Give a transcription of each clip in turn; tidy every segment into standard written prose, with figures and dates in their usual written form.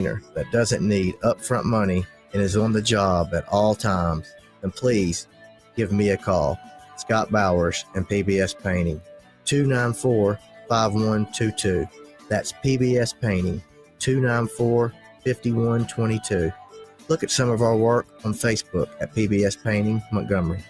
that doesn't need upfront money and is on the job at all times, then please give me a call. Scott Bowers and PBS Painting, 294-5122. That's PBS Painting, 294-5122. Look at some of our work on Facebook at PBS Painting Montgomery.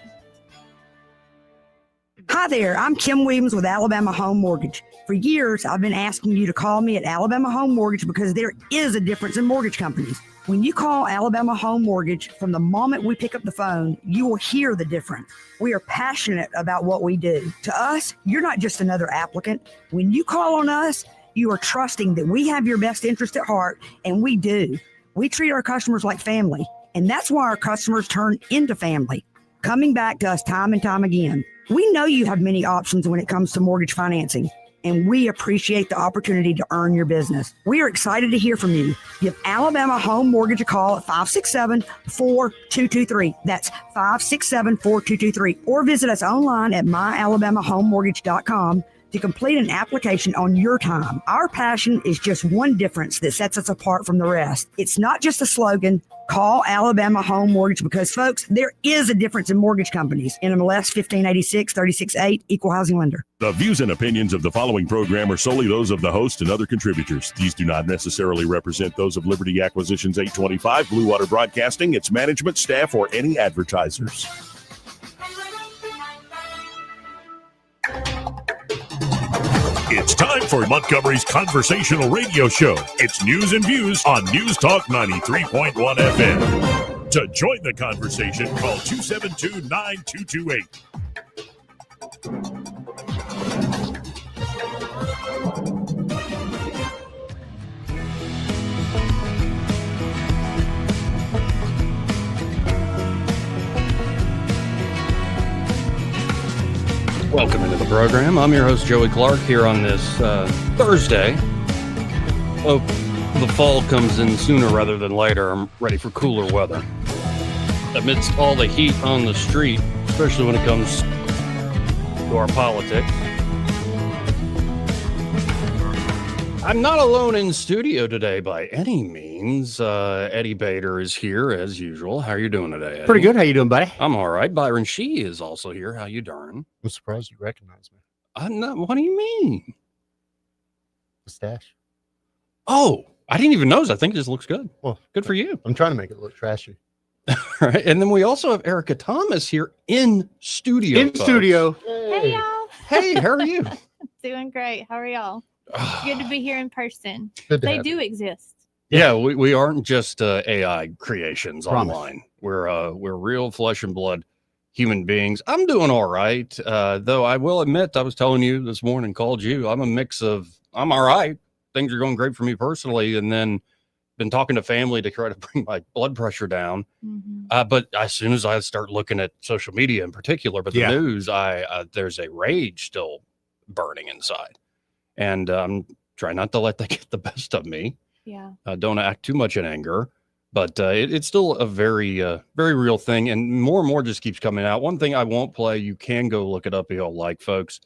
Hi there, I'm Kim Williams with Alabama Home Mortgage. For years, I've been asking you to call me at Alabama Home Mortgage because there is a difference in mortgage companies. When you call Alabama Home Mortgage, from the moment we pick up the phone, you will hear the difference. We are passionate about what we do. To us, you're not just another applicant. When you call on us, you are trusting that we have your best interest at heart, and we do. We treat our customers like family, and that's why our customers turn into family, coming back to us time and time again. We know you have many options when it comes to mortgage financing, and we appreciate the opportunity to earn your business. We are excited to hear from you. Give Alabama Home Mortgage a call at 567-4223. That's 567-4223. Or visit us online at myalabamahomemortgage.com to complete an application on your time. Our passion is just one difference that sets us apart from the rest. It's not just a slogan. Call Alabama Home Mortgage because, folks, there is a difference in mortgage companies. NMLS 1586-368, Equal Housing Lender. The views and opinions of the following program are solely those of the host and other contributors. These do not necessarily represent those of Liberty Acquisitions 825, Blue Water Broadcasting, its management, staff, or any advertisers. It's time for Montgomery's conversational radio show. It's news and views on News Talk 93.1 FM. To join the conversation, call 272-9228. Welcome into the program. I'm your host, Joey Clark, here on this Thursday. Hope the fall comes in sooner rather than later. I'm ready for cooler weather. Amidst all the heat on the street, especially when it comes to our politics, I'm not alone in studio today by any means. Eddie Bader is here as usual. How are you doing today, Eddie? Pretty good. How you doing, buddy? I'm all right. Byron Shee is also here. How you darn? I'm surprised you recognize me. I'm not. What do you mean? Mustache. Oh, I didn't even notice. I think it just looks good. Well, good for you. I'm trying to make it look trashy. All right. And then we also have Erica Thomas here in studio. In studio. Hey, y'all. Hey, how are you? Doing great. How are y'all? Good to be here in person. Good to They have do you. exist. Yeah, we aren't just AI creations Promise. online. We're real flesh and blood human beings. I'm doing all right. Though I will admit, I was telling you this morning, called you. I'm a mix of I'm all right. Things are going great for me personally, and then been talking to family to try to bring my blood pressure down. Mm-hmm. But as soon as I start looking at social media in particular, but the Yeah. news, there's a rage still burning inside. And I'm trying not to let that get the best of me. Yeah. Don't act too much in anger, but it's still a very, very real thing. And more just keeps coming out. One thing I won't play, you can go look it up if you'll like, folks,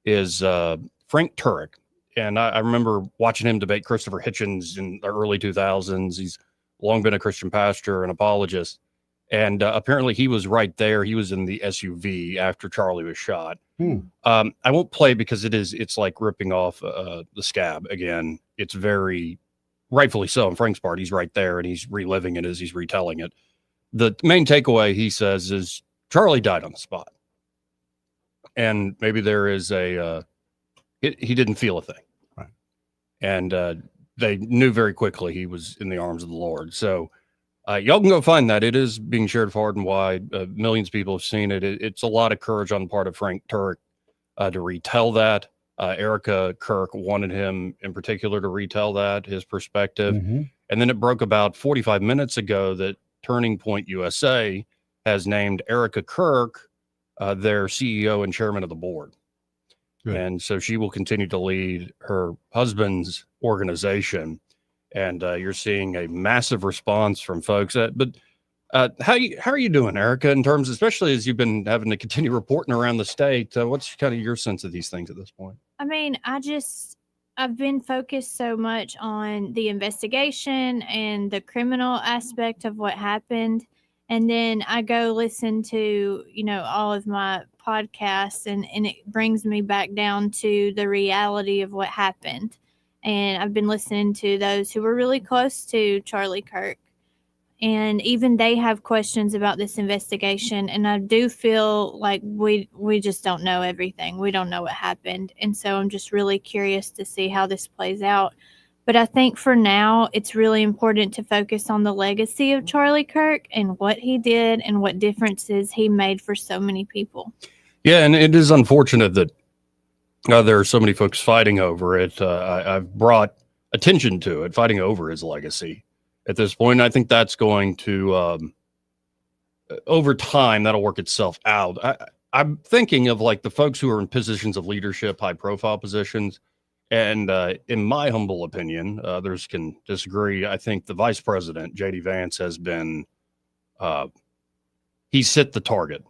is Frank Turek. And I remember watching him debate Christopher Hitchens in the early 2000s. He's long been a Christian pastor and apologist. And apparently he was right there. He was in the SUV after Charlie was shot. I won't play because it's like ripping off the scab again. It's very rightfully so on Frank's part. He's right there and he's reliving it as he's retelling it. The main takeaway, he says, is Charlie died on the spot. And maybe there is he didn't feel a thing. Right. And they knew very quickly he was in the arms of the Lord. So y'all can go find that. It is being shared far and wide. Millions of people have seen it. It's a lot of courage on the part of Frank Turek to retell that. Erica Kirk wanted him in particular to retell that, his perspective. Mm-hmm. And then it broke about 45 minutes ago that Turning Point USA has named Erica Kirk their CEO and chairman of the board. Good. And so she will continue to lead her husband's organization. And you're seeing a massive response from folks. But how are you doing, Erica, in terms, especially as you've been having to continue reporting around the state? What's kind of your sense of these things at this point? I mean, I've been focused so much on the investigation and the criminal aspect of what happened. And then I go listen to, all of my podcasts and it brings me back down to the reality of what happened. And I've been listening to those who were really close to Charlie Kirk. And even they have questions about this investigation. And I do feel like we just don't know everything. We don't know what happened. And so I'm just really curious to see how this plays out. But I think for now, it's really important to focus on the legacy of Charlie Kirk and what he did and what differences he made for so many people. Yeah, and it is unfortunate that there are so many folks fighting over it. I've brought attention to it, fighting over his legacy at this point. I think that's going to, over time, that'll work itself out. I'm thinking of like the folks who are in positions of leadership, high profile positions. And in my humble opinion, others can disagree. I think the vice president, J.D. Vance, has been, he's hit the target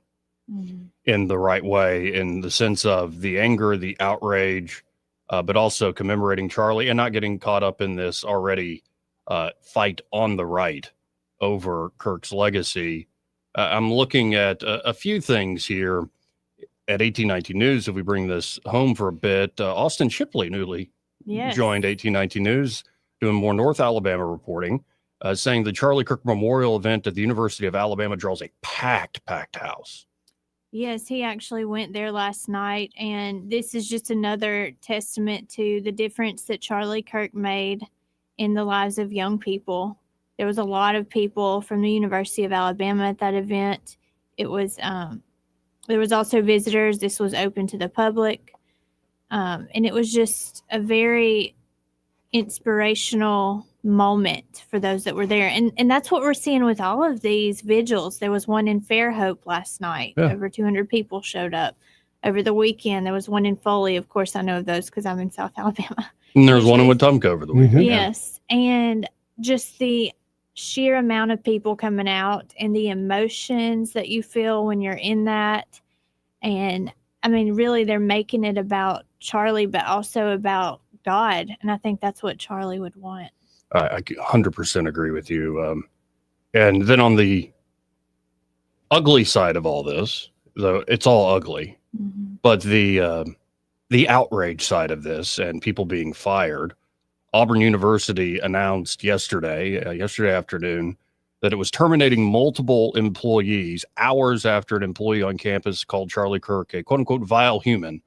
in the right way, in the sense of the anger, the outrage, but also commemorating Charlie and not getting caught up in this already fight on the right over Kirk's legacy. I'm looking at a few things here at 1819 News. If we bring this home for a bit, Austin Shipley newly joined 1819 News, doing more North Alabama reporting, saying the Charlie Kirk Memorial event at the University of Alabama draws a packed house. Yes, he actually went there last night, and this is just another testament to the difference that Charlie Kirk made in the lives of young people. There was a lot of people from the University of Alabama at that event. It was there was also visitors. This was open to the public, and it was just a very inspirational moment for those that were there. And that's what we're seeing with all of these vigils. There was one in Fairhope last night. Yeah. Over 200 people showed up. Over the weekend, there was one in Foley. Of course, I know of those because I'm in South Alabama. And there's one in Wetumpka over the weekend. Yes. And just the sheer amount of people coming out and the emotions that you feel when you're in that. And I mean, really, they're making it about Charlie, but also about God. And I think that's what Charlie would want. I 100% agree with you. And then on the ugly side of all this, though it's all ugly, but the outrage side of this and people being fired, Auburn University announced yesterday afternoon, that it was terminating multiple employees hours after an employee on campus called Charlie Kirk a quote-unquote vile human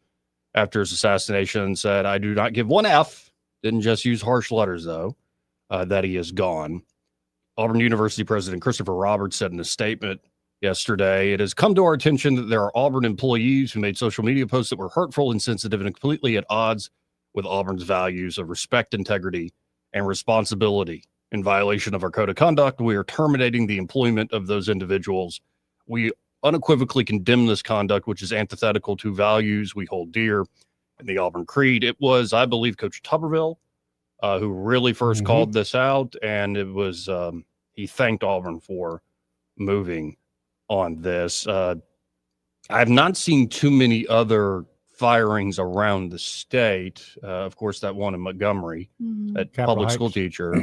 after his assassination, and said, "I do not give one F," didn't just use harsh letters, though, that he is gone. Auburn University President Christopher Roberts said in a statement yesterday, "It has come to our attention that there are Auburn employees who made social media posts that were hurtful, insensitive, and completely at odds with Auburn's values of respect, integrity, and responsibility. In violation of our code of conduct, we are terminating the employment of those individuals. We unequivocally condemn this conduct, which is antithetical to values we hold dear in the Auburn Creed." It was, I believe, Coach Tuberville who really first called this out, and it was he thanked Auburn for moving on this. I have not seen too many other firings around the state. Of course, that one in Montgomery, that Capitol public Heights. school teacher.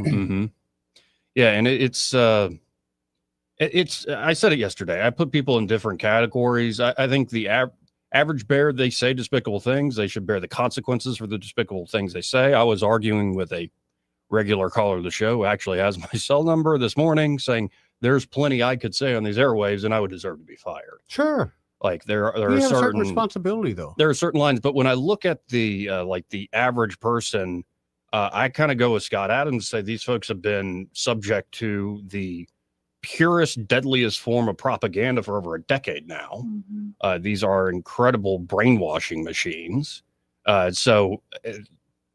Yeah, and it's I said it yesterday. I put people in different categories. I think the average bear, they say despicable things. They should bear the consequences for the despicable things they say. I was arguing with a regular caller of the show who actually has my cell number this morning, saying there's plenty I could say on these airwaves and I would deserve to be fired. Sure. Like there You are have a certain certain responsibility, though. there are certain lines, but when I look at the like the average person, I kind of go with Scott Adams and say these folks have been subject to the purest, deadliest form of propaganda for over a decade now. These are incredible brainwashing machines. So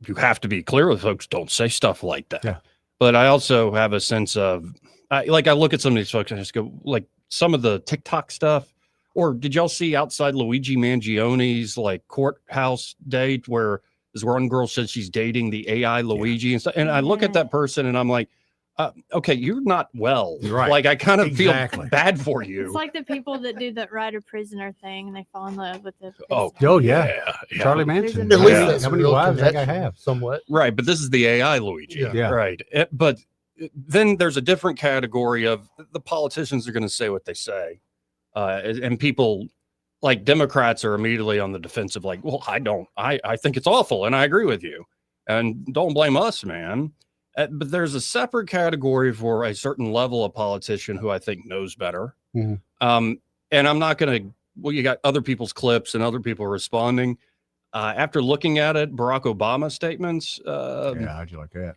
you have to be clear with folks, don't say stuff like that. Yeah. But I also have a sense of, I look at some of these folks and I just go, like some of the TikTok stuff, or did y'all see outside Luigi Mangione's like courthouse date where this one girl said she's dating the AI Luigi and stuff? And I look at that person and I'm like, Okay, you're not well. You're right. Like I kind of Exactly. feel bad for you. It's like the people that do the writer-prisoner thing and they fall in love with the Oh, prisoner. Oh, yeah. Charlie Manson. There's How a- many- Yeah. How many wives that guy have? Somewhat. Right, but this is the AI Luigi. Yeah. Right. But then there's a different category of the politicians are going to say what they say. And people like Democrats are immediately on the defensive, like, well, I think it's awful and I agree with you. And don't blame us, man. But there's a separate category for a certain level of politician who I think knows better. Mhm. And I'm not going to, well, you got other people's clips and other people responding. After looking at it, Barack Obama statements, Yeah, how'd you like that?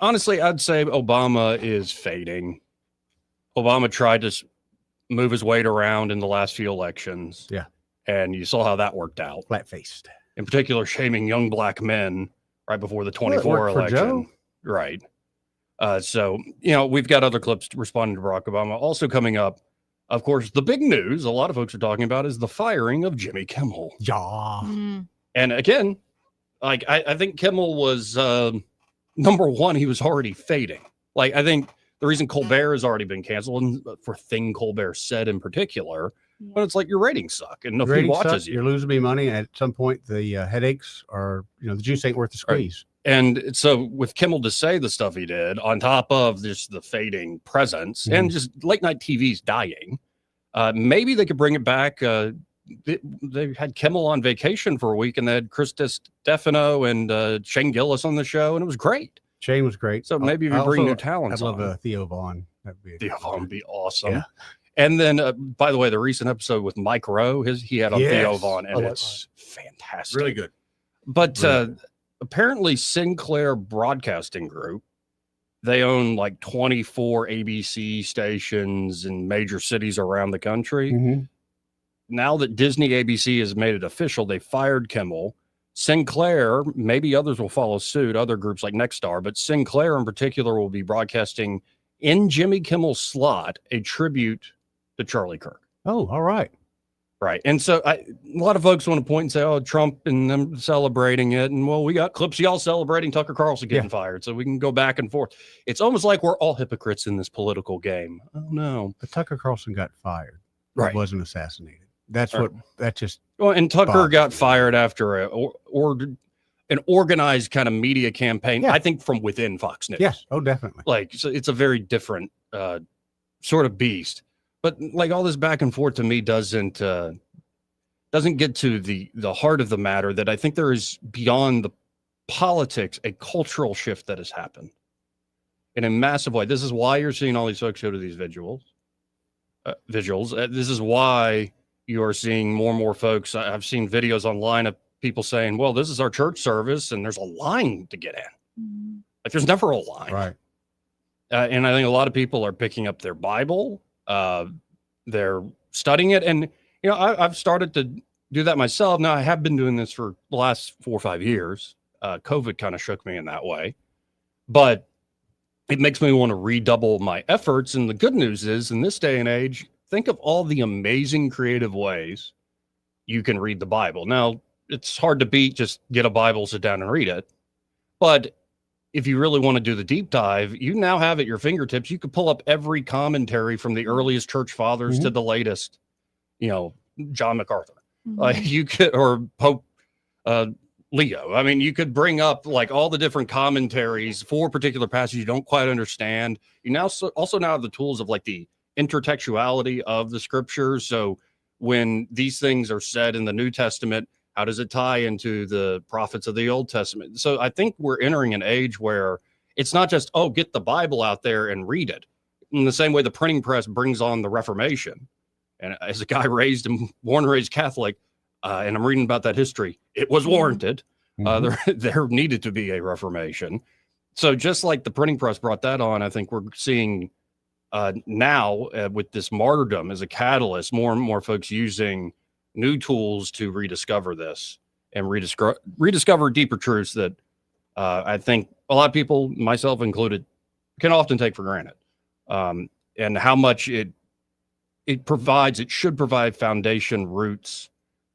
honestly, I'd say Obama is fading. Obama tried to move his weight around in the last few elections. Yeah. And you saw how that worked out. Flat faced. In particular, shaming young black men right before the 24 worked for election. Joe. Right. So, we've got other clips responding to Barack Obama. Also coming up, of course, the big news a lot of folks are talking about is the firing of Jimmy Kimmel. Yeah. Mm. And again, like I think Kimmel was number one, he was already fading. Like I think the reason Colbert has already been canceled and for thing Colbert said in particular, but it's like your ratings suck and nobody Ratings watches suck, you. You're losing me money. At some point, the headaches are, the juice ain't worth the squeeze. And so with Kimmel to say the stuff he did on top of just the fading presence and just late night TV's dying, maybe they could bring it back. They had Kimmel on vacation for a week and they had Chris Stefano and Shane Gillis on the show and it was great. Shane was great. So maybe if you bring new talents I'd love on. Theo Vaughn. That'd be Theo Vaughn would be awesome. Yeah. And then, by the way, the recent episode with Mike Rowe, he had on Theo Yes. Vaughn, and I like it's fantastic. really good. But Really good. apparently, Sinclair Broadcasting Group, they own like 24 ABC stations in major cities around the country. Mhm. Now that Disney ABC has made it official, they fired Kimmel. Sinclair, maybe others will follow suit, other groups like Nexstar, but Sinclair in particular will be broadcasting in Jimmy Kimmel's slot a tribute to Charlie Kirk. Oh, all right. Right. And so a lot of folks want to point and say, oh, Trump and them celebrating it. And well, we got clips of y'all celebrating Tucker Carlson getting fired. So we can go back and forth. It's almost like we're all hypocrites in this political game. Oh, no. But Tucker Carlson got fired. Right. He wasn't assassinated. That's Right. that just, Well, and Tucker bothers got me. fired after an organized kind of media campaign, Yeah. I think from within Fox News. yes. Oh, definitely. Like, so it's a very different sort of beast. But like all this back and forth to me doesn't get to the heart of the matter, that I think there is beyond the politics a cultural shift that has happened in a massive way. This is why you're seeing all these folks go to these visuals. This is why you are seeing more and more folks. I've seen videos online of people saying, well, this is our church service and there's a line to get in. Like there's never a line. Right. And I think a lot of people are picking up their Bible. They're studying it. And, I've started to do that myself. Now I have been doing this for the last 4 or 5 years. COVID kind of shook me in that way, but it makes me want to redouble my efforts. And the good news is in this day and age, think of all the amazing creative ways you can read the Bible. Now it's hard to beat, just get a Bible, sit down and read it. But if you really want to do the deep dive, you now have at your fingertips. You could pull up every commentary from the earliest church fathers to the latest, John MacArthur. Like you could, or Pope Leo. I mean, you could bring up like all the different commentaries for particular passages you don't quite understand. You now also now have the tools of like the intertextuality of the scriptures. So when these things are said in the New Testament, how does it tie into the prophets of the Old Testament? So I think we're entering an age where it's not just, oh, get the Bible out there and read it. In the same way the printing press brings on the Reformation. And as a guy born and raised Catholic, and I'm reading about that history, it was warranted. There needed to be a Reformation. So just like the printing press brought that on, I think we're seeing now with this martyrdom as a catalyst, more and more folks using new tools to rediscover this and rediscover deeper truths that I think a lot of people, myself included, can often take for granted. And how much it should provide foundation roots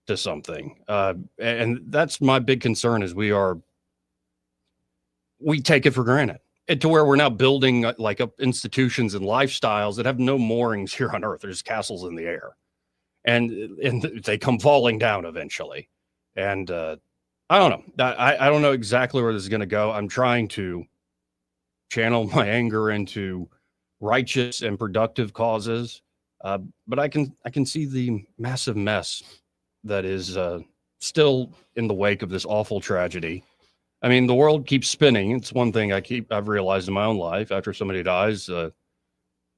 to something. And that's my big concern is we take it for granted. to where we're now building like up institutions and lifestyles that have no moorings here on earth. There's castles in the air, and they come falling down eventually. And I don't know. I don't know exactly where this is going to go. I'm trying to channel my anger into righteous and productive causes, but I can see the massive mess that is still in the wake of this awful tragedy. I mean, the world keeps spinning. It's one thing I've realized in my own life. After somebody dies, the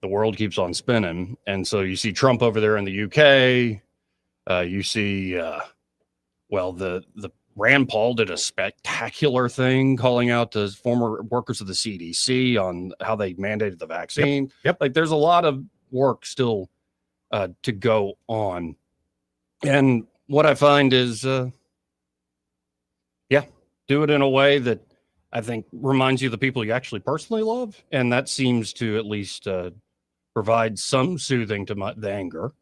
world keeps on spinning. And so you see Trump over there in the UK. You see, the Rand Paul did a spectacular thing calling out the former workers of the CDC on how they mandated the vaccine. Yep. Like there's a lot of work still to go on. And what I find is, do it in a way that I think reminds you of the people you actually personally love. And that seems to at least provide some soothing to the anger.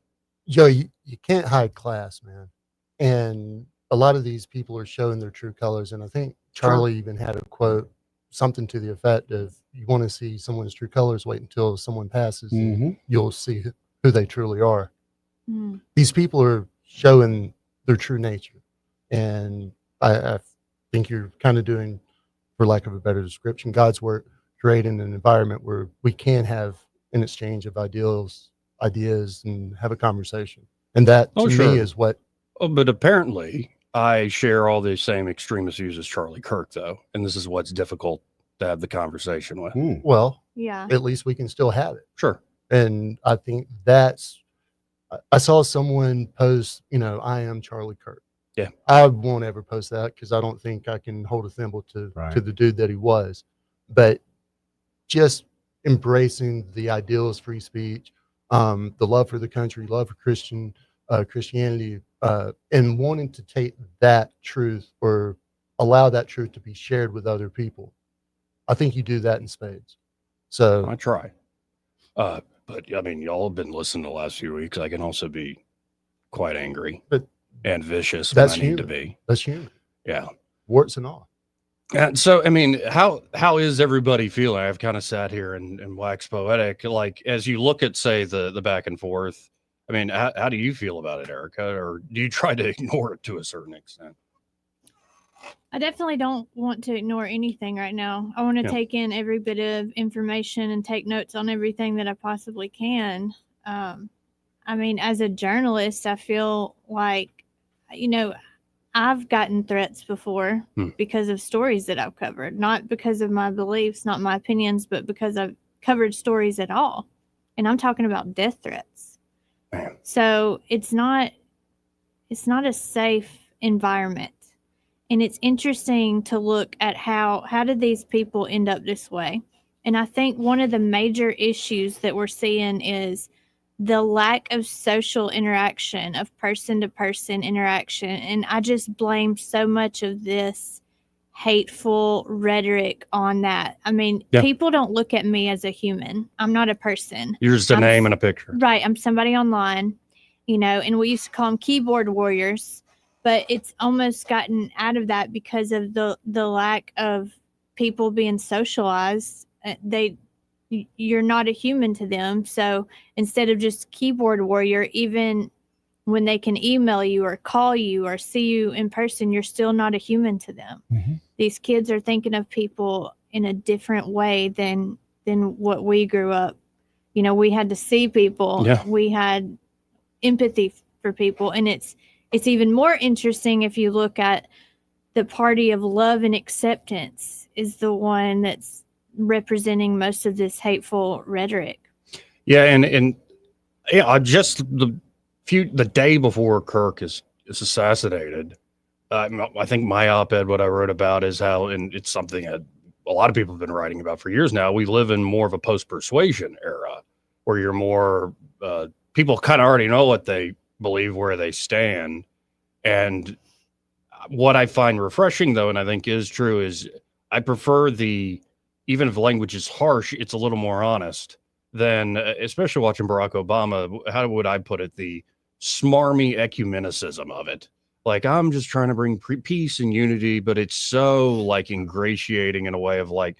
Joe, you can't hide class, man. And a lot of these people are showing their true colors. And I think Charlie even had a quote, something to the effect of, you want to see someone's true colors, wait until someone passes. And you'll see who they truly are. Mm. These people are showing their true nature. And I think you're kind of doing, for lack of a better description, God's work, creating an environment where we can have an exchange of ideas, and have a conversation. And that to me is what. Oh, but apparently I share all the same extremist views as Charlie Kirk, though. And this is what's difficult to have the conversation with. Well, yeah, at least we can still have it. Sure. And I think I saw someone post, I am Charlie Kirk. Yeah. I won't ever post that because I don't think I can hold a thimble to the dude that he was. But just embracing the ideals of free speech, the love for the country, love for Christianity, and wanting to take that truth or allow that truth to be shared with other people. I think you do that in spades. So I try. But I mean, y'all have been listening the last few weeks. I can also be quite angry and vicious when I need to be. That's human. Yeah. Warts and all. And so, I mean, how is everybody feeling? I've kind of sat here and waxed poetic. Like, as you look at, say, the back and forth, I mean, how do you feel about it, Erica? Or do you try to ignore it to a certain extent? I definitely don't want to ignore anything right now. I want to take in every bit of information and take notes on everything that I possibly can. I mean, as a journalist, I feel like, I've gotten threats before because of stories that I've covered, not because of my beliefs, not my opinions, but because I've covered stories at all. And I'm talking about death threats. Man. So it's not a safe environment. And it's interesting to look at how did these people end up this way? And I think one of the major issues that we're seeing is the lack of social interaction, of person-to-person interaction. And I just blame so much of this hateful rhetoric on that. I mean, people don't look at me as a human. I'm not a person. You're just a name and a picture. Right. I'm somebody online, and we used to call them keyboard warriors, but it's almost gotten out of that because of the lack of people being socialized. You're not a human to them. So instead of just keyboard warrior, even when they can email you or call you or see you in person, you're still not a human to them. Mm-hmm. These kids are thinking of people in a different way than what we grew up. We had to see people. Yeah. We had empathy for people. And it's even more interesting if you look at the party of love and acceptance is the one that's representing most of this hateful rhetoric. Yeah, and just the day before Kirk is assassinated, I think my op-ed, what I wrote about is how, and it's something that a lot of people have been writing about for years now, we live in more of a post-persuasion era where you're more, people kind of already know what they believe, where they stand. And what I find refreshing, though, and I think is true, is I prefer even if language is harsh, it's a little more honest than, especially watching Barack Obama, how would I put it, the smarmy ecumenicism of it. Like, I'm just trying to bring peace and unity, but it's so like ingratiating in a way of like,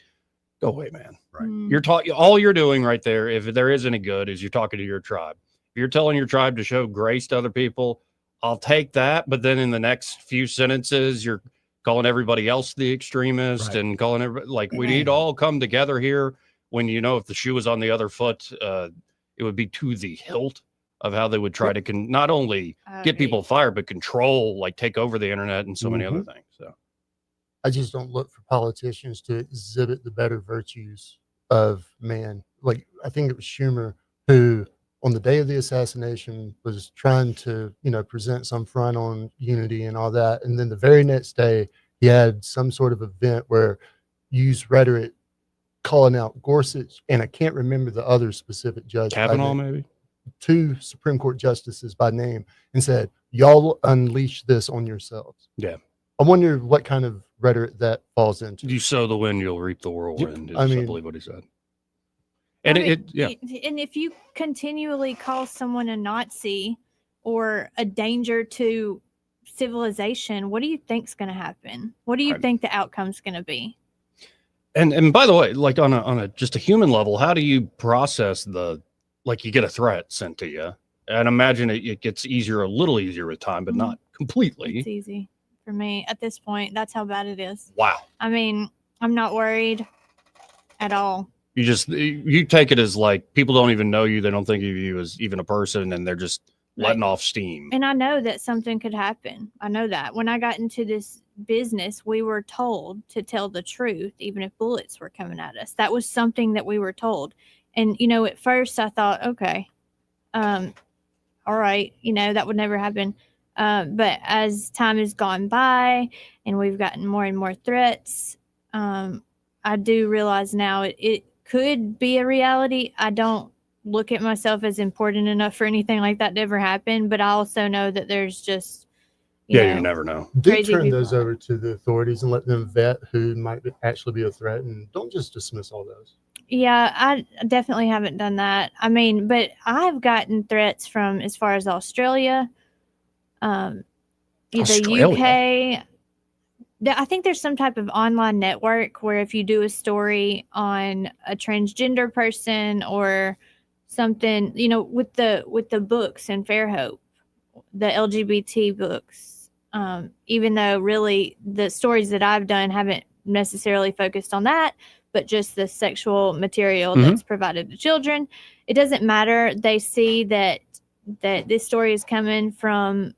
Go away, man. Right. You're talking, all you're doing right there, if there is any good, is you're talking to your tribe. If you're telling your tribe to show grace to other people, I'll take that. But then in the next few sentences, you're calling everybody else the extremist and calling everybody, like, we need to all come together here. When, if the shoe was on the other foot, it would be to the hilt of how they would try to not only get people fired, but control, like take over the internet and so many other things. So I just don't look for politicians to exhibit the better virtues of man. Like, I think it was Schumer who, on the day of the assassination, was trying to, present some front on unity and all that. And then the very next day, he had some sort of event where used rhetoric calling out Gorsuch, and I can't remember the other specific judge. Kavanaugh, maybe? 2 Supreme Court justices by name, and said, y'all unleash this on yourselves. Yeah. I wonder what kind of rhetoric that falls into. You sow the wind, you'll reap the whirlwind. I believe what he said. And and if you continually call someone a Nazi or a danger to civilization, what do you think's going to happen? What do you think the outcome's going to be? And by the way, like on a just a human level, how do you process you get a threat sent to you? And imagine it gets a little easier with time, but not completely. It's easy for me at this point. That's how bad it is. Wow. I mean, I'm not worried at all. You take it as like people don't even know you. They don't think of you as even a person, and they're just letting off steam. And I know that something could happen. I know that when I got into this business, we were told to tell the truth, even if bullets were coming at us. That was something that we were told. And, at first I thought, okay, all right, that would never happen. But as time has gone by and we've gotten more and more threats, I do realize now it could be a reality. I don't look at myself as important enough for anything like that to ever happen, but I also know that there's just you never know. Do turn those over to the authorities and let them vet who might actually be a threat, and don't just dismiss all those. Yeah, I definitely haven't done that. I mean, but I've gotten threats from as far as Australia, the UK. I think there's some type of online network where if you do a story on a transgender person or something, with the books in Fairhope, the LGBT books, even though really the stories that I've done haven't necessarily focused on that, but just the sexual material that's provided to children. It doesn't matter. They see that this story is coming from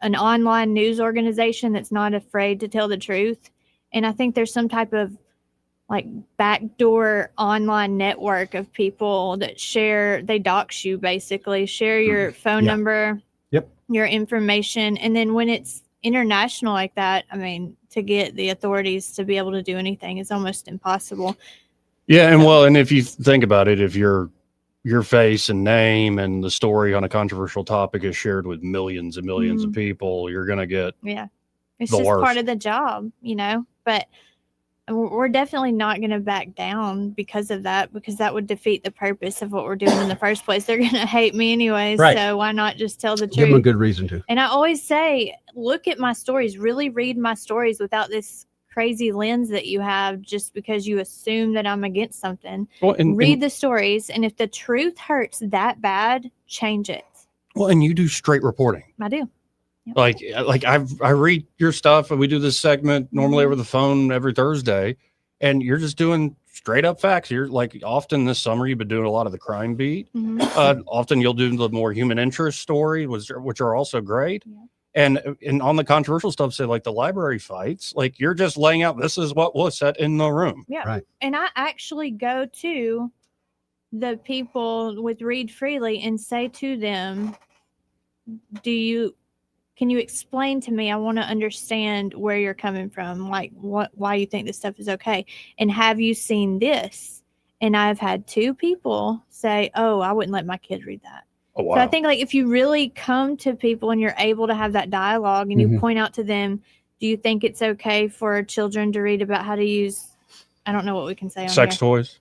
an online news organization that's not afraid to tell the truth. And I think there's some type of like backdoor online network of people that they dox you, basically share your phone number, your information. And then when it's international like that, I mean, to get the authorities to be able to do anything is almost impossible. Yeah. And if you think about it, if your face and name and the story on a controversial topic is shared with millions and millions of people, you're going to get it's just worst. Part of the job, but we're definitely not going to back down because of that, because that would defeat the purpose of what we're doing in the first place. They're going to hate me anyways. Right. So why not just tell the truth? Give them a good reason to. And I always say, look at my stories, really read my stories without this crazy lens that you have just because you assume that I'm against something. Well, read the stories, and if the truth hurts that bad, change it. Well, and you do straight reporting. I do. Yep. Like I read your stuff, and we do this segment normally over the phone every Thursday, and you're just doing straight up facts. You're like, often this summer you've been doing a lot of the crime beat. Often you'll do the more human interest story, which are also great. Yeah. And on the controversial stuff, say like the library fights, like you're just laying out, this is what was said in the room. Yeah. Right. And I actually go to the people with Read Freely and say to them, can you explain to me? I want to understand where you're coming from. Like why you think this stuff is okay. And have you seen this? And I've had 2 people say, oh, I wouldn't let my kid read that. Oh, wow. So I think like if you really come to people and you're able to have that dialogue and you point out to them, do you think it's okay for children to read about how to use, I don't know what we can say on sex toys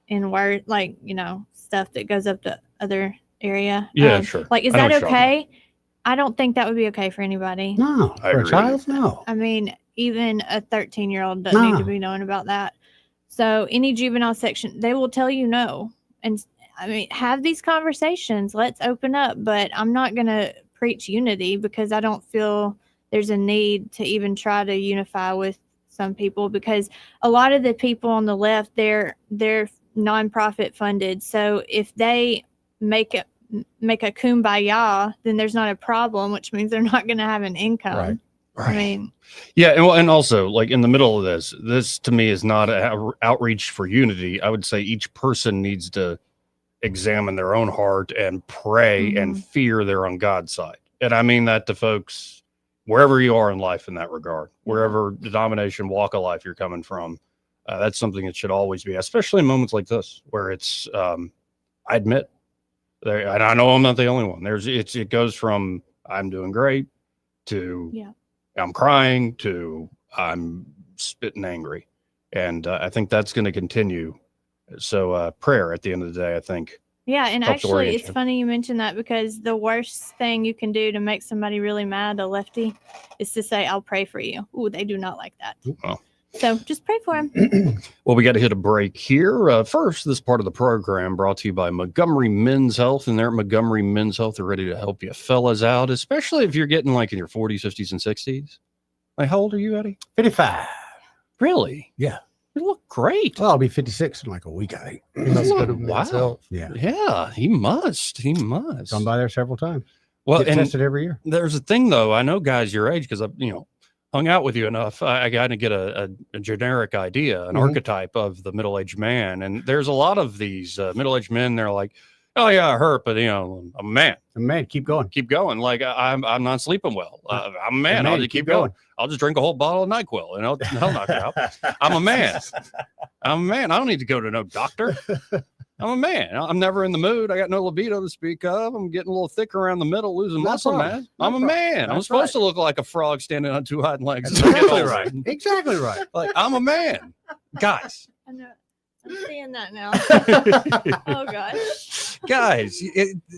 in word, like, stuff that goes up the other area. Yeah, sure. Like, is that okay? I don't think that would be okay for anybody. No, for a child, no. I mean, even a 13-year-old doesn't need to be knowing about that. So any juvenile section, they will tell you no. And I mean, have these conversations. Let's open up. But I'm not going to preach unity because I don't feel there's a need to even try to unify with some people, because a lot of the people on the left, they're nonprofit funded. So if they make a kumbaya, then there's not a problem, which means they're not going to have an income. Right. I mean, yeah. And also, like, in the middle of this to me is not an outreach for unity. I would say each person needs to examine their own heart and pray and fear they're on God's side. And I mean that to folks wherever you are in life in that regard, wherever denomination, walk of life you're coming from. That's something that should always be, especially in moments like this, where it's, I admit, and I know I'm not the only one. It goes from I'm doing great to I'm crying to I'm spitting angry. And I think that's going to continue. So prayer at the end of the day, I think. Yeah. And actually, it's funny you mentioned that, because the worst thing you can do to make somebody really mad, a lefty, is to say, I'll pray for you. Ooh, they do not like that. Well, so just pray for him. Well, we got to hit a break here. First, this part of the program brought to you by Montgomery Men's Health. And they're at Montgomery Men's Health. They're ready to help you fellas out, especially if you're getting like in your 40s, 50s, and 60s. Like, how old are you, Eddie? 55. Really? Yeah. You look great. Well, I'll be 56 in like a week, I think. He must go to Men's Health. Yeah. Yeah, he must. Gone by there several times. Well, Get and tested every year. there's a thing, though. I know guys your age, because I've, hung out with you enough. I got to get a generic idea, an archetype of the middle-aged man. And there's a lot of these middle-aged men. They're like, oh yeah, I hurt, but I'm a man. A man, keep going. Keep going. Like I'm not sleeping well. I'm a man. I'll just keep going. I'll just drink a whole bottle of NyQuil and I'll knock it out. I'm a man. I'm a man. I don't need to go to no doctor. I'm a man. I'm never in the mood. I got no libido to speak of. I'm getting a little thicker around the middle, losing muscle mass. I'm a man. I'm supposed to look like a frog standing on two hind legs. Exactly right. Exactly right. Like, I'm a man. Guys. I know. I'm seeing that now. Oh, gosh. Guys,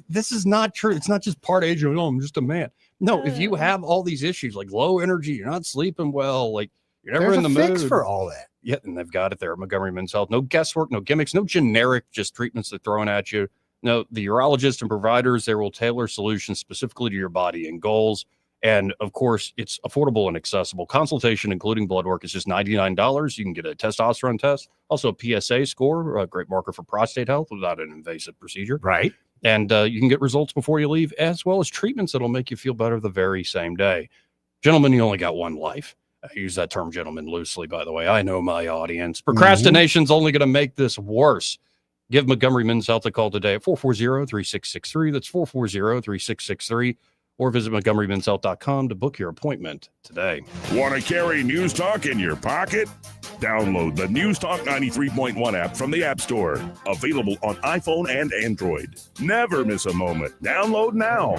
this is not true. It's not just part age. Oh, I'm just a man. No, if you have all these issues like low energy, you're not sleeping well, like you're never in the mood. Fix for all that. Yeah, and they've got it there at Montgomery Men's Health. No guesswork, no gimmicks, no generic just treatments they're throwing at you. No, the urologists and providers, they will tailor solutions specifically to your body and goals. And of course, it's affordable and accessible. Consultation, including blood work, is just $99. You can get a testosterone test, also a PSA score, a great marker for prostate health without an invasive procedure. Right. And you can get results before you leave, as well as treatments that'll make you feel better the very same day. Gentlemen, you only got one life. I use that term gentleman loosely, by the way. I know my audience. Procrastination's only going to make this worse. Give Montgomery Men's Health a call today at 440-3663. That's 440-3663. Or visit MontgomeryMen'sHealth.com to book your appointment today. Want to carry News Talk in your pocket? Download the News Talk 93.1 app from the App Store. Available on iPhone and Android. Never miss a moment. Download now.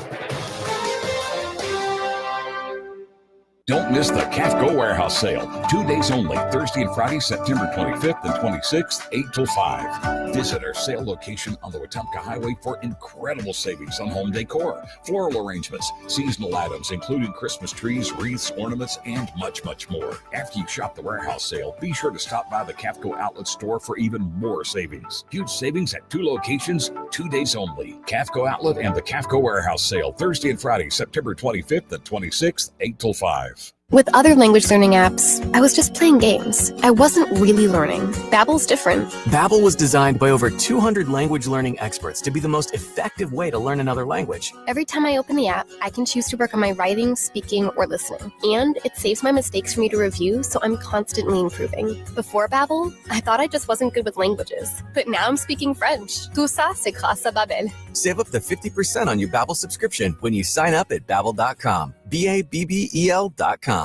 Don't miss the CAFCO Warehouse Sale. 2 days only, Thursday and Friday, September 25th and 26th, 8 till 5. Visit our sale location on the Wetumpka Highway for incredible savings on home decor, floral arrangements, seasonal items, including Christmas trees, wreaths, ornaments, and much, much more. After you shop the warehouse sale, be sure to stop by the CAFCO Outlet Store for even more savings. Huge savings at 2 locations, 2 days only. CAFCO Outlet and the CAFCO Warehouse Sale, Thursday and Friday, September 25th and 26th, 8 till 5. With other language learning apps, I was just playing games. I wasn't really learning. Babbel's different. Babbel was designed by over 200 language learning experts to be the most effective way to learn another language. Every time I open the app, I can choose to work on my writing, speaking, or listening. And it saves my mistakes for me to review, so I'm constantly improving. Before Babbel, I thought I just wasn't good with languages. But now I'm speaking French. Tout ça, c'est grâce à Babbel. Save up to 50% on your Babbel subscription when you sign up at Babbel.com. Babbel.com.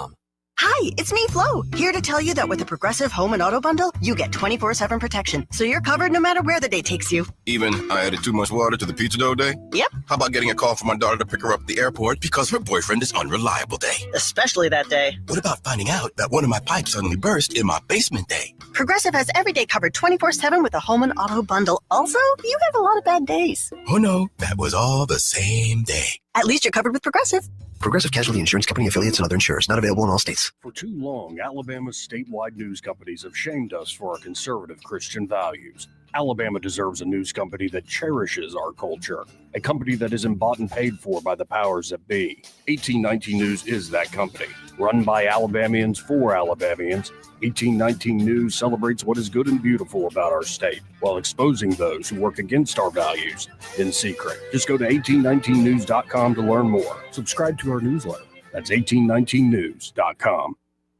Hi, it's me, Flo, here to tell you that with the Progressive Home and Auto Bundle, you get 24/7 protection, so you're covered no matter where the day takes you. Even I added too much water to the pizza dough day? Yep. How about getting a call from my daughter to pick her up at the airport because her boyfriend is unreliable day? Especially that day. What about finding out that one of my pipes suddenly burst in my basement day? Progressive has every day covered 24/7 with the Home and Auto Bundle. Also, you have a lot of bad days. Oh no, that was all the same day. At least you're covered with Progressive. Progressive Casualty Insurance Company, affiliates, and other insurers. Not available in all states. For too long, Alabama's statewide news companies have shamed us for our conservative Christian values. Alabama deserves a news company that cherishes our culture, a company that isn't bought and paid for by the powers that be. 1819 News is that company. Run by Alabamians for Alabamians, 1819 News celebrates what is good and beautiful about our state while exposing those who work against our values in secret. Just go to 1819news.com to learn more. Subscribe to our newsletter. That's 1819news.com.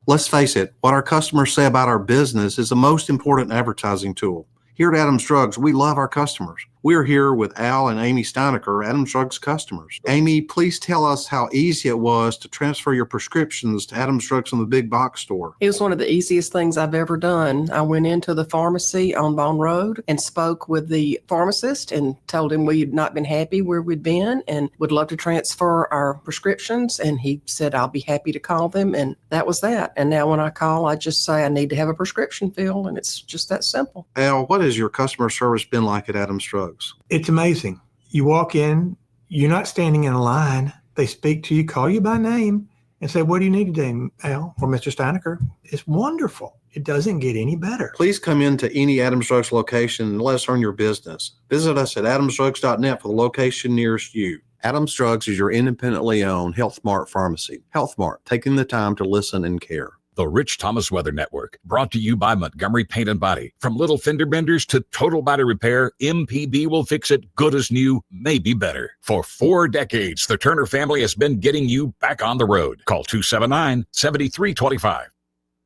Let's face it, what our customers say about our business is the most important advertising tool. Here at Adams Drugs, we love our customers. We're here with Al and Amy Steinecker, Adams Drugs customers. Amy, please tell us how easy it was to transfer your prescriptions to Adams Drugs from the big box store. It was one of the easiest things I've ever done. I went into the pharmacy on Bone Road and spoke with the pharmacist and told him we had not been happy where we'd been and would love to transfer our prescriptions. And he said, I'll be happy to call them. And that was that. And now when I call, I just say I need to have a prescription filled. And it's just that simple. Al, what has your customer service been like at Adams Drugs? It's amazing. You walk in, you're not standing in a line. They speak to you, call you by name, and say, what do you need today, Al or Mr. Steinecker? It's wonderful. It doesn't get any better. Please come into any Adams Drugs location and let us earn your business. Visit us at adamsdrugs.net for the location nearest you. Adams Drugs is your independently owned Health Mart pharmacy. Health Mart, taking the time to listen and care. The Rich Thomas Weather Network, brought to you by Montgomery Paint and Body. From little fender benders to total body repair, MPB will fix it good as new, maybe better. For 4 decades, the Turner family has been getting you back on the road. Call 279-7325.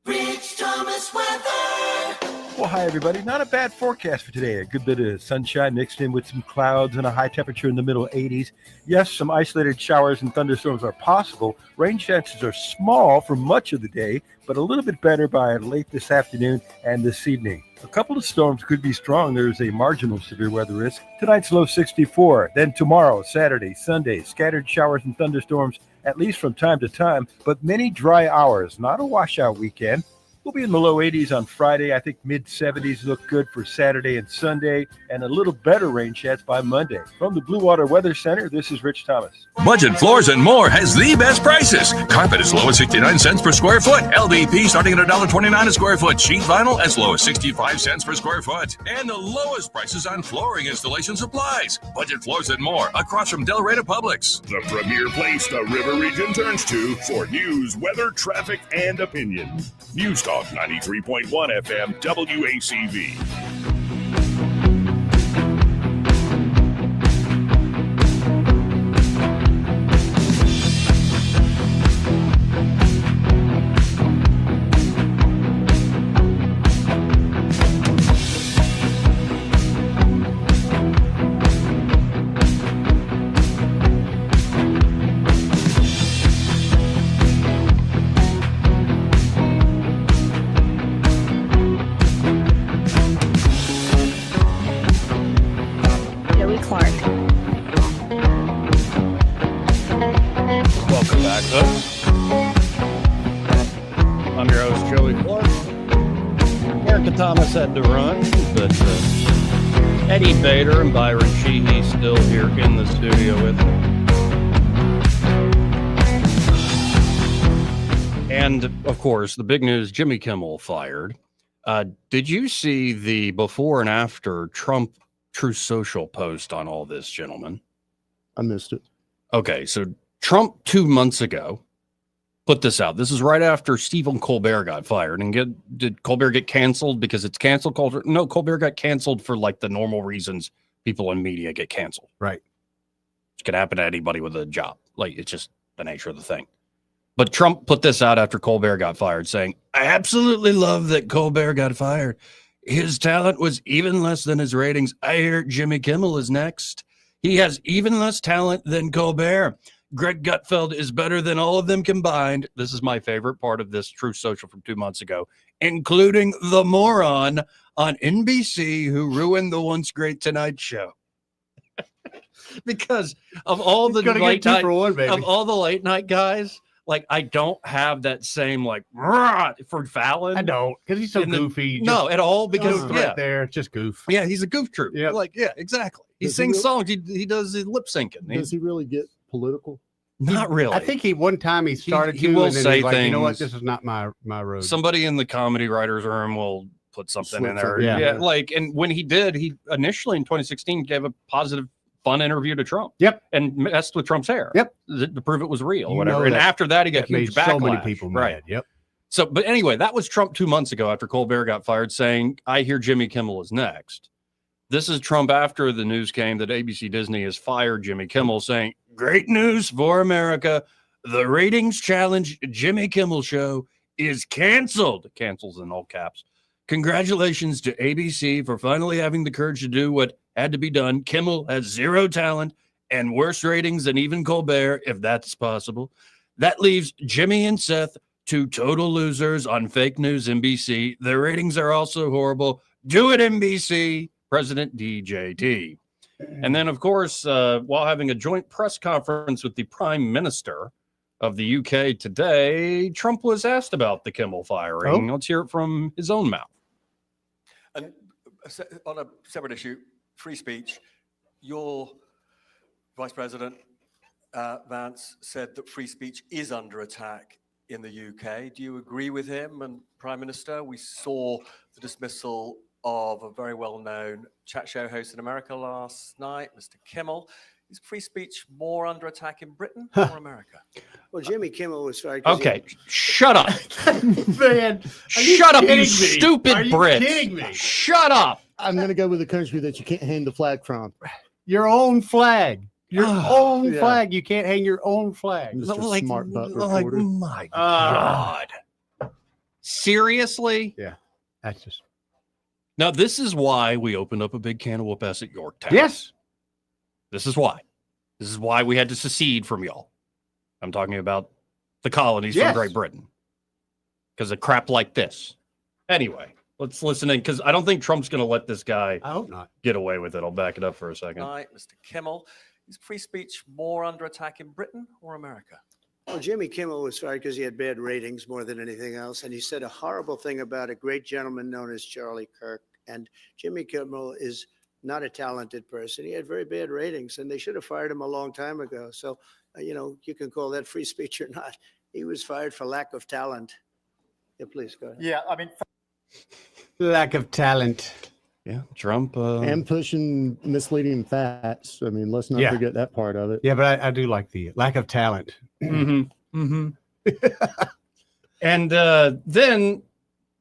Rich Thomas Weather. Well, hi, everybody. Not a bad forecast for today. A good bit of sunshine mixed in with some clouds and a high temperature in the middle 80s. Yes, some isolated showers and thunderstorms are possible. Rain chances are small for much of the day, but a little bit better by late this afternoon and this evening. A couple of storms could be strong. There's a marginal severe weather risk. Tonight's low 64. Then tomorrow, Saturday, Sunday, scattered showers and thunderstorms, at least from time to time, but many dry hours. Not a washout weekend. We'll be in the low 80s on Friday. I think mid-70s look good for Saturday and Sunday, and a little better rain chance by Monday. From the Blue Water Weather Center, this is Rich Thomas. Budget Floors and More has the best prices. Carpet as low as 69 cents per square foot. LVP starting at $1.29 a square foot. Sheet vinyl as low as 65 cents per square foot. And the lowest prices on flooring installation supplies. Budget Floors and More across from Delray to Publix. The premier place the River Region turns to for news, weather, traffic, and opinion. News Talk 93.1 FM WACV. Had to run, but Eddie Bader and Byron Sheehy still here in the studio with me. And of course, the big news: Jimmy Kimmel fired. Did you see the before and after Trump Truth Social post on all this, gentlemen? I missed it. Okay, so Trump 2 months ago put this out. This is right after Stephen Colbert got fired. And did Colbert get canceled because it's cancel culture? No, Colbert got canceled for like the normal reasons people in media get canceled. Right. It could happen to anybody with a job. Like, it's just the nature of the thing. But Trump put this out after Colbert got fired, saying, I absolutely love that Colbert got fired. His talent was even less than his ratings. I hear Jimmy Kimmel is next. He has even less talent than Colbert. Greg Gutfeld is better than all of them combined. This is my favorite part of this Truth Social from 2 months ago, including the moron on NBC who ruined the once great Tonight Show. Because of all the late night guys, like, I don't have that same like for Fallon. I don't, because he's so goofy. No, at all, because right there, it's just goof. Yeah, he's a goof troop. Yeah, like exactly. He sings songs. He does his lip syncing. Does he really get political? Not really. I think one time he started he to, will and then say he's like, you know what, things- this is not my road. Somebody in the comedy writers room will put something in Slip there. something, yeah. Like, and when he did, he initially in 2016 gave a positive, fun interview to Trump. Yep. And messed with Trump's hair. Yep. To prove it was real or You whatever. know And that- after that, he got that made huge backlash. so many people mad. Right. Yep. So, but anyway, that was Trump 2 months ago after Colbert got fired saying, I hear Jimmy Kimmel is next. This is Trump after the news came that ABC Disney has fired Jimmy Kimmel saying, great news for America. The ratings challenge Jimmy Kimmel show is canceled. Cancels in all caps. Congratulations to ABC for finally having the courage to do what had to be done. Kimmel has zero talent and worse ratings than even Colbert, if that's possible. That leaves Jimmy and Seth, two total losers on fake news NBC. Their ratings are also horrible. Do it, NBC. President DJT. And then, of course, while having a joint press conference with the Prime Minister of the UK today, Trump was asked about the Kimmel firing. Let's hear it from his own mouth. And on a separate issue, free speech, your Vice President Vance said that free speech is under attack in the UK. Do you agree with him? And Prime Minister, we saw the dismissal of a very well-known chat show host in America last night, Mr. Kimmel. Is free speech more under attack in Britain or America? Well, Jimmy Kimmel was fired. Okay, shut up. Man, shut up, you kidding me? stupid Are you Brits. kidding me? Shut up. I'm going to go with a country that you can't hang the flag from. Your own flag. Your own Yeah. flag. You can't hang your own flag. Mr. Smart Butt Like, reporter. my God. Seriously? Yeah, that's just. Now, this is why we opened up a big can of whoop-ass at Yorktown. Yes. This is why. This is why we had to secede from y'all. I'm talking about the colonies Yes. from Great Britain. Because of crap like this. Anyway, let's listen in, because I don't think Trump's going to let this guy I hope not. get away with it. I'll back it up for a second. Tonight, Mr. Kimmel, is free speech more under attack in Britain or America? Well, Jimmy Kimmel was fired because he had bad ratings more than anything else. And he said a horrible thing about a great gentleman known as Charlie Kirk. And Jimmy Kimmel is not a talented person. He had very bad ratings, and they should have fired him a long time ago. So, you can call that free speech or not. He was fired for lack of talent. Yeah, please go ahead. Yeah, I mean, Lack of talent. Yeah, Trump. And pushing misleading facts. I mean, let's not Yeah. forget that part of it. Yeah, but I do like the lack of talent. Mm-hmm. Mm-hmm. And then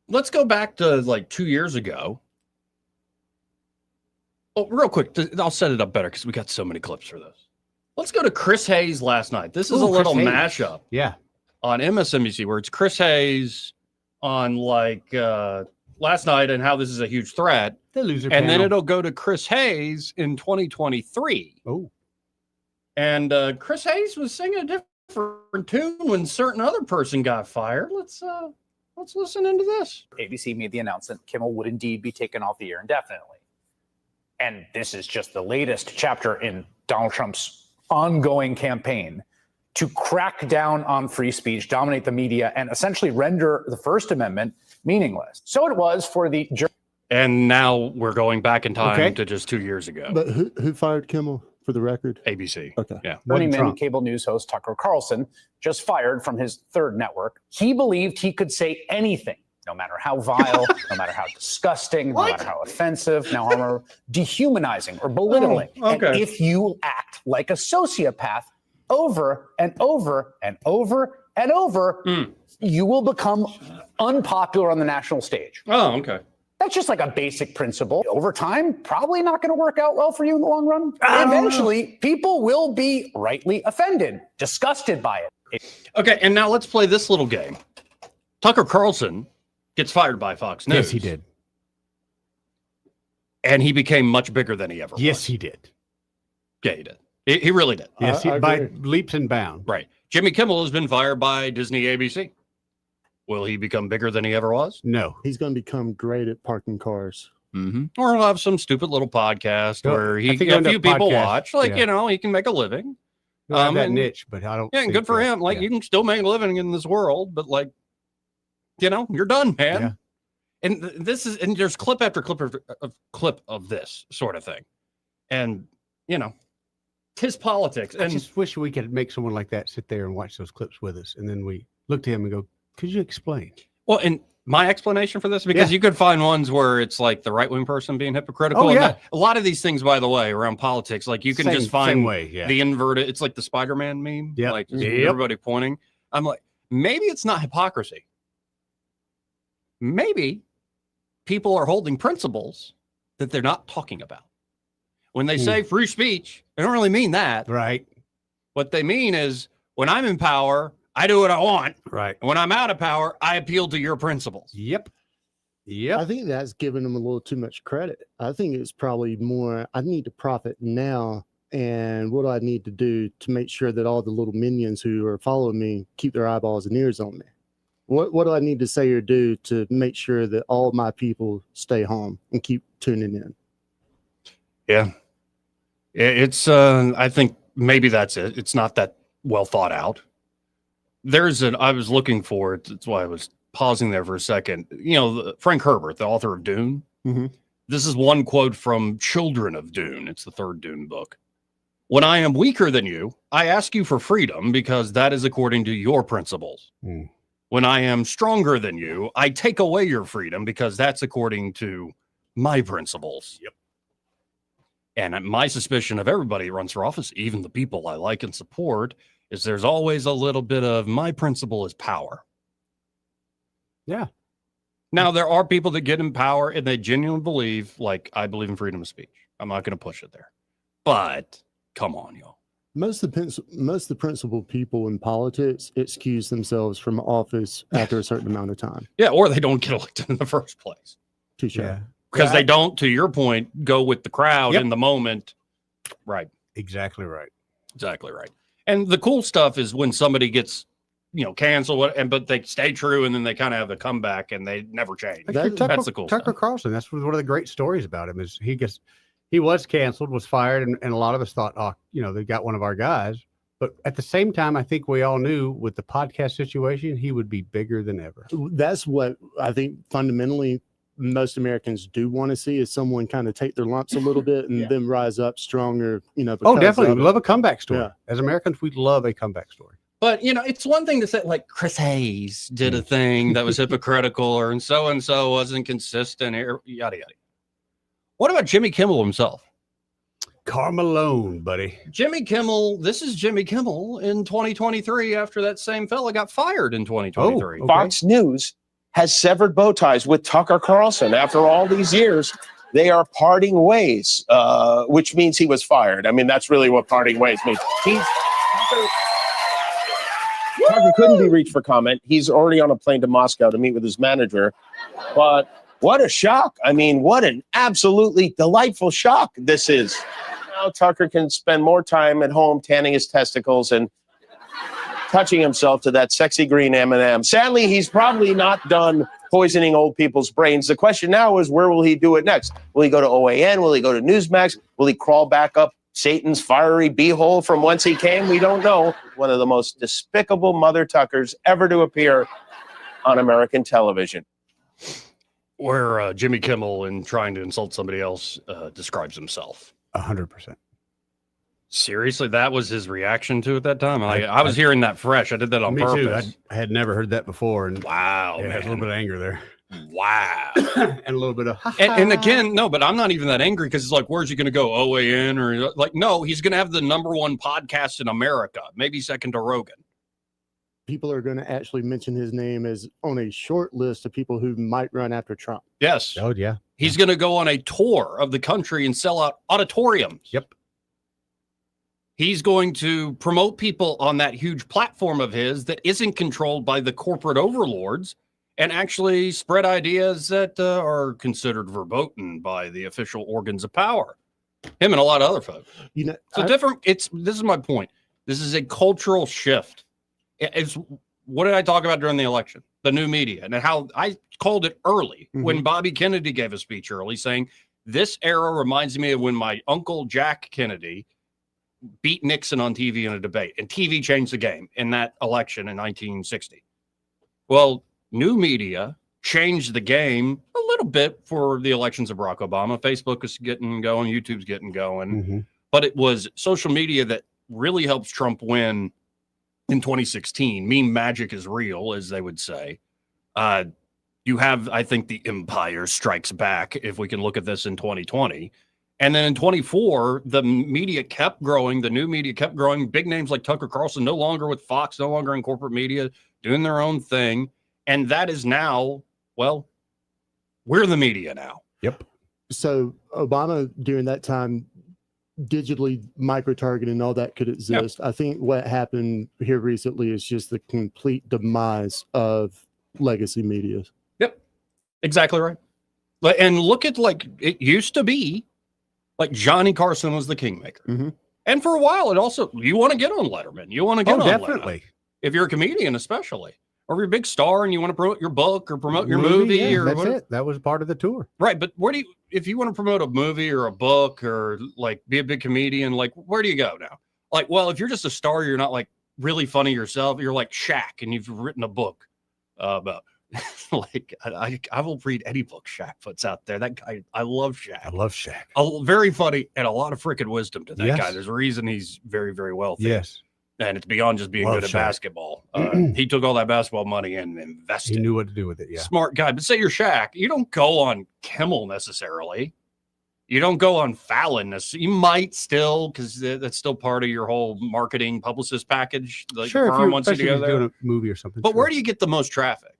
let's go back to like 2 years ago. Oh, real quick, I'll set it up better because we got so many clips for this. Let's go to Chris Hayes last night. This is a Chris little Hayes. mashup. Yeah. On MSNBC where it's Chris Hayes on last night and how this is a huge threat. The loser And then panel. it'll go to Chris Hayes in 2023. Oh. And Chris Hayes was singing a different tune when certain other person got fired. Let's listen into this. ABC made the announcement Kimmel would indeed be taken off the air indefinitely. And this is just the latest chapter in Donald Trump's ongoing campaign to crack down on free speech, dominate the media, and essentially render the First Amendment meaningless. So it was for the... And now we're going back in time Okay. to just 2 years ago. But who fired Kimmel, for the record? ABC. Okay. Yeah. Burning Man cable news host Tucker Carlson just fired from his third network. He believed he could say anything, no matter how vile, no matter how disgusting, no matter how offensive, no matter dehumanizing or belittling. Oh, okay. And if you act like a sociopath over and over and over and over, you will become unpopular on the national stage. Oh, okay. That's just like a basic principle. Over time, probably not going to work out well for you in the long run. Eventually, people will be rightly offended, disgusted by it. Okay, and now let's play this little game. Tucker Carlson gets fired by Fox News. Yes, he did. And he became much bigger than he ever was. Yes, he did. Yeah, he did. He really did. Yes, by leaps and bounds. Right. Jimmy Kimmel has been fired by Disney ABC. Will he become bigger than he ever was? No. He's going to become great at parking cars. Mm-hmm. Or he'll have some stupid little podcast where I he think a on the few people podcast, watch. Like, yeah. he can make a living. He'll have that and- niche, but I don't. Yeah, and think good for that- him. Like, yeah. you can still make a living in this world, but you're done, man. Yeah. And and there's clip after clip of this sort of thing. And, 'tis politics. I And just wish we could make someone like that sit there and watch those clips with us, and then we look to him and go, "Could you explain?" well, and my explanation for this, because you could find ones where it's like the right-wing person being hypocritical. Oh, and yeah. a lot of these things, by the way, around politics, like you can Same- just same find way, yeah. the inverted. It's like the Spider-Man meme. Yep. Like just Yep. everybody pointing. I'm like, maybe it's not hypocrisy. Maybe people are holding principles that they're not talking about. When they say free speech, they don't really mean that. Right. What they mean is when I'm in power, I do what I want. Right. And when I'm out of power, I appeal to your principles. Yep. Yep. I think that's giving them a little too much credit. I think it's probably more, I need to profit now. And what do I need to do to make sure that all the little minions who are following me keep their eyeballs and ears on me? What do I need to say or do to make sure that all my people stay home and keep tuning in? Yeah. It's, I think maybe that's it. It's not that well thought out. I was looking for it. That's why I was pausing there for a second. You know, Frank Herbert, the author of Dune. Mm-hmm. This is one quote from Children of Dune. It's the third Dune book. When I am weaker than you, I ask you for freedom because that is according to your principles. When I am stronger than you, I take away your freedom because that's according to my principles. Yep. And my suspicion of everybody who runs for office, even the people I like and support, is there's always a little bit of my principle is power. Yeah. Now, there are people that get in power and they genuinely believe, like, I believe in freedom of speech. I'm not going to push it there. But come on, y'all. Most of the principled people in politics excuse themselves from office after a certain amount of time. Yeah, or they don't get elected in the first place. Touche. Yeah. Because they don't, to your point, go with the crowd Yep. in the moment. Right. Exactly right. Exactly right. And the cool stuff is when somebody gets, canceled, but they stay true, and then they kind of have a comeback, and they never change. That's the cool Tucker stuff. Carlson. That's one of the great stories about him. Is he was canceled, was fired, and a lot of us thought, they got one of our guys. But at the same time, I think we all knew with the podcast situation, he would be bigger than ever. That's what I think fundamentally most Americans do want to see, is someone kind of take their lumps a little bit and then rise up stronger. Oh, because definitely. of We it. love a comeback story. Yeah. As Americans, we love a comeback story. But, it's one thing to say, like, Chris Hayes did a thing that was hypocritical, or and so wasn't consistent, yada, yada. What about Jimmy Kimmel himself? Carmelone, buddy. Jimmy Kimmel, this is Jimmy Kimmel in 2023 after that same fella got fired in 2023. Fox News has severed bow ties with Tucker Carlson. After all these years, they are parting ways, which means he was fired. I mean, that's really what parting ways means. Tucker couldn't be reached for comment. He's already on a plane to Moscow to meet with his manager. But what a shock. I mean, what an absolutely delightful shock this is. Now Tucker can spend more time at home tanning his testicles and touching himself to that sexy green M&M. Sadly, he's probably not done poisoning old people's brains. The question now is, where will he do it next? Will he go to OAN? Will he go to Newsmax? Will he crawl back up Satan's fiery beehole from whence he came? We don't know. One of the most despicable mother Tuckers ever to appear on American television. Where Jimmy Kimmel, in trying to insult somebody else, describes himself. 100%. Seriously, that was his reaction to it that time. I was hearing that fresh. I did that on Me purpose. too. I had never heard that before. And wow, yeah, man. a little bit of anger there. Wow. And a little bit of and again, no, but I'm not even that angry, because it's like, where's he going to go? OAN? Or like, no, he's going to have the #1 podcast in America, maybe second to Rogan. People are going to actually mention his name as on a short list of people who might run after Trump. Yes. Oh, yeah. He's going to go on a tour of the country and sell out auditoriums. Yep. He's going to promote people on that huge platform of his that isn't controlled by the corporate overlords, and actually spread ideas that are considered verboten by the official organs of power. Him and a lot of other folks. This is my point. This is a cultural shift. It's what did I talk about during the election? The new media, and how I called it early when Bobby Kennedy gave a speech early, saying this era reminds me of when my uncle Jack Kennedy beat Nixon on TV in a debate, and TV changed the game in that election in 1960. Well, new media changed the game a little bit for the elections of Barack Obama. Facebook is getting going, YouTube's getting going. but it was social media that really helps Trump win in 2016. Meme magic is real, as they would say. You have, I think, the empire strikes back, if we can look at this in 2020. And then in 24, the media kept growing. The new media kept growing. Big names like Tucker Carlson, no longer with Fox, no longer in corporate media, doing their own thing. And that is now, well, we're the media now. Yep. So Obama during that time, digitally micro-targeting and all that could exist. Yep. I think what happened here recently is just the complete demise of legacy media. Yep. Exactly right. And look at, like, it used to be like Johnny Carson was the kingmaker. Mm-hmm. And for a while, it also, you want to get on Letterman. You want to get on definitely. Letterman. If you're a comedian, especially. Or you're a big star and you want to promote your book or promote your movie. Or that's whatever. it. That was part of the tour. Right. But where do you, if you want to promote a movie or a book or like be a big comedian, like where do you go now? Like, well, if you're just a star, you're not like really funny yourself. You're like Shaq and you've written a book about like, I will read any book Shaq puts out there. That guy, I love Shaq. I love Shaq. Very funny and a lot of freaking wisdom to that Yes. guy. There's a reason he's very, very wealthy. Yes. And it's beyond just being Love good at Shaq. basketball. He took all that basketball money and invested. He knew what to do with it. Yeah. Smart guy. But say you're Shaq, you don't go on Kimmel necessarily. You don't go on Fallon necessarily. You might still, because that's still part of your whole marketing publicist package. Like Sure. the If firm you're, wants you to especially go if you're there. doing a movie or something. But sure. where do you get the most traffic?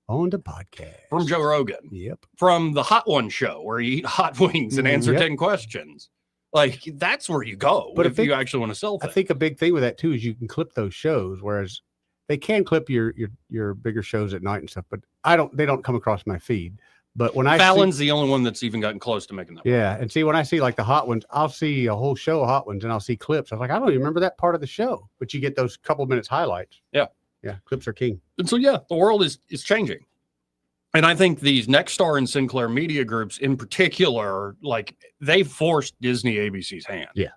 On the podcast. From Joe Rogan. Yep. From the Hot One show where you eat hot wings and answer Yep. 10 questions. Like that's where you go But if you actually want to sell I things. think a big thing with that too is you can clip those shows, whereas they can clip your bigger shows at night and stuff. But they don't come across my feed. But when Fallon's the only one that's even gotten close to making that. yeah, and see when I see like the Hot Ones, I'll see a whole show of Hot Ones and I'll see clips. I was like, I don't even remember that part of the show, but you get those couple minutes highlights. Yeah. Yeah, clips are king. And so, yeah, the world is changing. And I think these Nexstar and Sinclair media groups in particular, like they forced Disney ABC's hand. Yeah.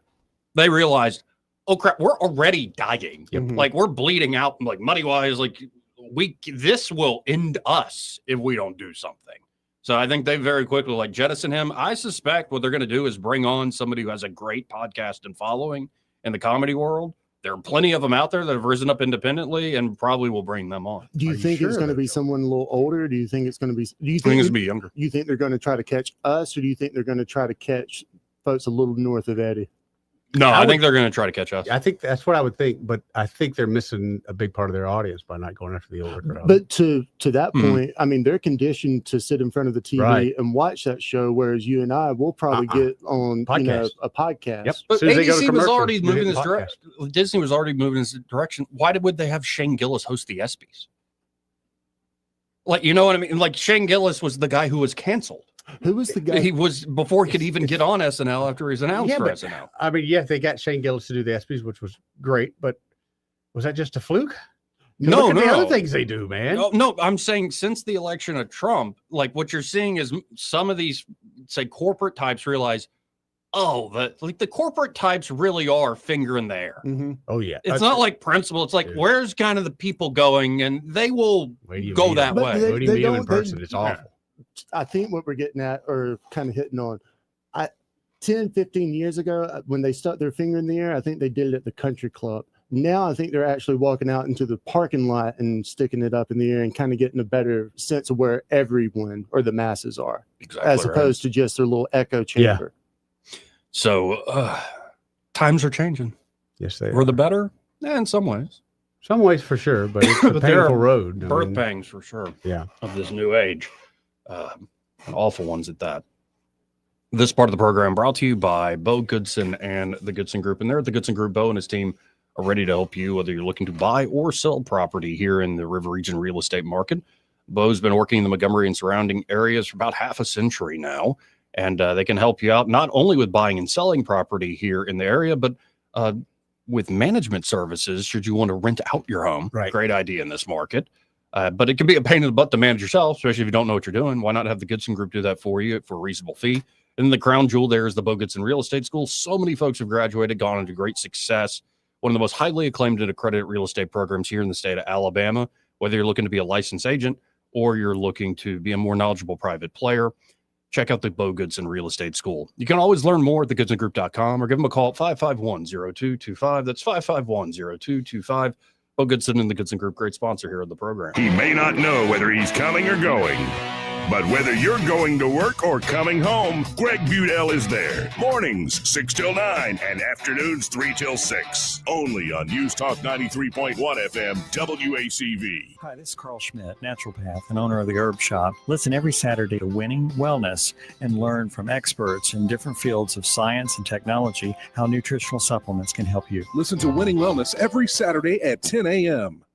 They realized, oh crap, we're already dying. Yep. Like we're bleeding out like money wise. Like this will end us if we don't do something. So I think they very quickly like jettison him. I suspect what they're going to do is bring on somebody who has a great podcast and following in the comedy world. There are plenty of them out there that have risen up independently and probably will bring them on. Do you think it's going to be someone a little older? Do you think it's going to be? Do you I think it's going to be younger. You think they're going to try to catch us, or do you think they're going to try to catch folks a little north of Eddie? No, I think they're going to try to catch us. I think that's what I would think, but I think they're missing a big part of their audience by not going after the older crowd. But to that point, I mean, they're conditioned to sit in front of the TV Right. and watch that show, whereas you and I will probably get on a podcast. Yep. But ABC was already moving this podcast. direction. Disney was already moving this direction. Why would they have Shane Gillis host the ESPYs? Like, you know what I mean? Like Shane Gillis was the guy who was canceled. Who was the guy? He was before he could even get on SNL after he's announced Yeah, for but, SNL. I mean, yeah, they got Shane Gillis to do the ESPYs, which was great, but was that just a fluke? No, Look at no, the no. other things they do, man. No, I'm saying since the election of Trump, like what you're seeing is some of these, say, corporate types realize, the corporate types really are finger in the air. Oh yeah, It's not like principle. It's like where's kind of the people going, and they will go that way. What do you meet them in person? It's awful. I think what we're getting at or kind of hitting on, 10, 15 years ago, when they stuck their finger in the air, I think they did it at the country club. Now I think they're actually walking out into the parking lot and sticking it up in the air and kind of getting a better sense of where everyone or the masses are, as opposed to just their little echo chamber. So times are changing. Yes, they For the better? Yeah, in some ways. Some ways for sure, but it's a But there painful are road. I Birth mean, pangs for sure. Yeah. Of this new age. And awful ones at that. This part of the program brought to you by Bo Goodson and the Goodson Group. And they're at the Goodson Group. Bo and his team are ready to help you, whether you're looking to buy or sell property here in the River Region real estate market. Bo's been working in the Montgomery and surrounding areas for about half a century now. And they can help you out not only with buying and selling property here in the area, but with management services should you want to rent out your home. Right. Great idea in this market. But it can be a pain in the butt to manage yourself, especially if you don't know what you're doing. Why not have the Goodson Group do that for you for a reasonable fee? And the crown jewel there is the Bo Goodson Real Estate School. So many folks have graduated, gone into great success. One of the most highly acclaimed and accredited real estate programs here in the state of Alabama, whether you're looking to be a licensed agent or you're looking to be a more knowledgeable private player. check out the Bo Goodson Real Estate School. You can always learn more at theGoodsonGroup.com or give them a call at 551-0225. That's 551-0225. Bo Goodson and the Goodson Group, great sponsor here of the program. He may not know whether he's coming or going, but whether you're going to work or coming home, Greg Budell is there. Mornings, 6 till 9, and afternoons, 3 till 6. Only on News Talk 93.1 FM, WACV. Hi, this is Carl Schmidt, naturopath and owner of the Herb Shop. Listen every Saturday to Winning Wellness and learn from experts in different fields of science and technology how nutritional supplements can help you. Listen to Winning Wellness every Saturday at 10 a.m.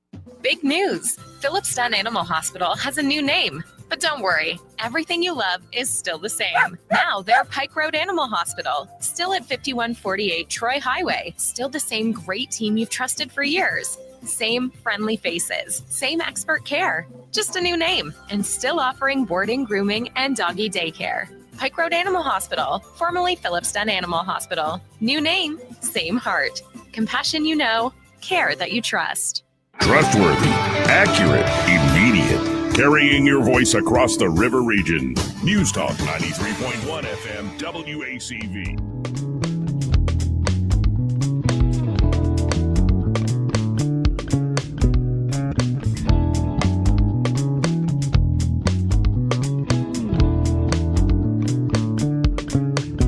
Big news! Phillips Dunn Animal Hospital has a new name. But don't worry, everything you love is still the same. Now they're Pike Road Animal Hospital, still at 5148 Troy Highway, still the same great team you've trusted for years. Same friendly faces, same expert care, just a new name, and still offering boarding, grooming, and doggy daycare. Pike Road Animal Hospital, formerly Phillips Dunn Animal Hospital. New name, same heart. Compassion you know, care that you trust. Trustworthy, accurate, immediate. Carrying your voice across the river region. News Talk 93.1 FM, WACV.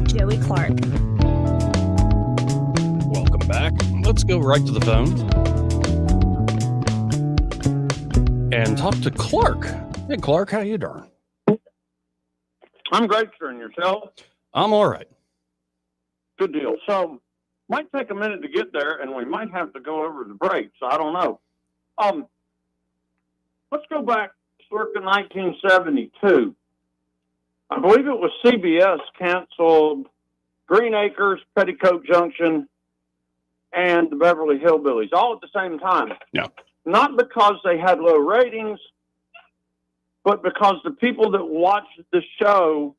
Joey Clark. Welcome back. Let's go right to the phones and talk to Clark. Hey, Clark, how you doing? I'm great, sir. And yourself? I'm all right. Good deal. So, might take a minute to get there, and we might have to go over the breaks. I don't know. Let's go back circa 1972. I believe it was CBS canceled Green Acres, Petticoat Junction, and the Beverly Hillbillies all at the same time. Yeah. Not because they had low ratings, but because the people that watched the show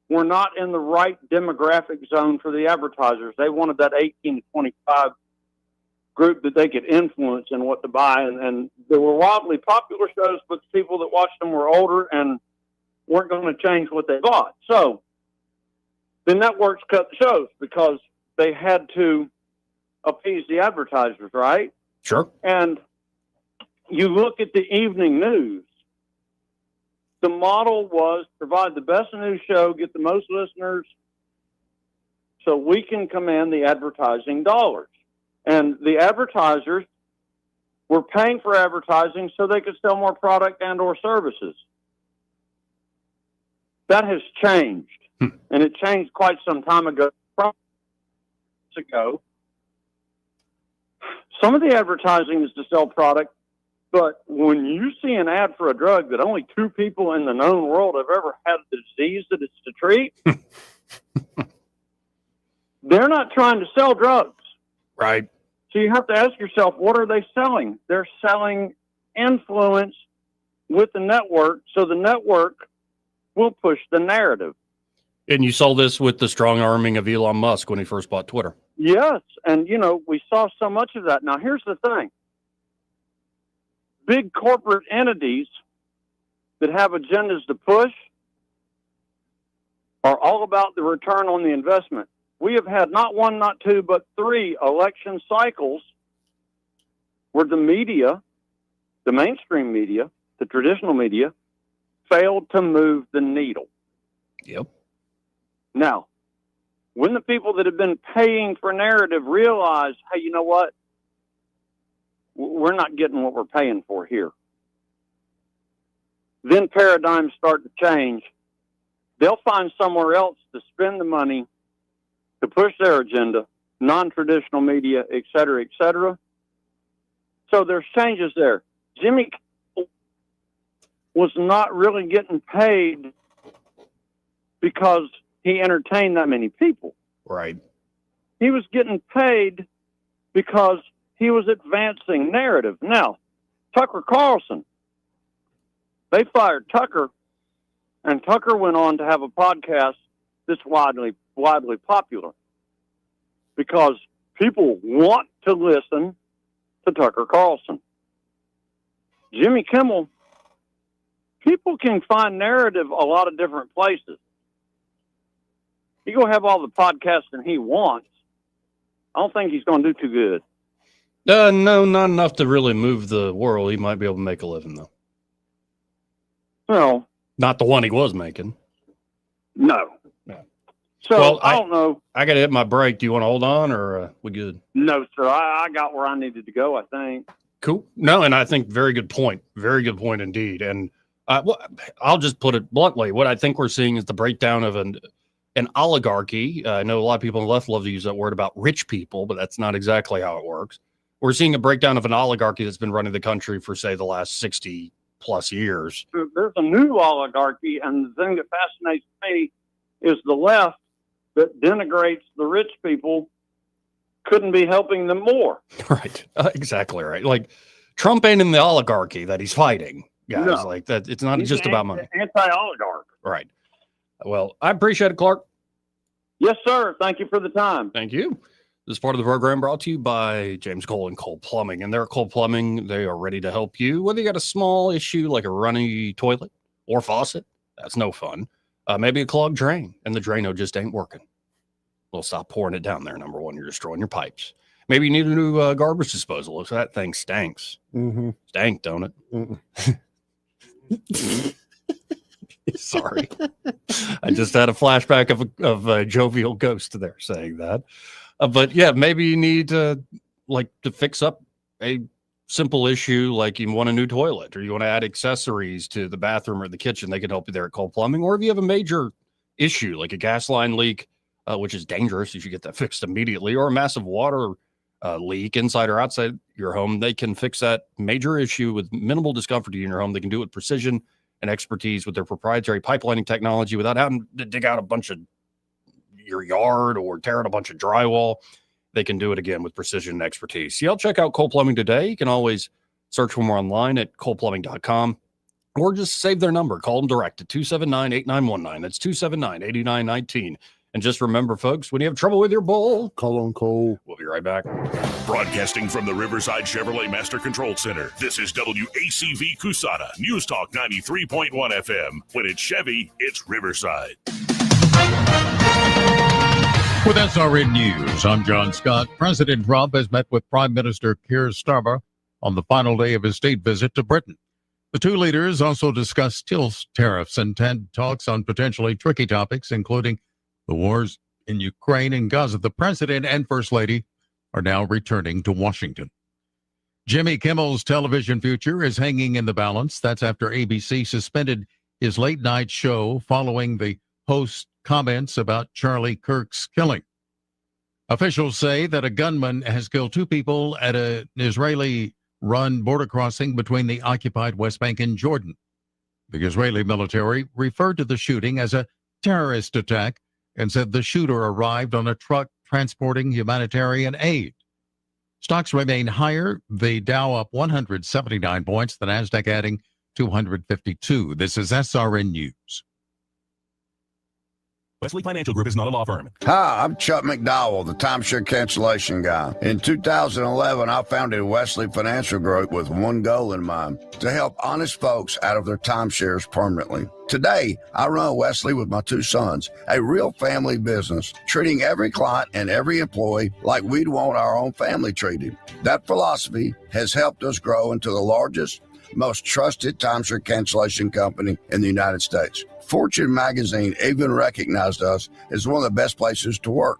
were not in the right demographic zone for the advertisers. They wanted that 18 to 25 group that they could influence in what to buy. And they were wildly popular shows, but the people that watched them were older and weren't going to change what they bought. So the networks cut the shows because they had to appease the advertisers, right? Sure. And you look at the evening news, the model was provide the best news show, get the most listeners, so we can command the advertising dollars. And the advertisers were paying for advertising so they could sell more product and or services. That has changed. And it changed quite some time ago. Some of the advertising is to sell product, but when you see an ad for a drug that only 2 people in the known world have ever had the disease that it's to treat, they're not trying to sell drugs. Right. So you have to ask yourself, what are they selling? They're selling influence with the network, so the network will push the narrative. And you saw this with the strong arming of Elon Musk when he first bought Twitter. Yes, and, we saw so much of that. Now, here's the thing. Big corporate entities that have agendas to push are all about the return on the investment. We have had not 1, not 2, but 3 election cycles where the media, the mainstream media, the traditional media, failed to move the needle. Yep. Now, when the people that have been paying for narrative realize, hey, you know what? We're not getting what we're paying for here. Then paradigms start to change. They'll find somewhere else to spend the money to push their agenda, non-traditional media, et cetera, et cetera. So there's changes there. Jimmy Kimmel was not really getting paid because he entertained that many people. Right. He was getting paid because he was advancing narrative. Now, Tucker Carlson, they fired Tucker, and Tucker went on to have a podcast that's widely popular because people want to listen to Tucker Carlson. Jimmy Kimmel, people can find narrative a lot of different places. He gonna have all the podcasting he wants. I don't think he's gonna do too good. No, not enough to really move the world. He might be able to make a living though. No, not the one he was making. No. So well, I don't know. I got to hit my break. Do you want to hold on, or we good? No, sir. I got where I needed to go, I think. Cool. No, and I think very good point. Very good point indeed. And I'll just put it bluntly. What I think we're seeing is the breakdown of an oligarchy. I know a lot of people on the left love to use that word about rich people, but that's not exactly how it works. We're seeing a breakdown of an oligarchy that's been running the country for, say, the last 60 plus years. There's a new oligarchy, and the thing that fascinates me is the left that denigrates the rich people couldn't be helping them more. Right. Exactly right. Like Trump ain't in the oligarchy that he's fighting, guys. No. Like that. It's not He's just about money. Anti-oligarch. Right. Well, I appreciate it, Clark. Yes, sir. Thank you for the time. Thank you. This part of the program brought to you by James Cole and Cole Plumbing. And they're Cole Plumbing. They are ready to help you. Whether you got a small issue like a runny toilet or faucet, that's no fun. Maybe a clogged drain and the Drano just ain't working. Well, stop pouring it down there. Number one, you're destroying your pipes. Maybe you need a new garbage disposal. Looks like that thing stinks. Mm-hmm. Stank, don't it? Sorry. I just had a flashback of a jovial ghost there saying that. But yeah, maybe you need to fix up a simple issue, like you want a new toilet or you want to add accessories to the bathroom or the kitchen. They can help you there at Cole Plumbing. Or if you have a major issue like a gas line leak, which is dangerous, you should get that fixed immediately, or a massive water leak inside or outside your home, they can fix that major issue with minimal discomfort in your home. They can do it with precision and expertise with their proprietary pipelining technology without having to dig out a bunch of your yard or tear out a bunch of drywall. They can do it again with precision and expertise. So y'all check out Cole Plumbing today. You can always search for more online at coleplumbing.com or just save their number. Call them direct at 279-8919. That's 279-8919. And just remember, folks, when you have trouble with your bowl, call on Cole. We'll be right back. Broadcasting from the Riverside Chevrolet Master Control Center, this is WACV Cusada, News Talk 93.1 FM. When it's Chevy, it's Riverside. With SRN News, I'm John Scott. President Trump has met with Prime Minister Keir Starmer on the final day of his state visit to Britain. The two leaders also discussed steel tariffs and had talks on potentially tricky topics, including the wars in Ukraine and Gaza. The president and first lady are now returning to Washington. Jimmy Kimmel's television future is hanging in the balance. That's after ABC suspended his late night show following the host's comments about Charlie Kirk's killing. Officials say that a gunman has killed two people at an Israeli-run border crossing between the occupied West Bank and Jordan. The Israeli military referred to the shooting as a terrorist attack and said the shooter arrived on a truck transporting humanitarian aid. Stocks remain higher. The Dow up 179 points, the Nasdaq adding 252. This is SRN News. Wesley Financial Group is not a law firm. Hi, I'm Chuck McDowell, the timeshare cancellation guy. In 2011, I founded Wesley Financial Group with one goal in mind: to help honest folks out of their timeshares permanently. Today, I run Wesley with my two sons, a real family business, treating every client and every employee like we'd want our own family treated. That philosophy has helped us grow into the largest, most trusted timeshare cancellation company in the United States. Fortune magazine even recognized us as one of the best places to work.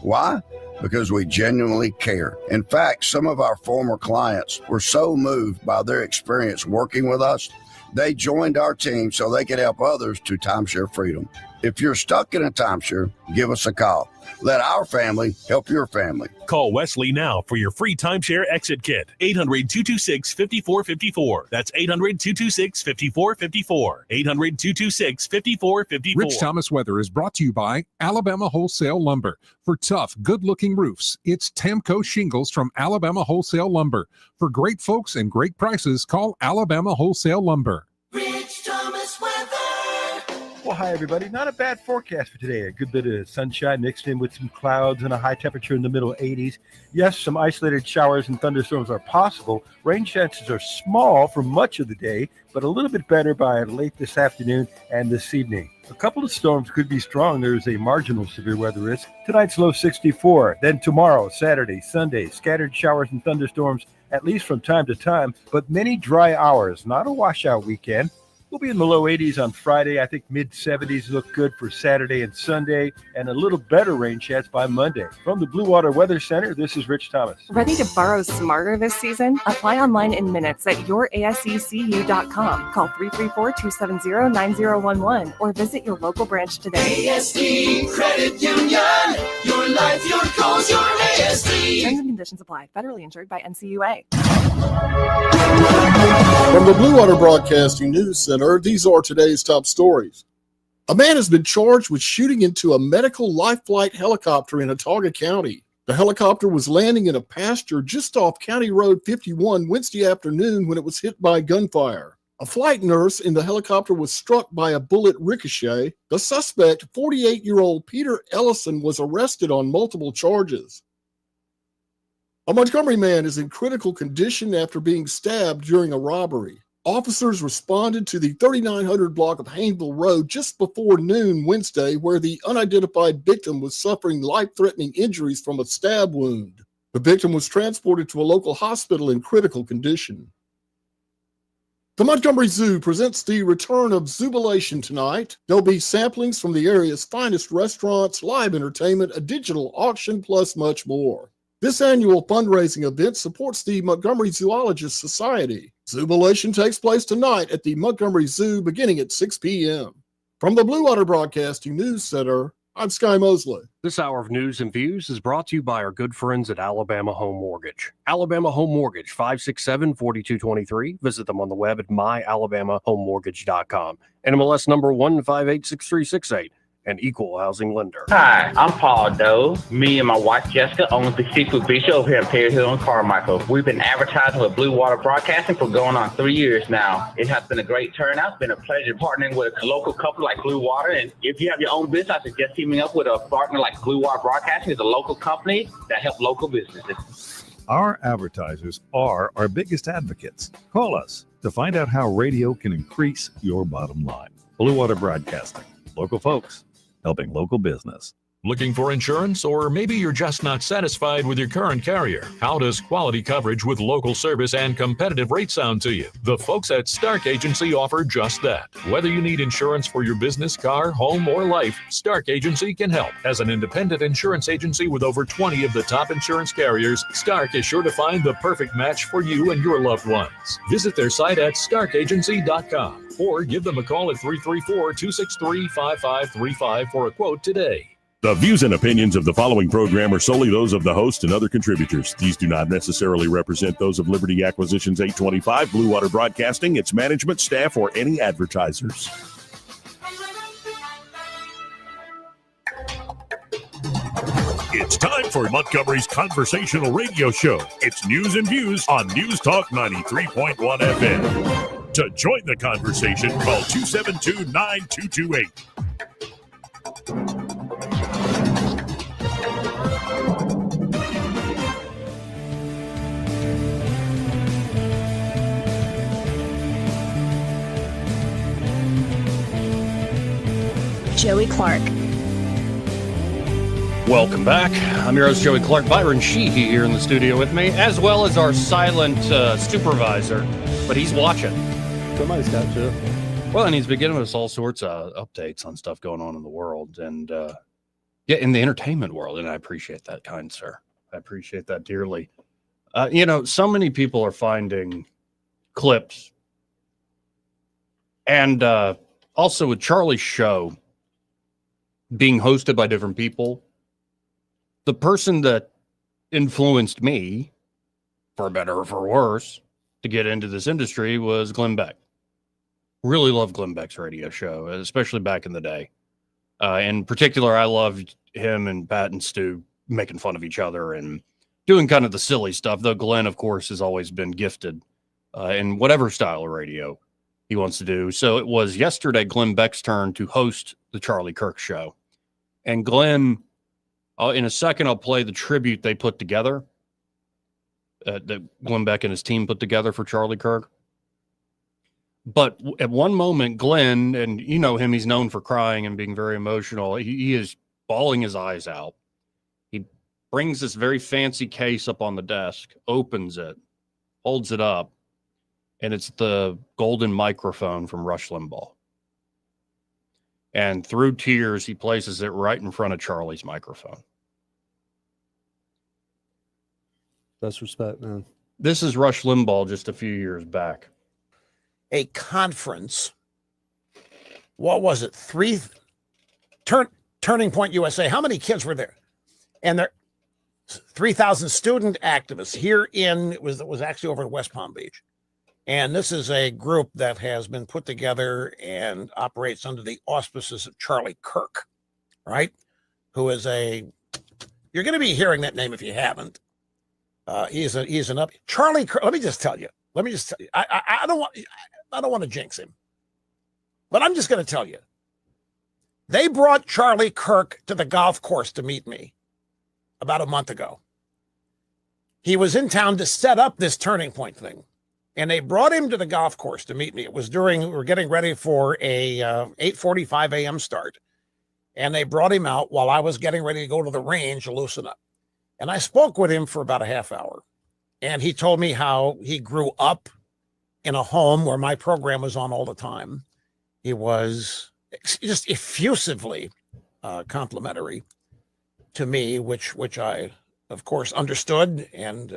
Why? Because we genuinely care. In fact, some of our former clients were so moved by their experience working with us, they joined our team so they could help others to timeshare freedom. If you're stuck in a timeshare, give us a call. Let our family help your family. Call Wesley now for your free timeshare exit kit. 800-226-5454. That's 800-226-5454. 800-226-5454. Rich Thomas Weather is brought to you by Alabama Wholesale Lumber. For tough, good-looking roofs, it's Tamco Shingles from Alabama Wholesale Lumber. For great folks and great prices, call Alabama Wholesale Lumber. Rich Thomas Weather. Well, hi, everybody. Not a bad forecast for today. A good bit of sunshine mixed in with some clouds and a high temperature in the middle 80s. Yes, some isolated showers and thunderstorms are possible. Rain chances are small for much of the day, but a little bit better by late this afternoon and this evening. A couple of storms could be strong. There is a marginal severe weather risk. Tonight's low 64. Then tomorrow, Saturday, Sunday, scattered showers and thunderstorms, at least from time to time, but many dry hours. Not a washout weekend. We'll be in the low 80s on Friday. I think mid-70s look good for Saturday and Sunday, and a little better rain chance by Monday. From the Blue Water Weather Center, this is Rich Thomas. Ready to borrow smarter this season? Apply online in minutes at yourasecu.com. Call 334-270-9011 or visit your local branch today. ASD Credit Union. Your life, your goals, your ASD. Terms and conditions apply. Federally insured by NCUA. From the Blue Water Broadcasting News Center, these are today's top stories. A man has been charged with shooting into a medical life flight helicopter in Autauga County. The helicopter was landing in a pasture just off County Road 51 Wednesday afternoon when it was hit by gunfire. A flight nurse in the helicopter was struck by a bullet ricochet. The suspect, 48-year-old Peter Ellison, was arrested on multiple charges. A Montgomery man is in critical condition after being stabbed during a robbery. Officers responded to the 3900 block of Hayneville Road just before noon Wednesday, where the unidentified victim was suffering life-threatening injuries from a stab wound. The victim was transported to a local hospital in critical condition. The Montgomery Zoo presents the return of Zoobilation tonight. There'll be samplings from the area's finest restaurants, live entertainment, a digital auction, plus much more. This annual fundraising event supports the Montgomery Zoologists Society. Zoobilation takes place tonight at the Montgomery Zoo beginning at 6 p.m. From the Blue Water Broadcasting News Center, I'm Sky Mosley. This hour of news and views is brought to you by our good friends at Alabama Home Mortgage. Alabama Home Mortgage, 567-4223. Visit them on the web at myalabamahomemortgage.com. NMLS number 1586368. An equal housing lender. Hi, I'm Paul Doe. Me and my wife Jessica own the Seafood Bistro over here in Perry Hill and Carmichael. We've been advertising with Blue Water Broadcasting for going on 3 years now. It has been a great turnout. It's been a pleasure partnering with a local company like Blue Water. And if you have your own business, I suggest teaming up with a partner like Blue Water Broadcasting. It's a local company that helps local businesses. Our advertisers are our biggest advocates. Call us to find out how radio can increase your bottom line. Blue Water Broadcasting. Local folks helping local business. Looking for insurance, or maybe you're just not satisfied with your current carrier? How does quality coverage with local service and competitive rates sound to you? The folks at Stark Agency offer just that. Whether you need insurance for your business, car, home, or life, Stark Agency can help. As an independent insurance agency with over 20 of the top insurance carriers, Stark is sure to find the perfect match for you and your loved ones. Visit their site at starkagency.com or give them a call at 334-263-5535 for a quote today. The views and opinions of the following program are solely those of the host and other contributors. These do not necessarily represent those of Liberty Acquisitions 825, Blue Water Broadcasting, its management, staff, or any advertisers. It's time for Montgomery's conversational radio show. It's news and views on News Talk 93.1 FM. To join the conversation, call 272-9228. Joey Clark. Welcome back. I'm your host, Joey Clark. Byron Sheehy here in the studio with me, as well as our silent supervisor, but he's watching. Somebody's got to. Well, and he's been giving us all sorts of updates on stuff going on in the world and, in the entertainment world, and I appreciate that, kind sir. I appreciate that dearly. So many people are finding clips, and also with Charlie's show being hosted by different people. The person that influenced me, for better or for worse, to get into this industry was Glenn Beck. Really loved Glenn Beck's radio show, especially back in the day. In particular, I loved him and Pat and Stu making fun of each other and doing kind of the silly stuff, though Glenn, of course, has always been gifted in whatever style of radio. he wants to do. So it was yesterday Glenn Beck's turn to host the Charlie Kirk show. And Glenn, in a second, I'll play the tribute they put together, that Glenn Beck and his team put together for Charlie Kirk. But at one moment, Glenn, and you know him, he's known for crying and being very emotional. He is bawling his eyes out. He brings this very fancy case up on the desk, opens it, holds it up, and it's the golden microphone from Rush Limbaugh. And through tears, he places it right in front of Charlie's microphone. That's respect, man. This is Rush Limbaugh just a few years back. A conference. What was it? Turning Point USA. How many kids were there? And there 3,000 student activists here it was actually over in West Palm Beach. And this is a group that has been put together and operates under the auspices of Charlie Kirk, right? Who is you're going to be hearing that name if you haven't. Charlie Kirk. Let me just tell you. I don't want to jinx him, but I'm just going to tell you. They brought Charlie Kirk to the golf course to meet me about a month ago. He was in town to set up this Turning Point thing. And they brought him to the golf course to meet me. It was we were getting ready for a 8:45 a.m. start. And they brought him out while I was getting ready to go to the range to loosen up. And I spoke with him for about a half hour. And he told me how he grew up in a home where my program was on all the time. He was just effusively complimentary to me, which I, of course, understood and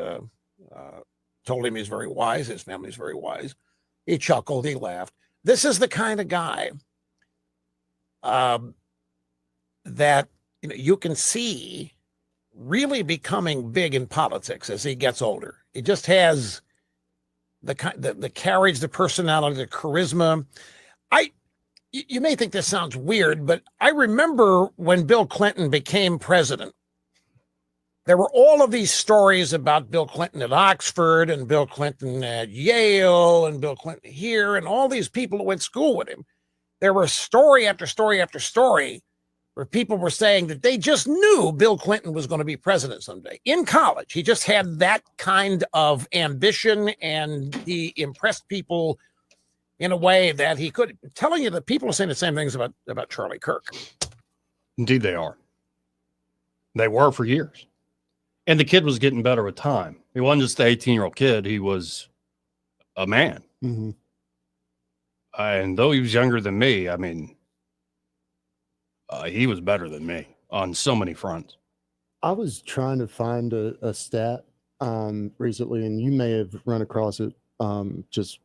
told him he's very wise. His family's very wise. He chuckled. He laughed. This is the kind of guy that you can see really becoming big in politics as he gets older. He just has the carriage, the personality, the charisma. You may think this sounds weird, but I remember when Bill Clinton became president. There were all of these stories about Bill Clinton at Oxford and Bill Clinton at Yale and Bill Clinton here and all these people who went to school with him. There were story after story after story where people were saying that they just knew Bill Clinton was going to be president someday. In college, he just had that kind of ambition and he impressed people in a way that he could. I'm telling you that people are saying the same things about Charlie Kirk. Indeed they are. They were for years. And the kid was getting better with time. He wasn't just the 18-year-old kid. He was a man. Mm-hmm. And though he was younger than me, I mean, he was better than me on so many fronts. I was trying to find a stat recently, and you may have run across it just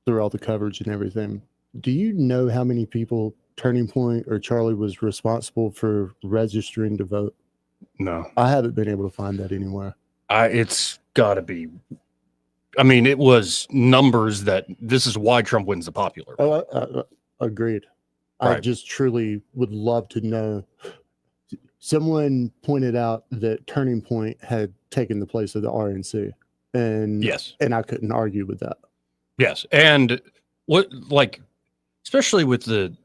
through all the coverage and everything. Do you know how many people Turning Point or Charlie was responsible for registering to vote? No. I haven't been able to find that anywhere. It's got to be. I mean, it was numbers that this is why Trump wins the popular vote. Oh, agreed. Right. I just truly would love to know. Someone pointed out that Turning Point had taken the place of the RNC. And yes. And I couldn't argue with that. Yes. And especially with the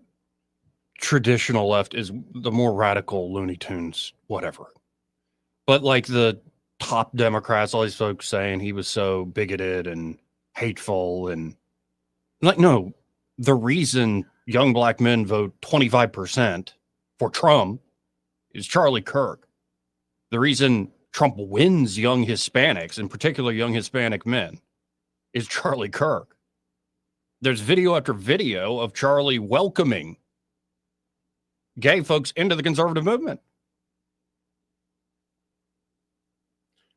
traditional left is the more radical Looney Tunes, whatever. But like the top Democrats, all these folks saying he was so bigoted and hateful and no, the reason young black men vote 25% for Trump is Charlie Kirk. The reason Trump wins young Hispanics, in particular young Hispanic men, is Charlie Kirk. There's video after video of Charlie welcoming gay folks into the conservative movement.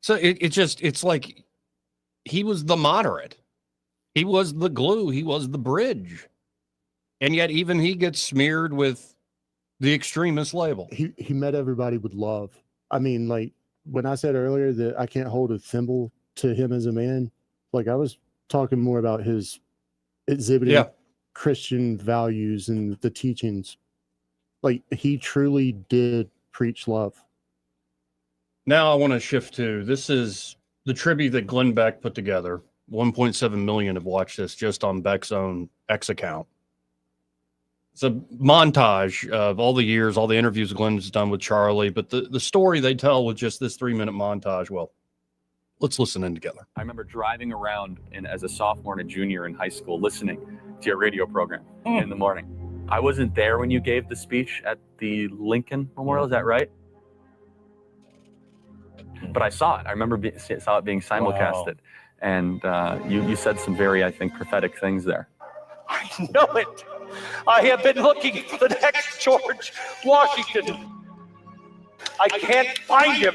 So it's like he was the moderate. He was the glue. He was the bridge. And yet even he gets smeared with the extremist label. He met everybody with love. I mean, like when I said earlier that I can't hold a thimble to him as a man, like I was talking more about his exhibiting Christian values and the teachings. Like he truly did preach love. Now I want to shift to, this is the tribute that Glenn Beck put together 1.7 million have watched this just on Beck's own X account. It's a montage of all the years, all the interviews Glenn's done with Charlie, but the story they tell with just this 3-minute montage, well, let's listen in together. I remember driving around as a sophomore and a junior in high school, listening to your radio program in the morning. I wasn't there when you gave the speech at the Lincoln Memorial. Is that right? But I saw it. I remember saw it being simulcasted. Wow. And you said some very, I think, prophetic things there. I know it. I have been looking for the next George Washington. I can't find him.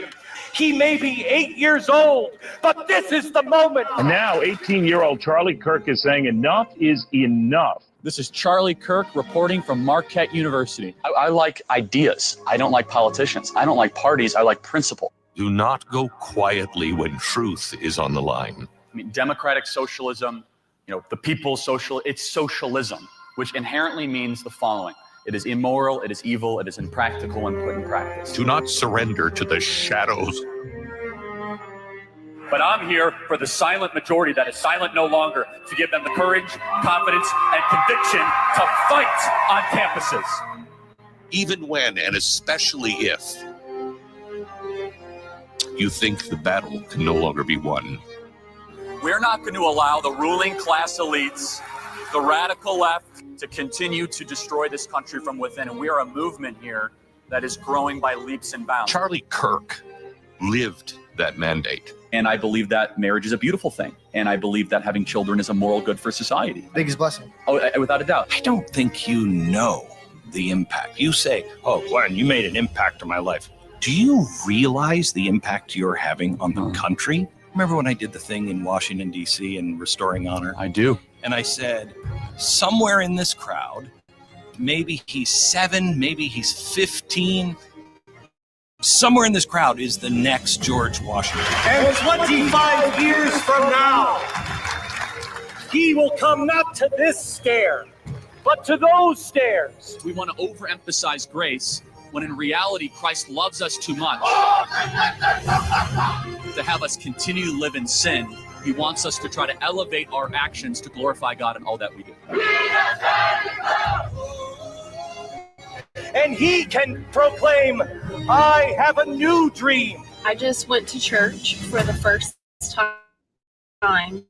He may be 8 years old, but this is the moment. And now 18-year-old Charlie Kirk is saying enough is enough. This is Charlie Kirk reporting from Marquette University. I like ideas. I don't like politicians. I don't like parties. I like principle. Do not go quietly when truth is on the line. I mean, democratic socialism, the people's social, it's socialism, which inherently means the following. It is immoral, it is evil, it is impractical when put in practice. Do not surrender to the shadows. But I'm here for the silent majority that is silent no longer, to give them the courage, confidence, and conviction to fight on campuses. Even when, and especially if, you think the battle can no longer be won. We're not going to allow the ruling class elites, the radical left, to continue to destroy this country from within. And we are a movement here that is growing by leaps and bounds. Charlie Kirk lived that mandate. And I believe that marriage is a beautiful thing. And I believe that having children is a moral good for society. Biggest blessing. Oh, without a doubt. I don't think you know the impact. You say, oh, Glenn, you made an impact on my life. Do you realize the impact you're having on the country? Remember when I did the thing in Washington, D.C. and Restoring Honor? I do. And I said, somewhere in this crowd, maybe he's 7, maybe he's 15, somewhere in this crowd is the next George Washington. And 25 years from now, he will come not to this stair, but to those stairs. We want to overemphasize grace when in reality Christ loves us too much to have us continue to live in sin. He wants us to try to elevate our actions to glorify God in all that we do. And he can proclaim, I have a new dream. I just went to church for the first time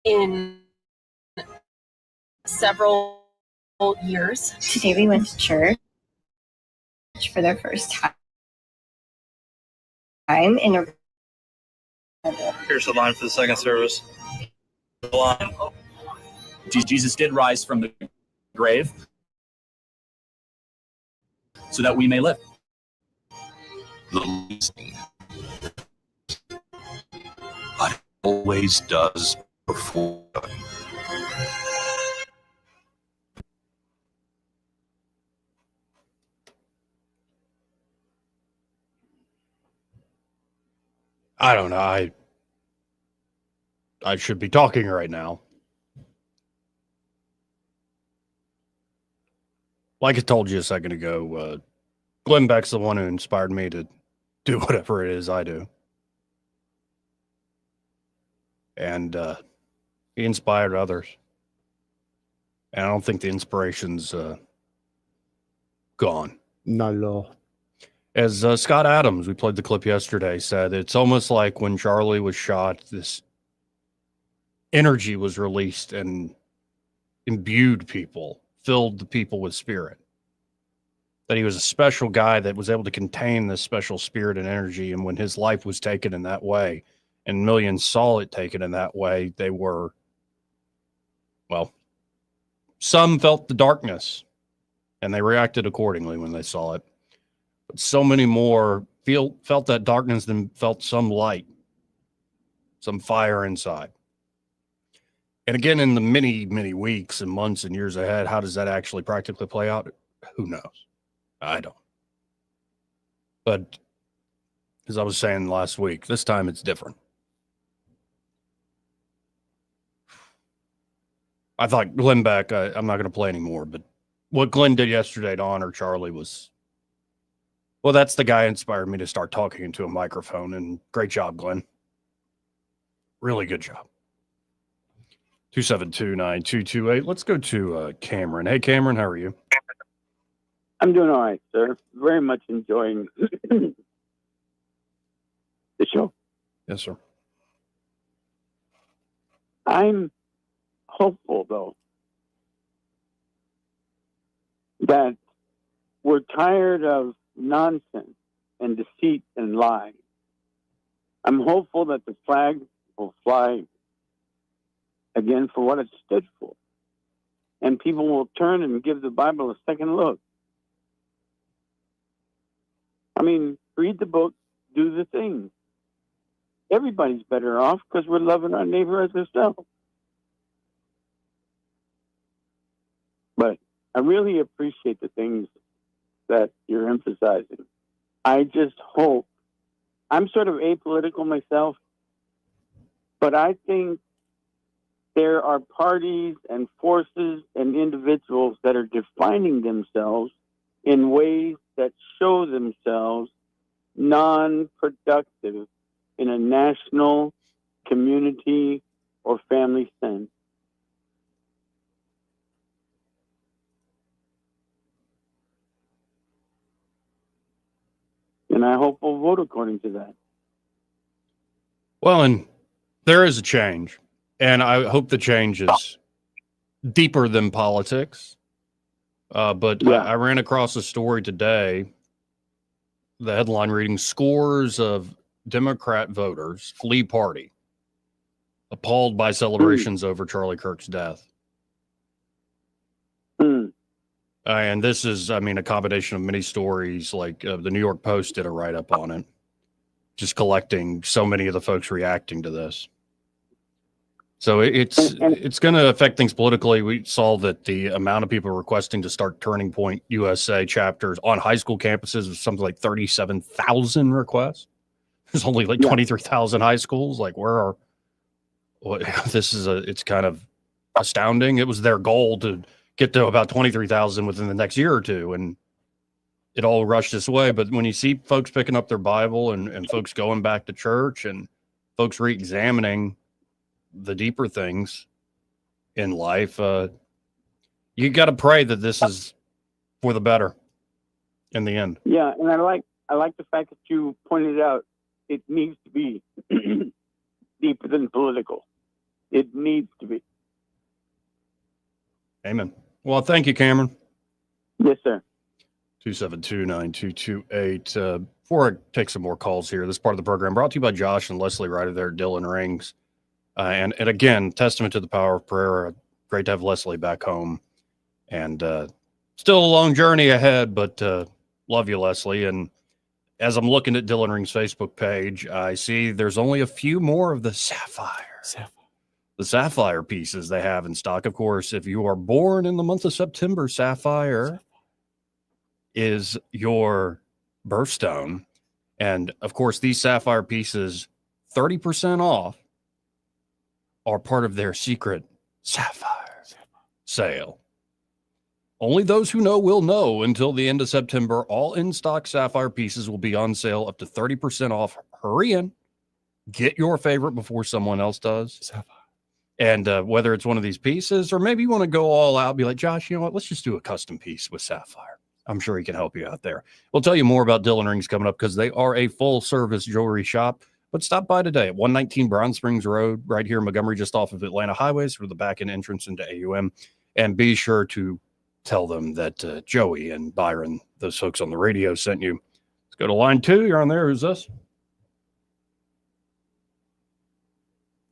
in several years. Today we went to church for the first time in a... Here's the line for the second service. The line. Jesus did rise from the grave so that we may live. But it always does before. I don't know. I should be talking right now. Like I told you a second ago, Glenn Beck's the one who inspired me to do whatever it is I do. And he inspired others. And I don't think the inspiration's gone. Not at all. As Scott Adams, we played the clip yesterday, said, it's almost like when Charlie was shot, this energy was released and imbued people, filled the people with spirit. That he was a special guy that was able to contain this special spirit and energy. And when his life was taken in that way, and millions saw it taken in that way, they were, well, some felt the darkness, and they reacted accordingly when they saw it. But so many more felt that darkness than felt some light, some fire inside. And again, in the many, many weeks and months and years ahead, how does that actually practically play out? Who knows? I don't. But as I was saying last week, this time it's different. I thought Glenn Beck, I'm not going to play anymore, but what Glenn did yesterday to honor Charlie was, well, that's the guy who inspired me to start talking into a microphone, and great job, Glenn. Really good job. 2729228. Let's go to Cameron. Hey, Cameron, how are you? I'm doing all right, sir. Very much enjoying the show. Yes, sir. I'm hopeful, though, that we're tired of nonsense and deceit and lying. I'm hopeful that the flag will fly again for what it stood for. And people will turn and give the Bible a second look. I mean, read the book, do the things. Everybody's better off because we're loving our neighbor as ourselves. But I really appreciate the things that you're emphasizing. I just hope, I'm sort of apolitical myself, but I think there are parties and forces and individuals that are defining themselves in ways that show themselves non-productive in a national, community, or family sense. And I hope we'll vote according to that. Well, and there is a change, and I hope the change is deeper than politics. But I ran across a story today, the headline reading, scores of Democrat voters flee party, appalled by celebrations over Charlie Kirk's death. And this is, I mean, a combination of many stories, like the New York Post did a write-up on it, just collecting so many of the folks reacting to this. So it's going to affect things politically. We saw that the amount of people requesting to start Turning Point USA chapters on high school campuses was something like 37,000 requests. There's only like 23,000 high schools. Like, it's kind of astounding. It was their goal to get to about 23,000 within the next year or two, and it all rushed this way. But when you see folks picking up their Bible and folks going back to church and folks re-examining the deeper things in life, you got to pray that this is for the better in the end. Yeah, and I like the fact that you pointed out it needs to be deeper than political. It needs to be. Amen. Well, thank you, Cameron. Yes, sir. 272-9228. Before I take some more calls here, this part of the program brought to you by Josh and Leslie right there at Dillon Rings. And again, testament to the power of prayer. Great to have Leslie back home. And still a long journey ahead, but love you, Leslie. And as I'm looking at Dillon Rings' Facebook page, I see there's only a few more of the sapphire pieces they have in stock. Of course, if you are born in the month of September, sapphire is your birthstone. And of course, these sapphire pieces, 30% off, are part of their secret sapphire sale. Only those who know will know. Until the end of September, all in-stock sapphire pieces will be on sale up to 30% off. Hurry in. Get your favorite before someone else does. Sapphire. And whether it's one of these pieces or maybe you want to go all out, be like, Josh, you know what? Let's just do a custom piece with sapphire. I'm sure he can help you out there. We'll tell you more about Dillon Rings coming up because they are a full-service jewelry shop. But stop by today at 119 Brown Springs Road, right here in Montgomery, just off of Atlanta Highways for the back-end entrance into AUM. And be sure to tell them that Joey and Byron, those folks on the radio, sent you. Let's go to line 2. You're on there. Who's this?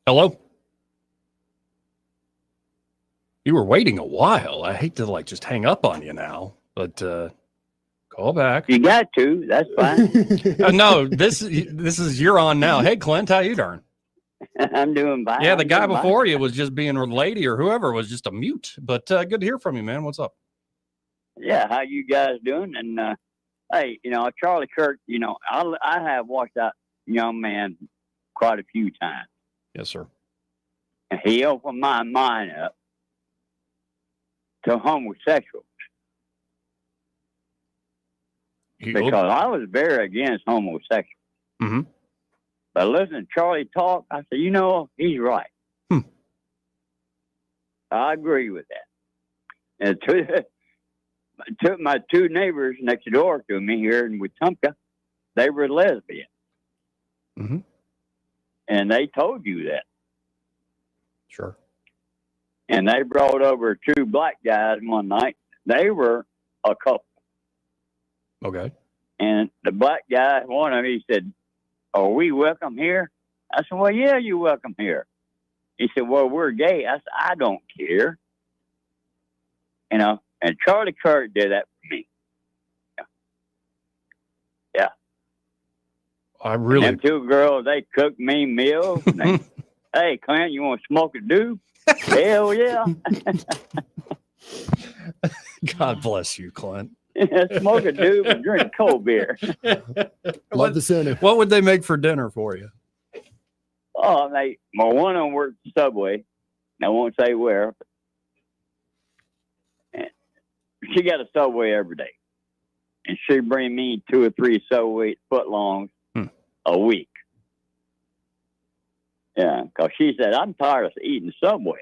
Hello? You were waiting a while. I hate to just hang up on you now, but call back. You got to. That's fine. No, this is you're on now. Hey, Clint, how you doing? I'm doing fine. Yeah, the guy before you was just being a lady or whoever was just a mute. But good to hear from you, man. What's up? Yeah, how you guys doing? And hey, Charlie Kirk, I have watched that young man quite a few times. Yes, sir. And he opened my mind up to homosexuals. Because I was very against homosexuals. Mm-hmm. But listening to Charlie talk, I said, you know, he's right. I agree with that. And my two neighbors next door to me here in Wetumpka, they were lesbian. Mm-hmm. And they told you that. Sure. And they brought over two black guys one night. They were a couple. Okay. And the black guy, one of them, he said, are we welcome here? I said, well, yeah, you're welcome here. He said, well, we're gay. I said, I don't care. You know, and Charlie Kirk did that for me. Yeah. I really. And them two girls, they cooked me meals. They, hey, Clint, you want to smoke a doobie? Hell yeah. God bless you, Clint. Smoke a doobie and drink cold beer. Love the center. What would they make for dinner for you? Oh, one of them worked at Subway. I won't say where. And she got a Subway every day. And she'd bring me 2 or 3 Subway footlongs a week. Yeah, because she said, I'm tired of eating Subway.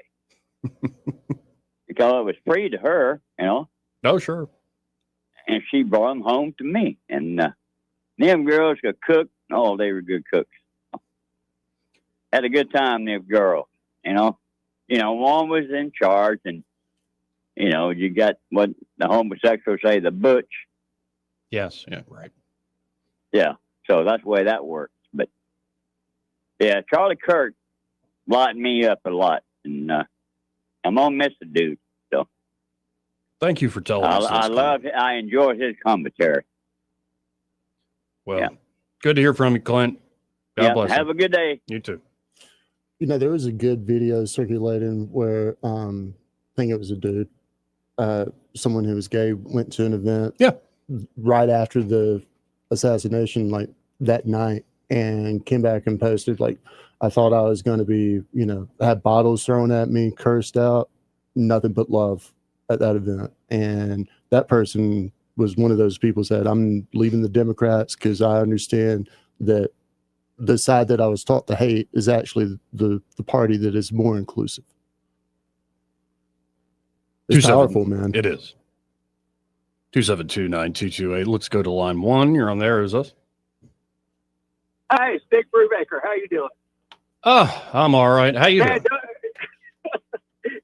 Because it was free to her, you know. Oh, sure. And she brought them home to me. And them girls could cook. Oh, they were good cooks. Had a good time, them girls, you know. You know, one was in charge, and, you know, you got what the homosexuals say, the butch. Yes, yeah, right. Yeah, so that's the way that works. But, yeah, Charlie Kirk lightened me up a lot. And I'm going to miss the dude. So thank you for telling us this. I enjoy his commentary. Well, yeah. Good to hear from you, Clint. God bless you. Have a good day. You too. You know, there was a good video circulating where I think it was a dude, someone who was gay, went to an event. Yeah. Right after the assassination, like that night, and came back and posted, like, I thought I was going to be, you know, had bottles thrown at me, cursed out, nothing but love at that event. And that person was one of those people said, I'm leaving the Democrats because I understand that the side that I was taught to hate is actually the party that is more inclusive. It's powerful, man. It is. 272-9228. Let's go to line 1. You're on there. Who's us? Hi, it's Big Brubaker. How you doing? Oh, I'm all right. How you doing?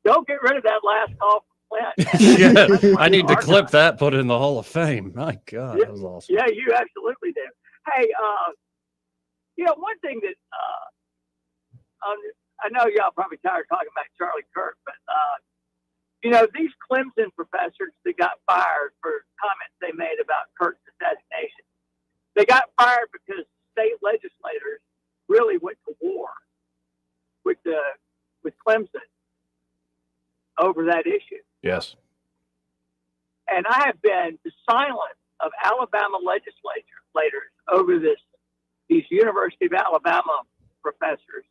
Don't get rid of that last call from Clint. Yeah, I need to clip that, put it in the Hall of Fame. My God, that was awesome. Yeah, you absolutely did. Hey, you know, one thing that I know y'all probably tired of talking about Charlie Kirk, but you know, these Clemson professors that got fired for comments they made about Kirk's assassination, they got fired because state legislators really went to war with Clemson over that issue. Yes. And I have been the silence of Alabama legislators over these University of Alabama professors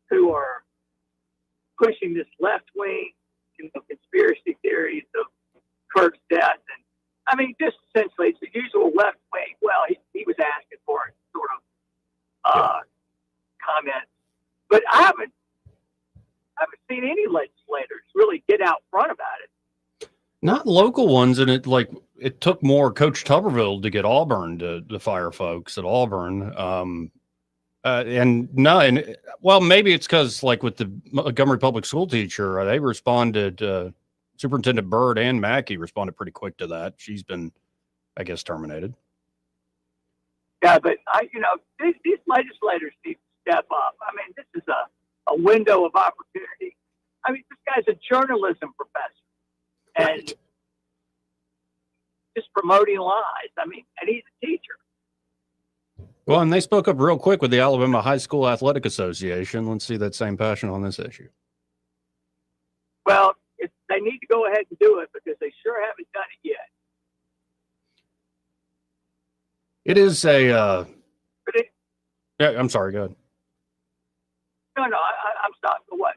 who are pushing this left-wing, you know, conspiracy theories of Kirk's death. And I mean, just essentially, it's the usual left-wing. Well, he was asking for it, sort of comments. But I haven't seen any legislators really get out front about it. Not local ones, and it took more Coach Tuberville to get Auburn to fire folks at Auburn. Well, maybe it's because, like with the Montgomery Public School teacher, they responded. Superintendent Byrd and Mackey responded pretty quick to that. She's been, I guess, terminated. Yeah, but these legislators need to step up. I mean, this is a window of opportunity. I mean, this guy's a journalism professor, and just promoting lies. I mean, and he's a teacher. Well, and they spoke up real quick with the Alabama High School Athletic Association. Let's see that same passion on this issue. Well, they need to go ahead and do it because they sure haven't done it yet. It is a. Yeah, I'm sorry. Go ahead. No, I'm stopped. For what?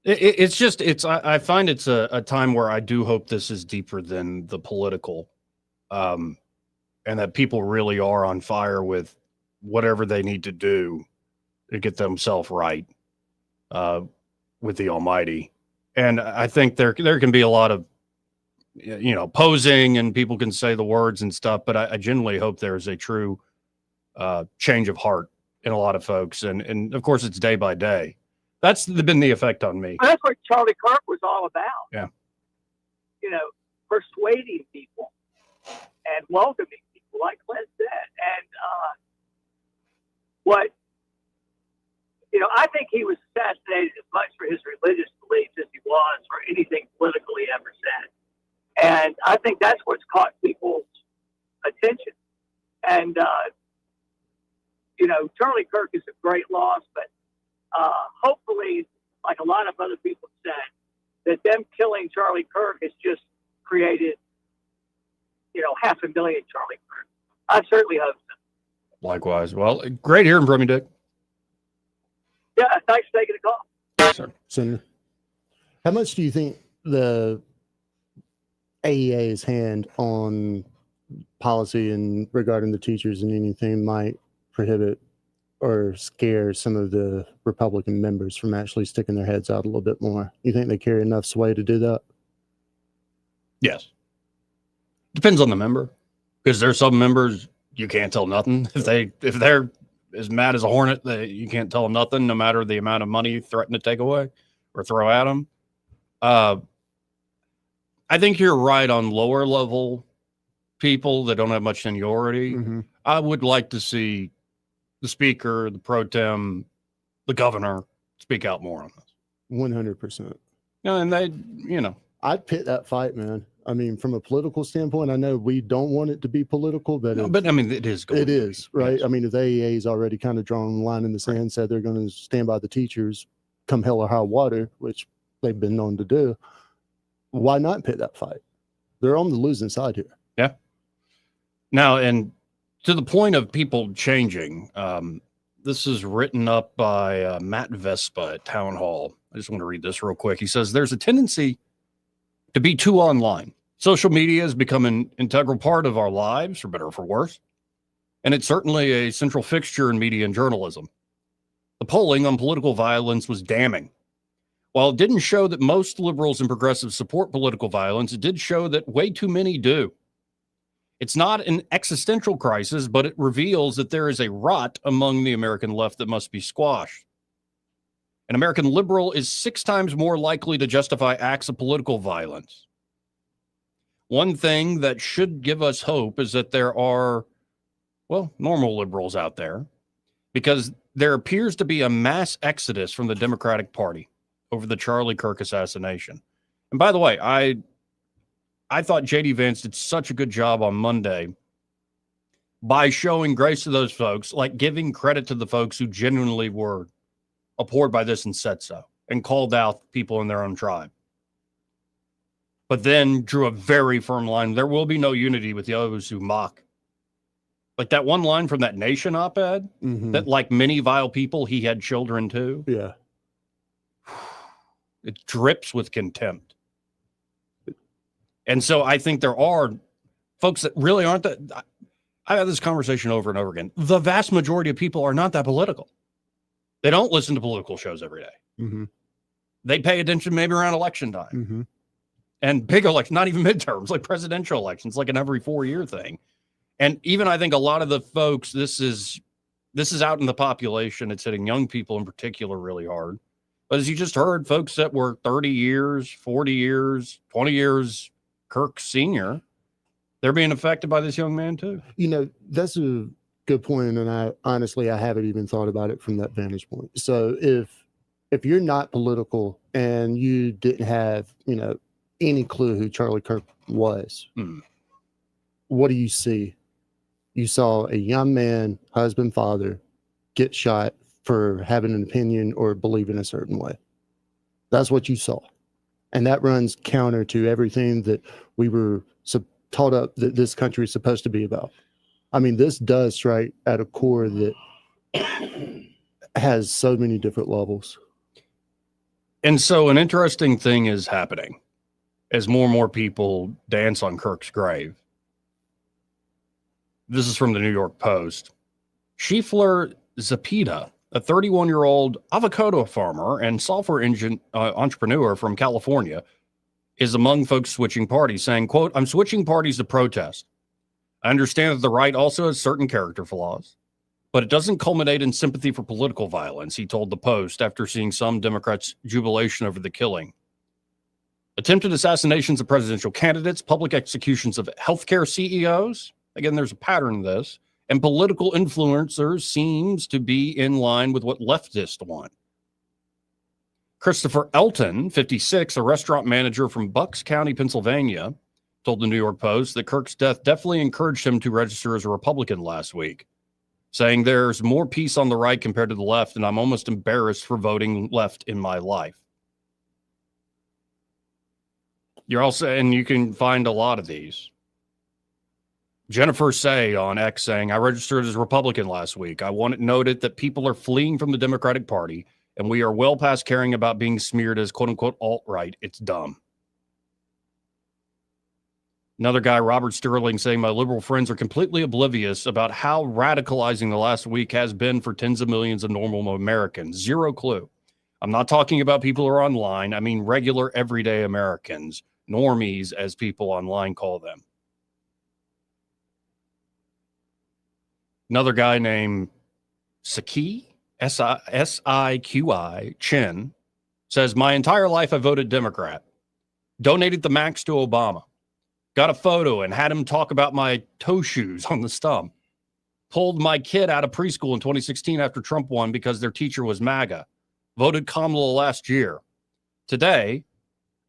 I find it's a time where I do hope this is deeper than the political, and that people really are on fire with whatever they need to do to get themselves right with the Almighty. And I think there can be a lot of, posing, and people can say the words and stuff, but I genuinely hope there's a true change of heart in a lot of folks. And of course, it's day by day. That's been the effect on me. That's what Charlie Kirk was all about. Yeah. Persuading people and welcoming people, like Clint said. And I think he was assassinated as much for his religious beliefs as he was for anything political he ever said. And I think that's what's caught people's attention. And, Charlie Kirk is a great loss, but hopefully, like a lot of other people said, that them killing Charlie Kirk has just created, 500,000 Charlie Kirk. I certainly hope so. Likewise. Well, great hearing from you, Dick. Yeah, thanks for taking the call. Yes, sir. Senator, how much do you think the AEA's hand on policy and regarding the teachers and anything might prohibit or scare some of the Republican members from actually sticking their heads out a little bit more? You think they carry enough sway to do that? Yes. Depends on the member, because there's some members you can't tell nothing. If they're as mad as a hornet, you can't tell them nothing, no matter the amount of money you threaten to take away or throw at them. I think you're right on lower level people that don't have much seniority. Mm-hmm. I would like to see the speaker, the pro tem, the governor speak out more on this. 100%. And they, I'd pit that fight, man. I mean, from a political standpoint, I know we don't want it to be political, but it is. It is, right? Yes. I mean, if the AEA's already kind of drawn the line in the sand, said they're going to stand by the teachers come hell or high water, which they've been known to do, why not pit that fight? They're on the losing side here. Yeah. Now, and to the point of people changing, this is written up by Matt Vespa at Town Hall. I just want to read this real quick. He says, there's a tendency to be too online. Social media has become an integral part of our lives, for better or for worse. And it's certainly a central fixture in media and journalism. The polling on political violence was damning. While it didn't show that most liberals and progressives support political violence, it did show that way too many do. It's not an existential crisis, but it reveals that there is a rot among the American left that must be squashed. An American liberal is 6 times more likely to justify acts of political violence. One thing that should give us hope is that there are, normal liberals out there, because there appears to be a mass exodus from the Democratic Party over the Charlie Kirk assassination. And by the way, I thought J.D. Vance did such a good job on Monday by showing grace to those folks, like giving credit to the folks who genuinely were abhorred by this and said so, and called out people in their own tribe. But then drew a very firm line. There will be no unity with those who mock. Like that one line from that Nation op-ed, that like many vile people, he had children too. Yeah. It drips with contempt. And so I think there are folks that really aren't that. I've had this conversation over and over again. The vast majority of people are not that political. They don't listen to political shows every day. Mm-hmm. They pay attention maybe around election time. Mm-hmm. And big elections, not even midterms, like presidential elections, like an every 4-year thing. And even I think a lot of the folks, this is out in the population. It's hitting young people in particular really hard. But as you just heard, folks that were 30 years, 40 years, 20 years, Kirk Sr., they're being affected by this young man too. That's a good point, and I haven't even thought about it from that vantage point. So if you're not political and you didn't have any clue who Charlie Kirk was, what do you see? You saw a young man, husband, father, get shot for having an opinion or believing a certain way. That's what you saw, and that runs counter to everything that we were taught up that this country is supposed to be about. I mean, this does strike at a core that has so many different levels. And so an interesting thing is happening as more and more people dance on Kirk's grave. This is from the New York Post. Schiefler Zapita, a 31-year-old avocado farmer and software engine entrepreneur from California, is among folks switching parties, saying, quote, "I'm switching parties to protest. I understand that the right also has certain character flaws, but it doesn't culminate in sympathy for political violence," he told the Post after seeing some Democrats' jubilation over the killing. Attempted assassinations of presidential candidates, public executions of healthcare CEOs, again, there's a pattern in this, and political influencers seems to be in line with what leftists want. Christopher Elton, 56, a restaurant manager from Bucks County, Pennsylvania, told the New York Post that Kirk's death definitely encouraged him to register as a Republican last week, saying there's more peace on the right compared to the left, and I'm almost embarrassed for voting left in my life. You're also, and you can find a lot of these. Jennifer Say on X saying, "I registered as a Republican last week. I want it noted that people are fleeing from the Democratic Party, and we are well past caring about being smeared as quote-unquote alt-right. It's dumb." Another guy, Robert Sterling, saying, "My liberal friends are completely oblivious about how radicalizing the last week has been for tens of millions of normal Americans. Zero clue. I'm not talking about people who are online. I mean regular, everyday Americans. Normies, as people online call them." Another guy named Saki, S-I-Q-I, Chin, says, "My entire life I voted Democrat. Donated the max to Obama. Got a photo and had him talk about my toe shoes on the stump. Pulled my kid out of preschool in 2016 after Trump won because their teacher was MAGA. Voted Kamala last year. Today,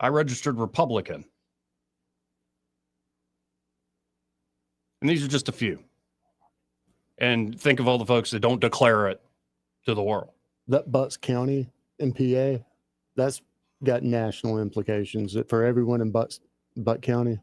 I registered Republican." And these are just a few. And think of all the folks that don't declare it to the world. That Bucks County in PA, that's got national implications for everyone in Buck County.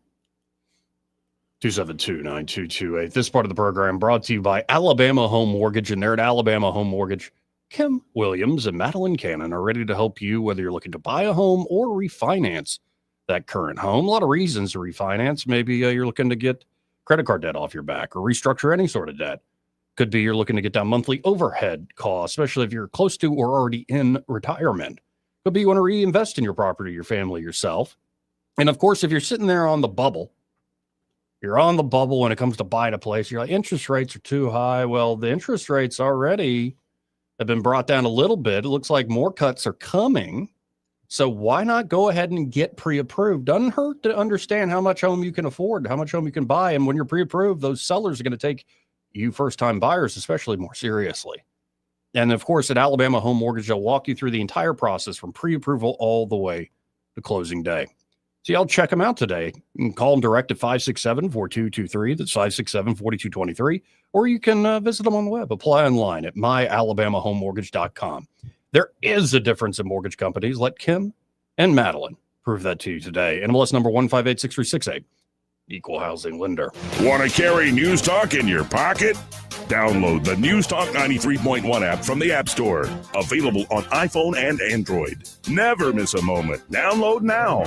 272-9228. This part of the program brought to you by Alabama Home Mortgage. And there at Alabama Home Mortgage, Kim Williams and Madeline Cannon are ready to help you whether you're looking to buy a home or refinance that current home. A lot of reasons to refinance. Maybe you're looking to get credit card debt off your back or restructure any sort of debt. Could be you're looking to get down monthly overhead costs, especially if you're close to or already in retirement. Could be you want to reinvest in your property, your family, yourself. And of course, if you're sitting there on the bubble, you're on the bubble when it comes to buying a place. You're like, interest rates are too high. Well, the interest rates already have been brought down a little bit. It looks like more cuts are coming. So why not go ahead and get pre-approved? Doesn't hurt to understand how much home you can afford, how much home you can buy. And when you're pre-approved, those sellers are going to take you first-time buyers especially more seriously. And of course, at Alabama Home Mortgage, they'll walk you through the entire process from pre-approval all the way to closing day. So y'all check them out today. You can call them direct at 567-4223. That's 567-4223. Or you can visit them on the web. Apply online at myalabamahomemortgage.com. There is a difference in mortgage companies. Let Kim and Madeline prove that to you today. NMLS number 1586368. Equal housing lender. Want to carry News Talk in your pocket? Download the News Talk 93.1 app from the App Store. Available on iPhone and Android. Never miss a moment. Download now.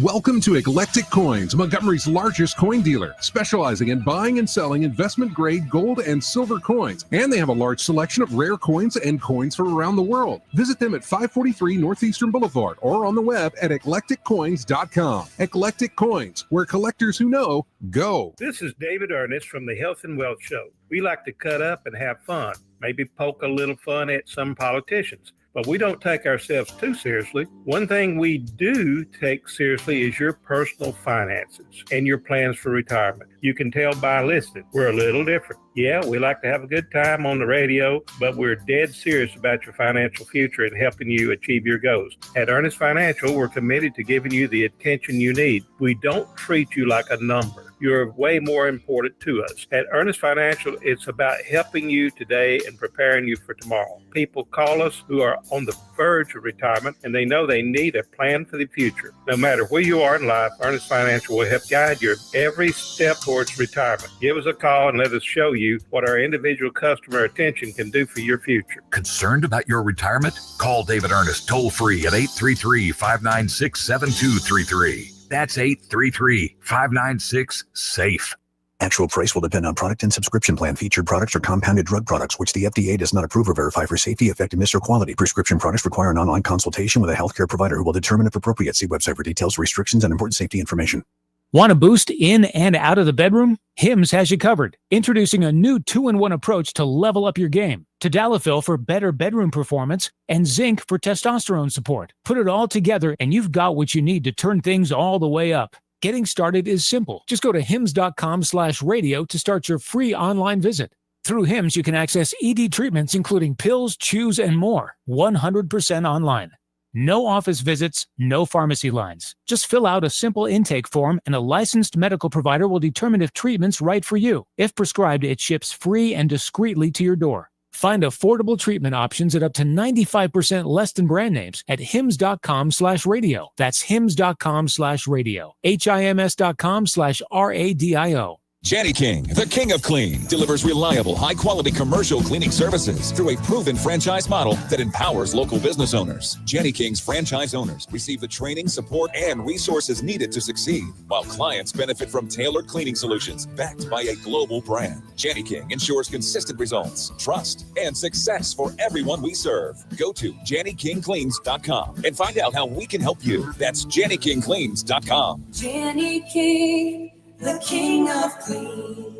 Welcome to Eclectic Coins, Montgomery's largest coin dealer, specializing in buying and selling investment-grade gold and silver coins. And they have a large selection of rare coins and coins from around the world. Visit them at 543 Northeastern Boulevard or on the web at eclecticcoins.com. Eclectic Coins, where collectors who know go. This is David Ernest from the Health and Wealth Show. We like to cut up and have fun, maybe poke a little fun at some politicians. But we don't take ourselves too seriously. One thing we do take seriously is your personal finances and your plans for retirement. You can tell by listening, we're a little different. Yeah, we like to have a good time on the radio, but we're dead serious about your financial future and helping you achieve your goals. At Ernest Financial, we're committed to giving you the attention you need. We don't treat you like a number. You're way more important to us. At Ernest Financial, it's about helping you today and preparing you for tomorrow. People call us who are on the verge of retirement, and they know they need a plan for the future. No matter where you are in life, Ernest Financial will help guide your every step towards retirement. Give us a call and let us show you what our individual customer attention can do for your future. Concerned about your retirement? Call David Ernest toll-free at 833-596-7233. That's 833-596-SAFE. Actual price will depend on product and subscription plan. Featured products are compounded drug products, which the FDA does not approve or verify for safety, effectiveness, or quality. Prescription products require an online consultation with a healthcare provider who will determine if appropriate. See website for details, restrictions, and important safety information. Want a boost in and out of the bedroom? Hims has you covered. Introducing a new 2-in-1 approach to level up your game. Tadalafil for better bedroom performance and zinc for testosterone support. Put it all together and you've got what you need to turn things all the way up. Getting started is simple. Just go to hims.com/radio to start your free online visit. Through Hims, you can access ED treatments, including pills, chews, and more, 100% online. No office visits, no pharmacy lines. Just fill out a simple intake form and a licensed medical provider will determine if treatment's right for you. If prescribed, it ships free and discreetly to your door. Find affordable treatment options at up to 95% less than brand names at hims.com/radio. That's hims.com/radio. HIMS.com/RADIO. Jenny King, the king of clean, delivers reliable, high-quality commercial cleaning services through a proven franchise model that empowers local business owners. Jenny King's franchise owners receive the training, support, and resources needed to succeed, while clients benefit from tailored cleaning solutions backed by a global brand. Jenny King ensures consistent results, trust, and success for everyone we serve. Go to JennyKingCleans.com and find out how we can help you. That's JennyKingCleans.com. Jenny King, the king of clean.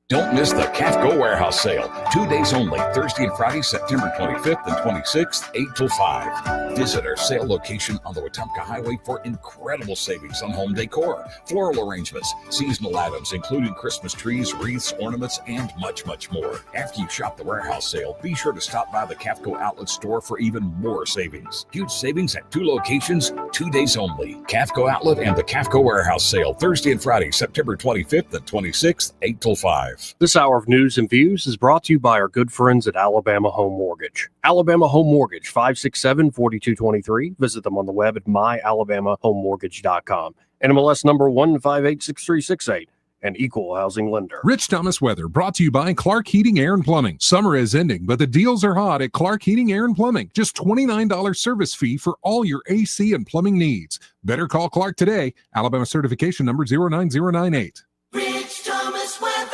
Don't miss the CAFCO Warehouse Sale. 2 days only, Thursday and Friday, September 25th and 26th, 8 till 5. Visit our sale location on the Wetumpka Highway for incredible savings on home decor, floral arrangements, seasonal items, including Christmas trees, wreaths, ornaments, and much, much more. After you shop the warehouse sale, be sure to stop by the CAFCO outlet store for even more savings. Huge savings at 2 locations, 2 days only. CAFCO Outlet and the CAFCO Warehouse Sale, Thursday and Friday, September 25th and 26th, 8 till 5. This hour of news and views is brought to you by our good friends at Alabama Home Mortgage. Alabama Home Mortgage, 567-4223. Visit them on the web at myalabamahomemortgage.com. NMLS number 1586368. An equal housing lender. Rich Thomas weather brought to you by Clark Heating, Air and Plumbing. Summer is ending, but the deals are hot at Clark Heating, Air and Plumbing. Just $29 service fee for all your AC and plumbing needs. Better call Clark today. Alabama certification number 09098. Rich Thomas weather.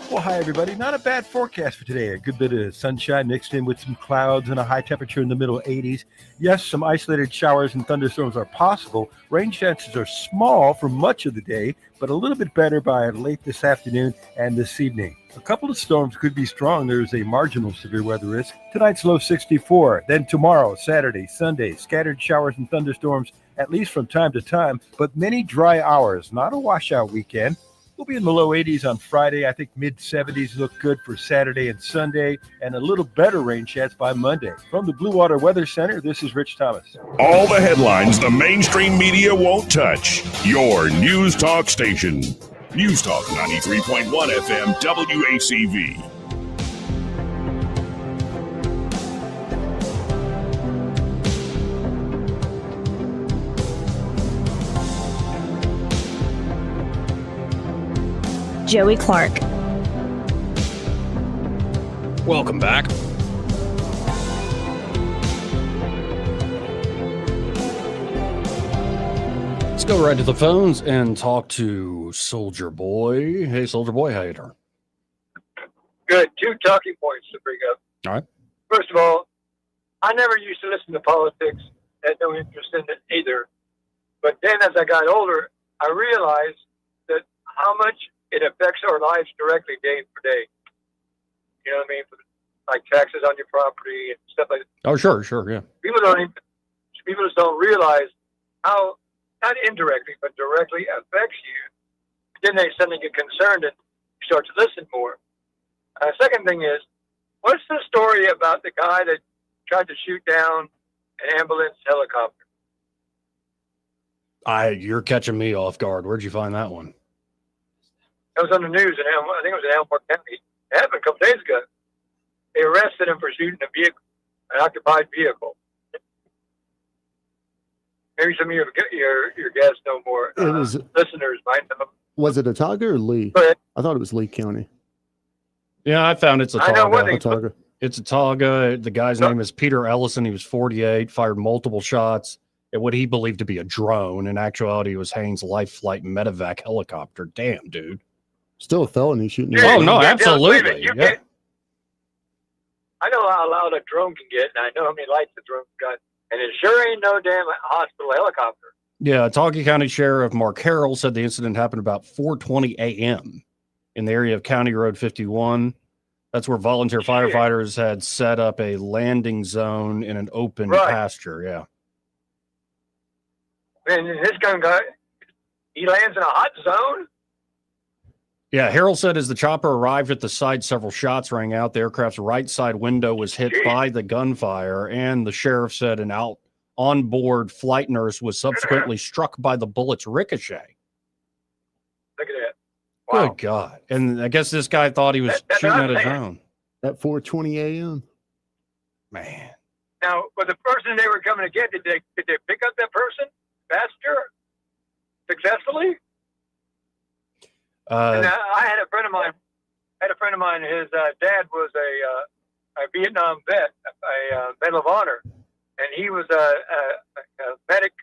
Well, hi, everybody. Not a bad forecast for today. A good bit of sunshine mixed in with some clouds and a high temperature in the middle 80s. Yes, some isolated showers and thunderstorms are possible. Rain chances are small for much of the day, but a little bit better by late this afternoon and this evening. A couple of storms could be strong. There's a marginal severe weather risk. Tonight's low 64. Then tomorrow, Saturday, Sunday, scattered showers and thunderstorms, at least from time to time, but many dry hours. Not a washout weekend. We'll be in the low 80s on Friday. I think mid-70s look good for Saturday and Sunday, and a little better rain chance by Monday. From the Blue Water Weather Center, this is Rich Thomas. All the headlines the mainstream media won't touch. Your News Talk station. News Talk 93.1 FM WACV. Joey Clark. Welcome back. Let's go right to the phones and talk to Soldier Boy. Hey, Soldier Boy, how you doing? Good. 2 talking points to bring up. All right. First of all, I never used to listen to politics. Had no interest in it either. But then as I got older, I realized that how much it affects our lives directly day for day. You know what I mean? Like taxes on your property and stuff like that. Oh, sure, yeah. People just don't realize how, not indirectly, but directly affects you. Then they suddenly get concerned and start to listen more. Second thing is, what's the story about the guy that tried to shoot down an ambulance helicopter? You're catching me off guard. Where'd you find that one? It was on the news, and I think it was in Elmore County. It happened a couple days ago. They arrested him for shooting a vehicle, an occupied vehicle. Maybe some of your guests know more. Listeners might know. Was it Otago or Lee? I thought it was Lee County. Yeah, I found it's Otago. I know one thing. Otago. It's Otago. The guy's name is Peter Ellison. He was 48, fired multiple shots at what he believed to be a drone. In actuality, it was Haynes Life Flight Medevac helicopter. Damn, dude. Still a felony shooting. Yeah, Oh no, yeah, absolutely. you Yeah. can't- I know how loud a drone can get, and I know how many lights the drone got, and it sure ain't no damn hospital helicopter. Yeah, Talkie County Sheriff Mark Harrell said the incident happened about 4:20 a.m. in the area of County Road 51. That's where volunteer firefighters had set up a landing zone in an open pasture. Yeah. And this gun guy, he lands in a hot zone. Yeah, Harrell said as the chopper arrived at the site, several shots rang out. The aircraft's right side window was hit by the gunfire, and the sheriff said an onboard flight nurse was subsequently struck by the bullet's ricochet. Look at that. Wow. Good God. And I guess this guy thought he was shooting at a drone. At 4:20 a.m. Man. Now, with the person they were coming to get, did they pick up that person faster, successfully? And I had a friend of mine. His dad was a Vietnam vet, a Medal of Honor, and he was a medic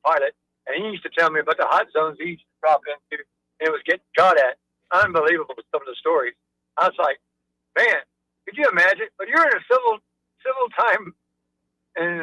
pilot. And he used to tell me about the hot zones he used to drop into. And it was getting shot at. Unbelievable, some of the stories. I was like, man, could you imagine? But you're in a civil time, and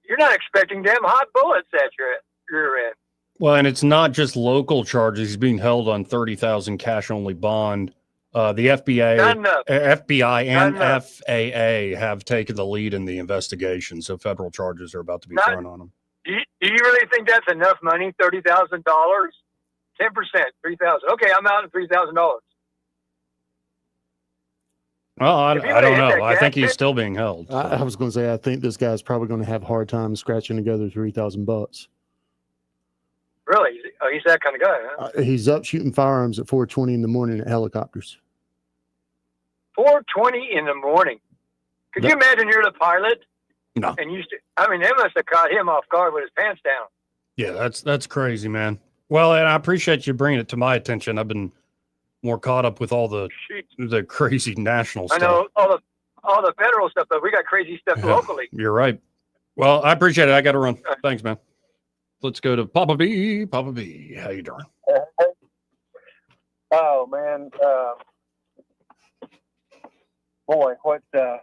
you're not expecting damn hot bullets at your rear end. Well, and it's not just local charges. He's being held on $30,000 cash-only bond. The FBI and FAA have taken the lead in the investigation, so federal charges are about to be thrown on him. Do you really think that's enough money? $30,000, 10%, $3,000. Okay, I'm out at $3,000. Well, I don't know. I think he's still being held. I was going to say, I think this guy's probably going to have a hard time scratching together $3,000. Really? Oh, he's that kind of guy, huh? He's up shooting firearms at 4:20 in the morning at helicopters. 4:20 in the morning. Could you imagine you're the pilot? No. And they must have caught him off guard with his pants down. Yeah, that's crazy, man. Well, and I appreciate you bringing it to my attention. I've been more caught up with all the crazy national stuff. I know all the federal stuff, but we got crazy stuff locally. You're right. Well, I appreciate it. I got to run. Thanks, man. Let's go to Papa B. Papa B, how you doing? Oh man, boy, what a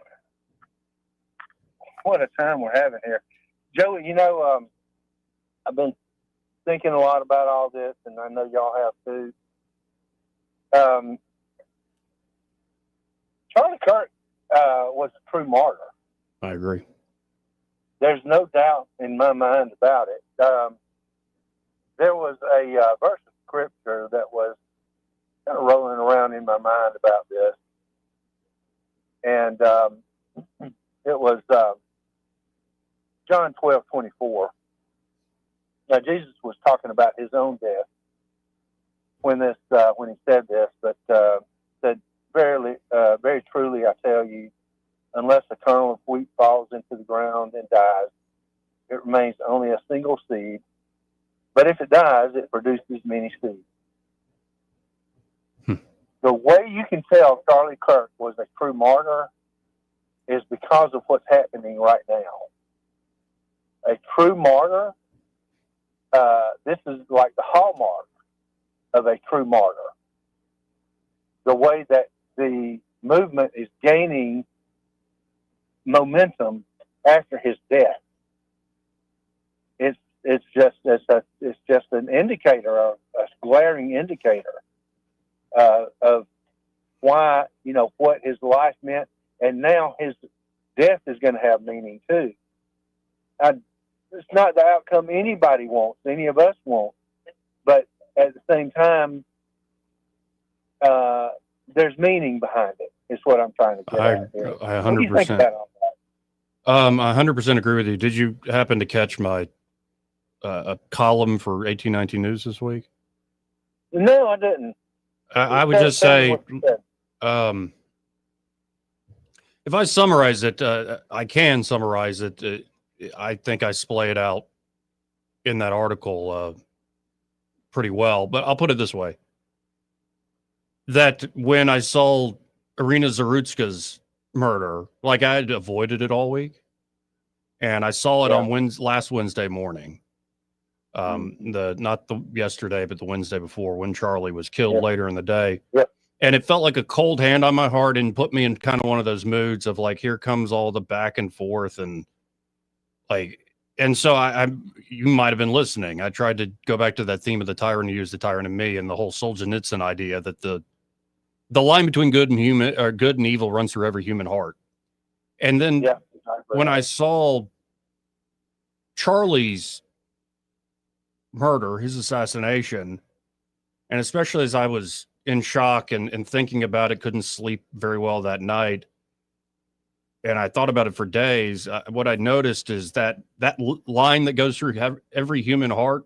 time we're having here, Joey. I've been thinking a lot about all this, and I know y'all have too. Charlie Kirk was a true martyr. I agree. There's no doubt in my mind about it. There was a verse of scripture that was kind of rolling around in my mind about this. And it was John 12:24. Now, Jesus was talking about his own death when he said this, but said, "Verily, very truly, I tell you, unless a kernel of wheat falls into the ground and dies, it remains only a single seed. But if it dies, it produces many seeds." The way you can tell Charlie Kirk was a true martyr is because of what's happening right now. A true martyr, this is like the hallmark of a true martyr. The way that the movement is gaining momentum after his death. It's just an indicator, a glaring indicator of why, what his life meant, and now his death is going to have meaning too. It's not the outcome anybody wants, any of us want, but at the same time, there's meaning behind it. Is what I'm trying to get at here. I 100%. What do you think about all that? I 100% agree with you. Did you happen to catch my a column for 1819 News this week? No, I didn't. I would just say, if I summarize it, I can summarize it. I think I splay it out in that article pretty well, but I'll put it this way. That when I saw Irina Zarutska's murder, like I had avoided it all week, and I saw it on last Wednesday morning. Not the yesterday, but the Wednesday before, when Charlie was killed later in the day. And it felt like a cold hand on my heart and put me in kind of one of those moods of like, here comes all the back and forth. And like, and so you might've been listening. I tried to go back to that theme of the tyrant who used the tyrant in me, and the whole Solzhenitsyn idea that the line between good and evil runs through every human heart. And then when I saw Charlie's murder, his assassination, and especially as I was in shock and thinking about it, couldn't sleep very well that night, and I thought about it for days, what I noticed is that line that goes through every human heart,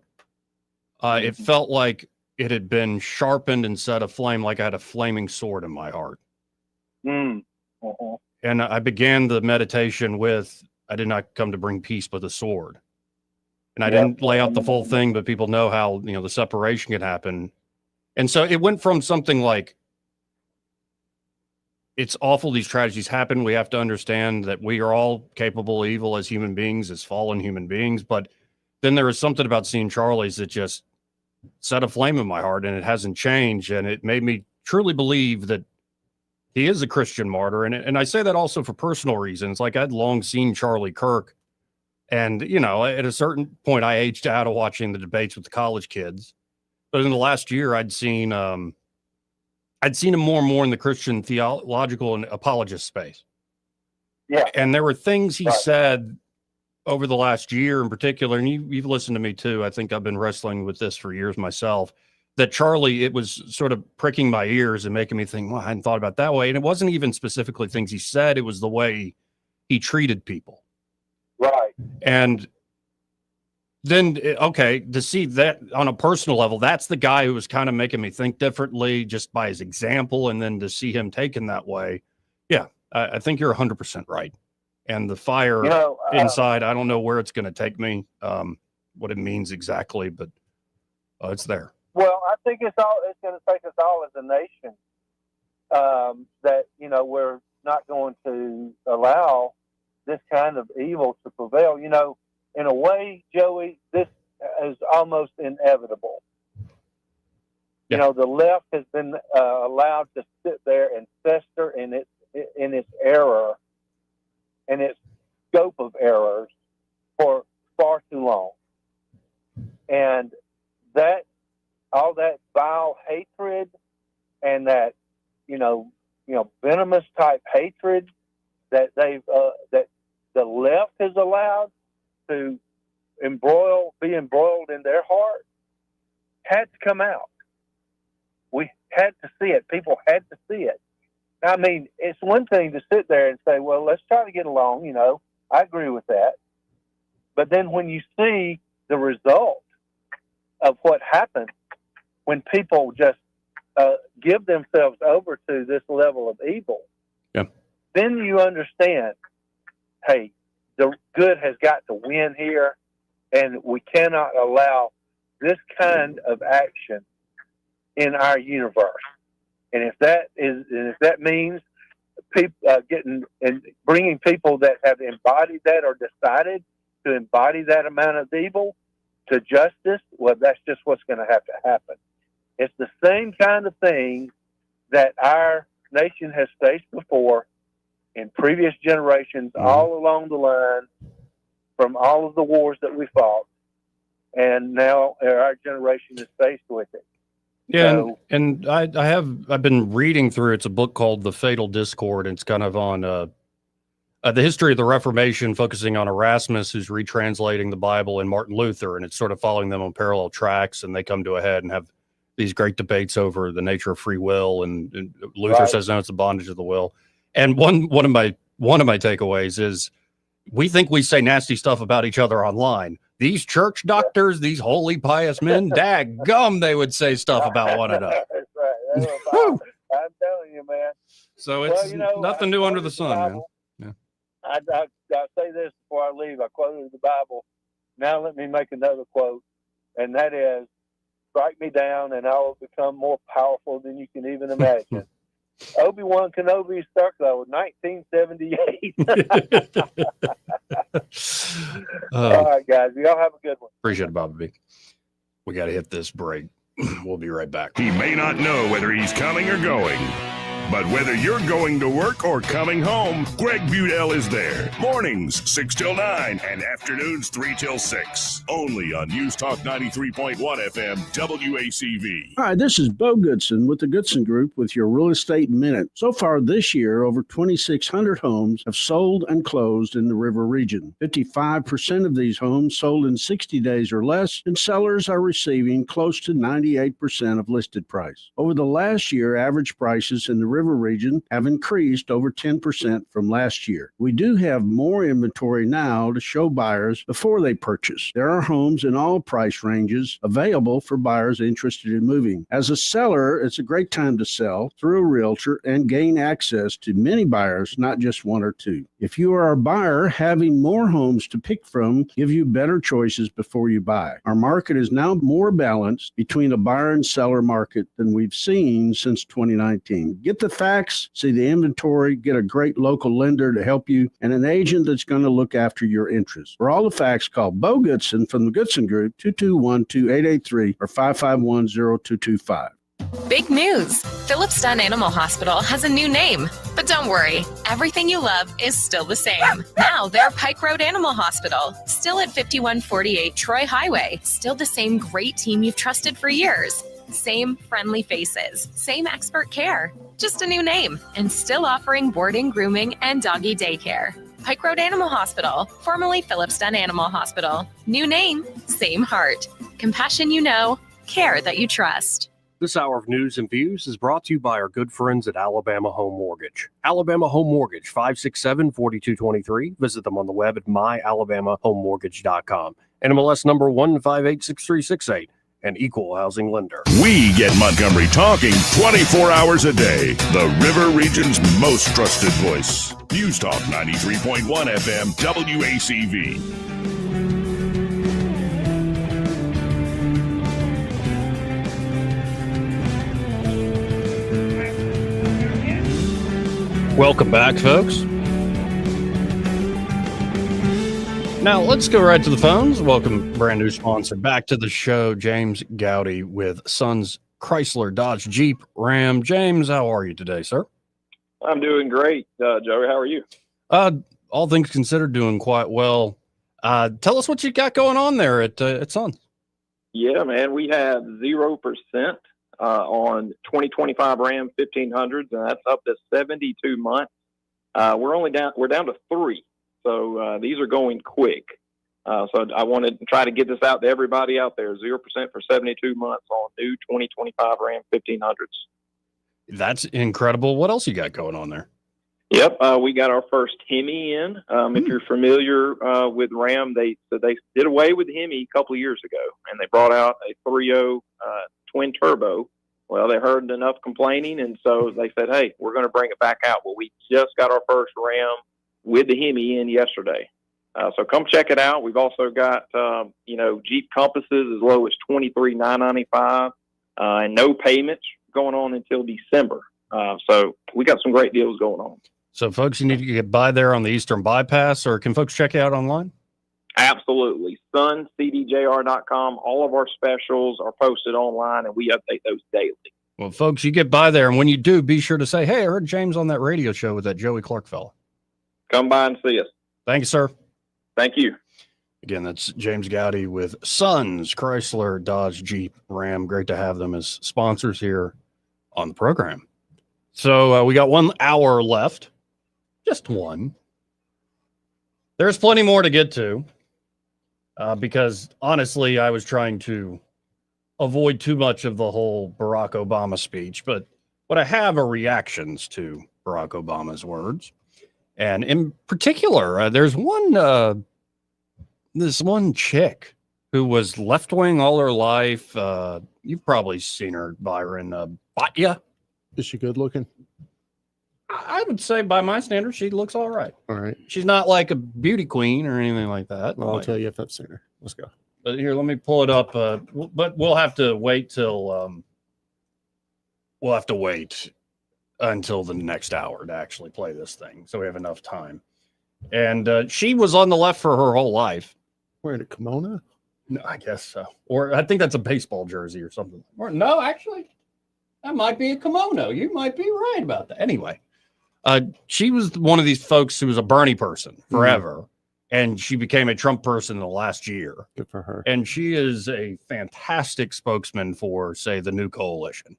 it felt like it had been sharpened and set aflame, like I had a flaming sword in my heart. And I began the meditation with, I did not come to bring peace but a sword. And I didn't lay out the full thing, but people know how, the separation can happen. And so it went from something like, it's awful these tragedies happen. We have to understand that we are all capable of evil as human beings, as fallen human beings. But then there was something about seeing Charlie's that just set a flame in my heart, and it hasn't changed. And it made me truly believe that he is a Christian martyr. And I say that also for personal reasons. Like, I'd long seen Charlie Kirk. And, at a certain point, I aged out of watching the debates with the college kids. But in the last year, I'd seen him more and more in the Christian theological and apologist space. And there were things he said over the last year in particular, and you've listened to me too. I think I've been wrestling with this for years myself, that Charlie, it was sort of pricking my ears and making me think, well, I hadn't thought about it that way. And it wasn't even specifically things he said. It was the way he treated people. And then, to see that on a personal level, that's the guy who was kind of making me think differently just by his example. And then to see him taken that way. Yeah, I think you're 100% right. And the fire inside, I don't know where it's going to take me, what it means exactly, but it's there. Well, I think it's going to take us all as a nation, that, we're not going to allow this kind of evil to prevail. In a way, Joey, this is almost inevitable. The left has been allowed to sit there and fester in its error and its scope of errors for far too long. And that, all that vile hatred and that, venomous type hatred that that the left has allowed to be embroiled in their heart had to come out. We had to see it. People had to see it. I mean, it's one thing to sit there and say, well, let's try to get along. I agree with that. But then when you see the result of what happens when people just give themselves over to this level of evil, then you understand, hey, the good has got to win here, and we cannot allow this kind of action in our universe. And if that means people getting and bringing people that have embodied that or decided to embody that amount of evil to justice, well, that's just what's going to have to happen. It's the same kind of thing that our nation has faced before in previous generations, all along the line, from all of the wars that we fought, and now our generation is faced with it. Yeah, So, and I've been reading through. It's a book called The Fatal Discord. And it's kind of on the history of the Reformation, focusing on Erasmus, who's retranslating the Bible, and Martin Luther, and it's sort of following them on parallel tracks. And they come to a head and have these great debates over the nature of free will. And Luther says, no, it's the bondage of the will. And one of my takeaways is, we think we say nasty stuff about each other online. These church doctors, these holy pious men, daggum, they would say stuff about one another. That's right. I'm telling you, man. So it's nothing new under the sun, man. I say this before I leave. I quoted the Bible. Now let me make another quote, and that is, strike me down and I will become more powerful than you can even imagine. Obi-Wan Kenobi's Circle, 1978. All right, guys. Y'all have a good one. Appreciate it, Bobby B. We got to hit this break. We'll be right back. He may not know whether he's coming or going, but whether you're going to work or coming home, Greg Budell is there. Mornings, 6 till 9, and afternoons, 3 till 6. Only on News Talk 93.1 FM, WACV. Hi, this is Bo Goodson with the Goodson Group with your Real Estate Minute. So far this year, over 2,600 homes have sold and closed in the River region. 55% of these homes sold in 60 days or less, and sellers are receiving close to 98% of listed price. Over the last year, average prices in the River region have increased over 10% from last year. We do have more inventory now to show buyers before they purchase. There are homes in all price ranges available for buyers interested in moving. As a seller, it's a great time to sell through a realtor and gain access to many buyers, not just one or two. If you are a buyer, having more homes to pick from give you better choices before you buy. Our market is now more balanced between a buyer and seller market than we've seen since 2019. Get the facts, see the inventory, get a great local lender to help you, and an agent that's going to look after your interests. For all the facts, call Bo Goodson from the Goodson Group, 221-2883 or 551-0225. Big news! Phillips Dunn Animal Hospital has a new name. But don't worry, everything you love is still the same. Now they're Pike Road Animal Hospital, still at 5148 Troy Highway, still the same great team you've trusted for years. Same friendly faces, same expert care, just a new name, and still offering boarding, grooming, and doggy daycare. Pike Road Animal Hospital, formerly Phillips Dunn Animal Hospital. New name, same heart. Compassion you know, care that you trust. This hour of news and views is brought to you by our good friends at Alabama Home Mortgage. Alabama Home Mortgage, 567-4223. Visit them on the web at myalabamahomemortgage.com. NMLS number 1586368. An equal housing lender. We get Montgomery talking 24 hours a day. The River Region's most trusted voice. News Talk 93.1 FM, WACV. Welcome back, folks. Now, let's go right to the phones. Welcome, brand new sponsor back to the show, James Gowdy with Sons Chrysler, Dodge, Jeep, Ram. James, how are you today, sir? I'm doing great, Joey. How are you? All things considered, doing quite well. Tell us what you got going on there at Sons. Yeah, man, we have 0% on 2025 Ram 1500s, and that's up to 72 months. We're down to 3. So these are going quick. So I want to try to get this out to everybody out there. 0% for 72 months on new 2025 Ram 1500s. That's incredible. What else you got going on there? Yep. We got our first Hemi in. If you're familiar with Ram, they did away with Hemi a couple of years ago, and they brought out a 3.0 twin turbo. Well, they heard enough complaining, and so they said, hey, we're going to bring it back out. Well, we just got our first Ram with the Hemi in yesterday. So come check it out. We've also got, Jeep Compasses as low as $23,995 and no payments going on until December. So we got some great deals going on. So folks, you need to get by there on the Eastern Bypass, or can folks check you out online? Absolutely. suncdjr.com. All of our specials are posted online, and we update those daily. Well, folks, you get by there, and when you do, be sure to say, hey, I heard James on that radio show with that Joey Clark fella. Come by and see us. Thank you, sir. Thank you. Again, that's James Gowdy with Sons Chrysler, Dodge, Jeep, Ram. Great to have them as sponsors here on the program. So we got 1 hour left. Just one. There's plenty more to get to because, honestly, I was trying to avoid too much of the whole Barack Obama speech. But what I have are reactions to Barack Obama's words. And in particular, there's this one chick who was left-wing all her life. You've probably seen her, Byron. Batya. Is she good looking? I would say by my standards, she looks all right. All right. She's not like a beauty queen or anything like that. Well, I'll tell you if I've seen her. Let's go. But here, let me pull it up. But we'll have to wait till we'll have to wait until the next hour to actually play this thing, so we have enough time. And she was on the left for her whole life. Wearing a kimono? No, I guess so. Or I think that's a baseball jersey or something. Or no, actually, that might be a kimono. You might be right about that. Anyway, she was one of these folks who was a Bernie person forever, and she became a Trump person in the last year. Good for her. And she is a fantastic spokesman for, say, the new coalition.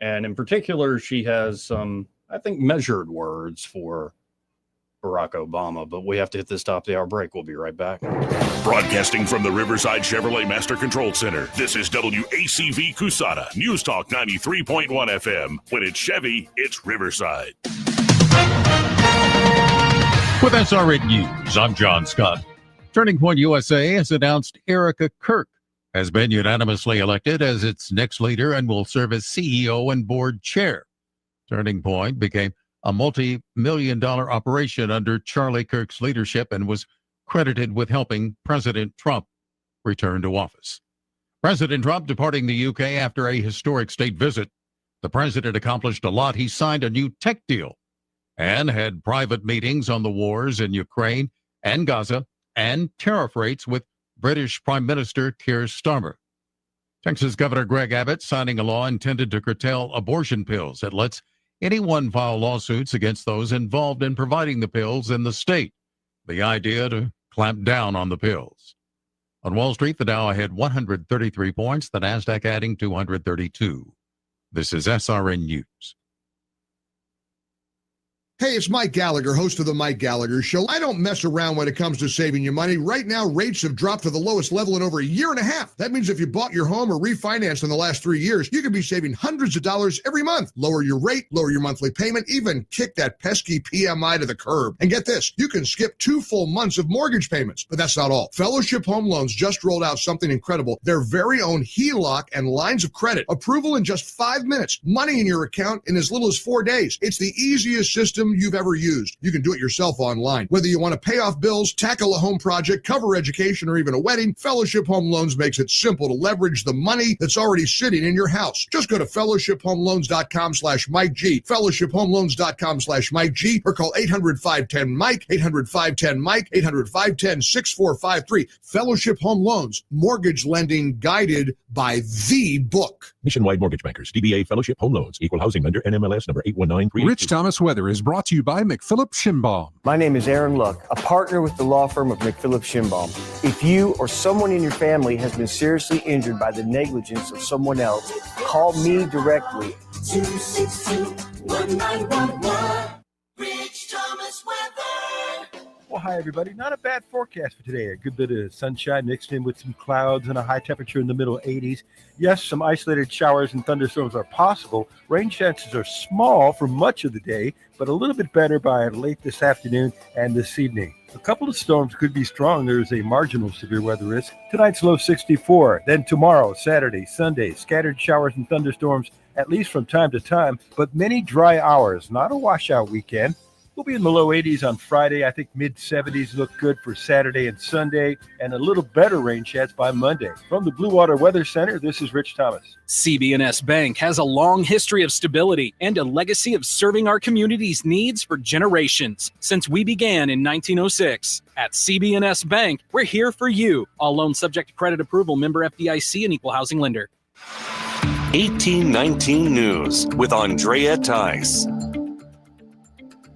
And in particular, she has some, I think, measured words for Barack Obama. But we have to hit this top of the hour break. We'll be right back. Broadcasting from the Riverside Chevrolet Master Control Center, this is WACV Cusana, News Talk 93.1 FM. When it's Chevy, it's Riverside. With SRN News, I'm John Scott. Turning Point USA has announced Erica Kirk has been unanimously elected as its next leader and will serve as CEO and board chair. Turning Point became a multi-million-dollar operation under Charlie Kirk's leadership and was credited with helping President Trump return to office. President Trump departing the UK after a historic state visit. The president accomplished a lot. He signed a new tech deal and had private meetings on the wars in Ukraine and Gaza and tariff rates with British Prime Minister Keir Starmer. Texas Governor Greg Abbott signing a law intended to curtail abortion pills that lets anyone file lawsuits against those involved in providing the pills in the state. The idea to clamp down on the pills. On Wall Street, the Dow had 133 points, the Nasdaq adding 232. This is SRN News. Hey, it's Mike Gallagher, host of The Mike Gallagher Show. I don't mess around when it comes to saving you money. Right now, rates have dropped to the lowest level in over a year and a half. That means if you bought your home or refinanced in the last 3 years, you could be saving hundreds of dollars every month. Lower your rate, lower your monthly payment, even kick that pesky PMI to the curb. And get this, you can skip 2 full months of mortgage payments. But that's not all. Fellowship Home Loans just rolled out something incredible. Their very own HELOC and lines of credit. Approval in just 5 minutes. Money in your account in as little as 4 days. It's the easiest system you've ever used. You can do it yourself online. Whether you want to pay off bills, tackle a home project, cover education, or even a wedding, Fellowship Home Loans makes it simple to leverage the money that's already sitting in your house. Just go to fellowshiphomeloans.com/Mike G, fellowshiphomeloans.com/Mike G, or call 800-510-MIKE, 800-510-MIKE, 800-510-6453. Fellowship Home Loans, mortgage lending guided by the book. Nationwide Mortgage Bankers, DBA Fellowship Home Loans, Equal Housing Lender, NMLS number 8193. Rich Thomas Weather is brought to you by McPhillips Schimbaum. My name is Aaron Luck, a partner with the law firm of McPhillips Schimbaum. If you or someone in your family has been seriously injured by the negligence of someone else, call me directly. 262-1911. Rich Thomas Weather. Well, hi, everybody. Not a bad forecast for today. A good bit of sunshine mixed in with some clouds and a high temperature in the middle 80s. Yes, some isolated showers and thunderstorms are possible. Rain chances are small for much of the day, but a little bit better by late this afternoon and this evening. A couple of storms could be strong. There is a marginal severe weather risk. Tonight's low 64. Then tomorrow, Saturday, Sunday, scattered showers and thunderstorms, at least from time to time, but many dry hours. Not a washout weekend. We'll be in the low 80s on Friday. I think mid-70s look good for Saturday and Sunday, and a little better rain chance by Monday. From the Blue Water Weather Center, this is Rich Thomas. CB&S Bank has a long history of stability and a legacy of serving our community's needs for generations. Since we began in 1906, at CB&S Bank, we're here for you. All loans subject to credit approval, member FDIC, and equal housing lender. 1819 News with Andrea Tice.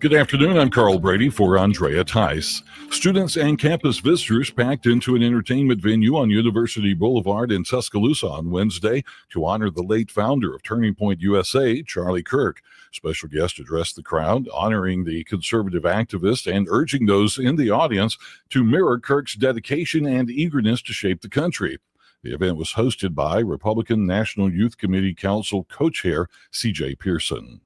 Good afternoon. I'm Carl Brady for Andrea Tice. Students and campus visitors packed into an entertainment venue on University Boulevard in Tuscaloosa on Wednesday to honor the late founder of Turning Point USA, Charlie Kirk. Special guest addressed the crowd, honoring the conservative activist and urging those in the audience to mirror Kirk's dedication and eagerness to shape the country. The event was hosted by Republican National Youth Committee Council co-chair C.J. Pearson.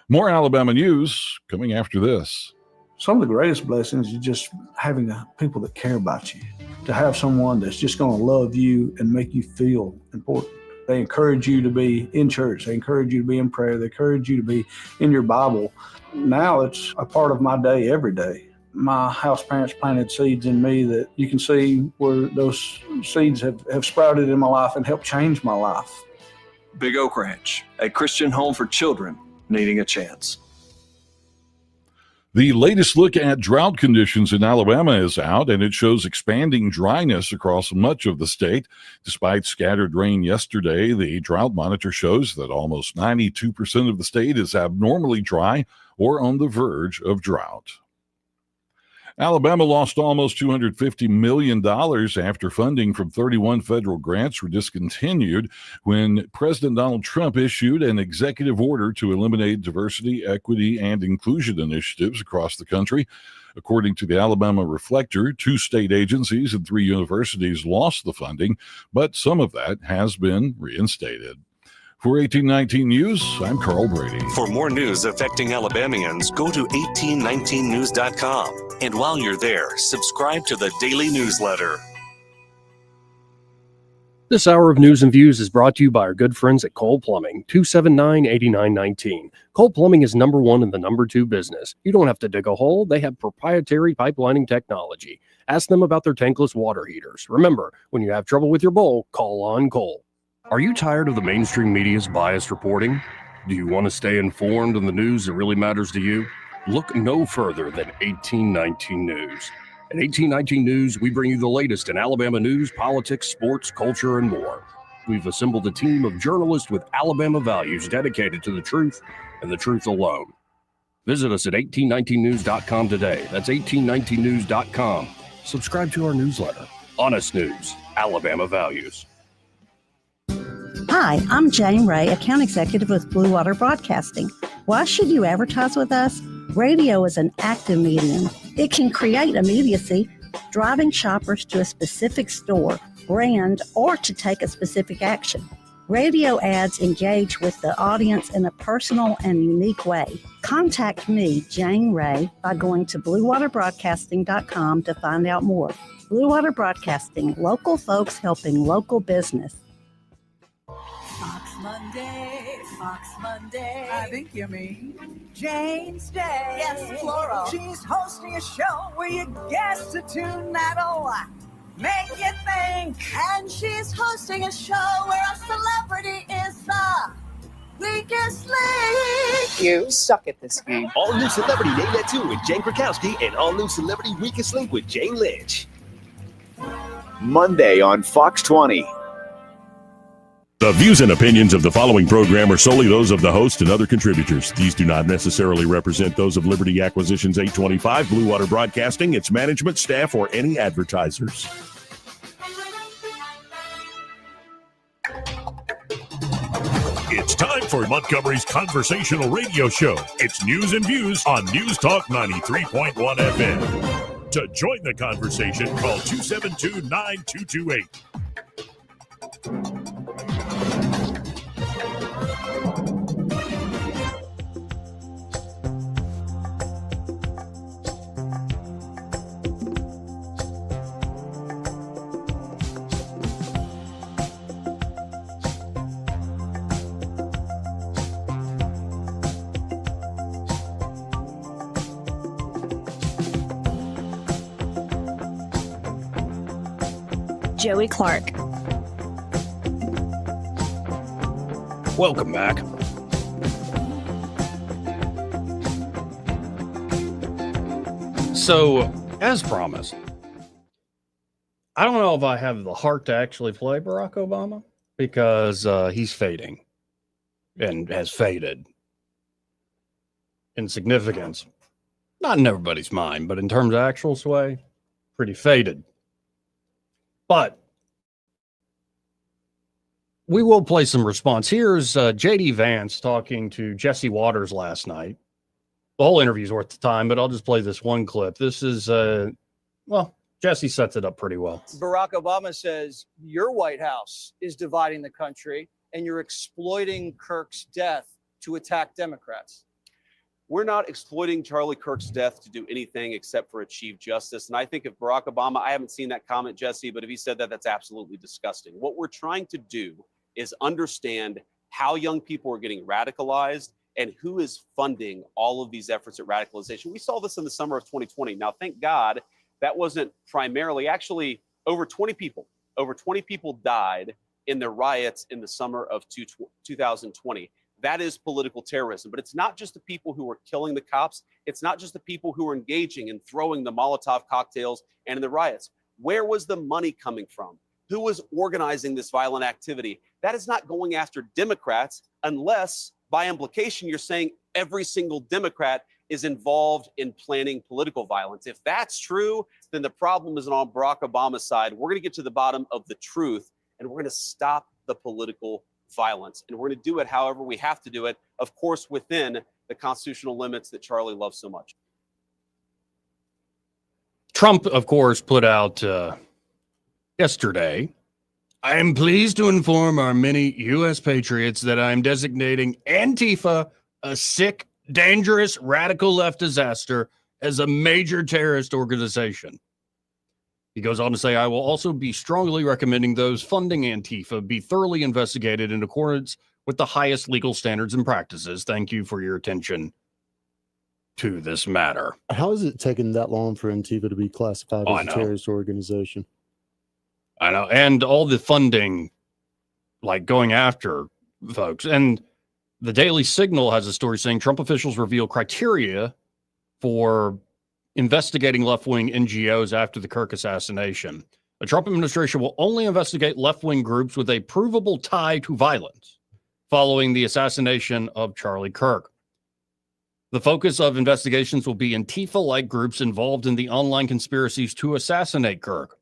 More Alabama news coming after this. Some of the greatest blessings is just having people that care about you, to have someone that's just going to love you and make you feel important. They encourage you to be in church. They encourage you to be in prayer. They encourage you to be in your Bible. Now it's a part of my day every day. My house parents planted seeds in me that you can see where those seeds have sprouted in my life and helped change my life. Big Oak Ranch, a Christian home for children, needing a chance. The latest look at drought conditions in Alabama is out, and it shows expanding dryness across much of the state. Despite scattered rain yesterday, the drought monitor shows that almost 92% of the state is abnormally dry or on the verge of drought. Alabama lost almost $250 million after funding from 31 federal grants were discontinued when President Donald Trump issued an executive order to eliminate diversity, equity, and inclusion initiatives across the country. According to the Alabama Reflector, 2 state agencies and 3 universities lost the funding, but some of that has been reinstated. For 1819 News, I'm Carl Brady. For more news affecting Alabamians, go to 1819news.com. And while you're there, subscribe to the daily newsletter. This hour of news and views is brought to you by our good friends at Cole Plumbing, 279-8919. Cole Plumbing is number 1 in the number 2 business. You don't have to dig a hole. They have proprietary pipelining technology. Ask them about their tankless water heaters. Remember, when you have trouble with your bowl, call on Cole. Are you tired of the mainstream media's biased reporting? Do you want to stay informed on the news that really matters to you? Look no further than 1819 News. At 1819 News, we bring you the latest in Alabama news, politics, sports, culture, and more. We've assembled a team of journalists with Alabama values dedicated to the truth and the truth alone. Visit us at 1819news.com today. That's 1819news.com. Subscribe to our newsletter. Honest News, Alabama Values. Hi, I'm Jane Ray, account executive with Blue Water Broadcasting. Why should you advertise with us? Radio is an active medium. It can create immediacy, driving shoppers to a specific store, brand, or to take a specific action. Radio ads engage with the audience in a personal and unique way. Contact me, Jane Ray, by going to bluewaterbroadcasting.com to find out more. Blue Water Broadcasting, local folks helping local business. Fox Monday. I think you mean Jane's Day. Yes, plural. She's hosting a show where you guess a tune that'll make you think. And she's hosting a show where a celebrity is the weakest link. you suck at this game. All new Celebrity Name That Tune with Jane Krakowski and all new Celebrity Weakest Link with Jane Lynch. Monday on Fox 20. The views and opinions of the following program are solely those of the host and other contributors. These do not necessarily represent those of Liberty Acquisitions 825, Blue Water Broadcasting, its management, staff, or any advertisers. It's time for Montgomery's conversational radio show. It's news and views on News Talk 93.1 FM. To join the conversation, call 272-9228. Joey Clark. Welcome back. So, as promised, I don't know if I have the heart to actually play Barack Obama because he's fading and has faded in significance. Not in everybody's mind, but in terms of actual sway, pretty faded. But we will play some response. Here's J.D. Vance talking to Jesse Waters last night. The whole interview's worth the time, but I'll just play this one clip. This is, Jesse sets it up pretty well. Barack Obama says your White House is dividing the country and you're exploiting Kirk's death to attack Democrats. We're not exploiting Charlie Kirk's death to do anything except for achieve justice. And I think if Barack Obama, I haven't seen that comment, Jesse, but if he said that, that's absolutely disgusting. What we're trying to do is understand how young people are getting radicalized and who is funding all of these efforts at radicalization. We saw this in the summer of 2020. Now, thank God that wasn't primarily, actually over 20 people died in the riots in the summer of 2020. That is political terrorism. But it's not just the people who are killing the cops. It's not just the people who are engaging in throwing the Molotov cocktails and in the riots. Where was the money coming from? Who was organizing this violent activity? That is not going after Democrats unless, by implication, you're saying every single Democrat is involved in planning political violence. If that's true, then the problem isn't on Barack Obama's side. We're going to get to the bottom of the truth, and we're going to stop the political violence. And we're going to do it however we have to do it, of course, within the constitutional limits that Charlie loves so much. Trump, of course, put out yesterday, I am pleased to inform our many U.S. patriots that I am designating Antifa, a sick, dangerous, radical left disaster, as a major terrorist organization. He goes on to say, I will also be strongly recommending those funding Antifa be thoroughly investigated in accordance with the highest legal standards and practices. Thank you for your attention to this matter. How is it taking that long for Antifa to be classified as a terrorist organization? I know. And all the funding, like going after folks. And the Daily Signal has a story saying Trump officials reveal criteria for investigating left-wing NGOs after the Kirk assassination. The Trump administration will only investigate left-wing groups with a provable tie to violence following the assassination of Charlie Kirk. The focus of investigations will be Antifa-like groups involved in the online conspiracies to assassinate Kirk.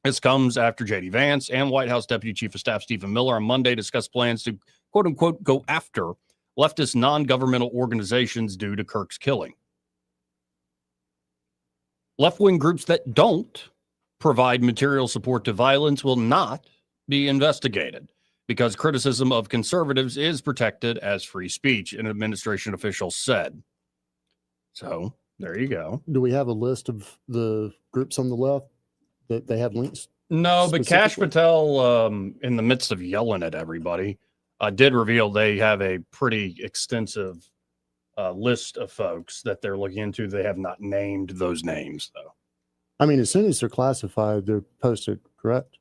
This comes after J.D. Vance and White House Deputy Chief of Staff Stephen Miller on Monday discussed plans to, quote-unquote, go after leftist non-governmental organizations due to Kirk's killing. Left-wing groups that don't provide material support to violence will not be investigated because criticism of conservatives is protected as free speech, an administration official said. So there you go. Do we have a list of the groups on the left that they have links? No, but Kash Patel, in the midst of yelling at everybody, did reveal they have a pretty extensive list of folks that they're looking into. They have not named those names, though. I mean, as soon as they're classified, they're posted, correct?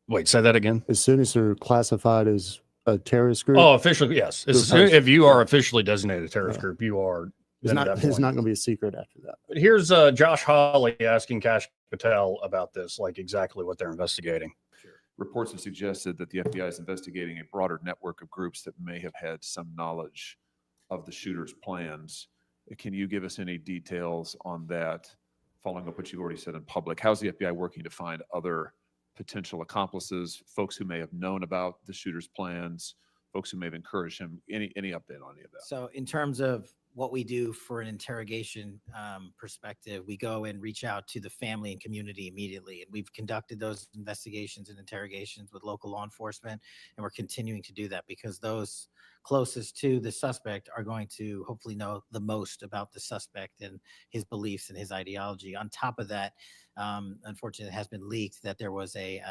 Wait, say that again? As soon as they're classified as a terrorist group? Oh, officially, yes. If you are officially designated a terrorist group, you are. It's not going to be a secret after that. But here's Josh Hawley asking Kash Patel about this, like exactly what they're investigating. Reports have suggested that the FBI is investigating a broader network of groups that may have had some knowledge of the shooter's plans. Can you give us any details on that, following up what you've already said in public? How's the FBI working to find other potential accomplices, folks who may have known about the shooter's plans, folks who may have encouraged him? Any update on any of that? So in terms of what we do for an interrogation perspective, we go and reach out to the family and community immediately. And we've conducted those investigations and interrogations with local law enforcement. And we're continuing to do that because those closest to the suspect are going to hopefully know the most about the suspect and his beliefs and his ideology. On top of that, unfortunately, it has been leaked that there was a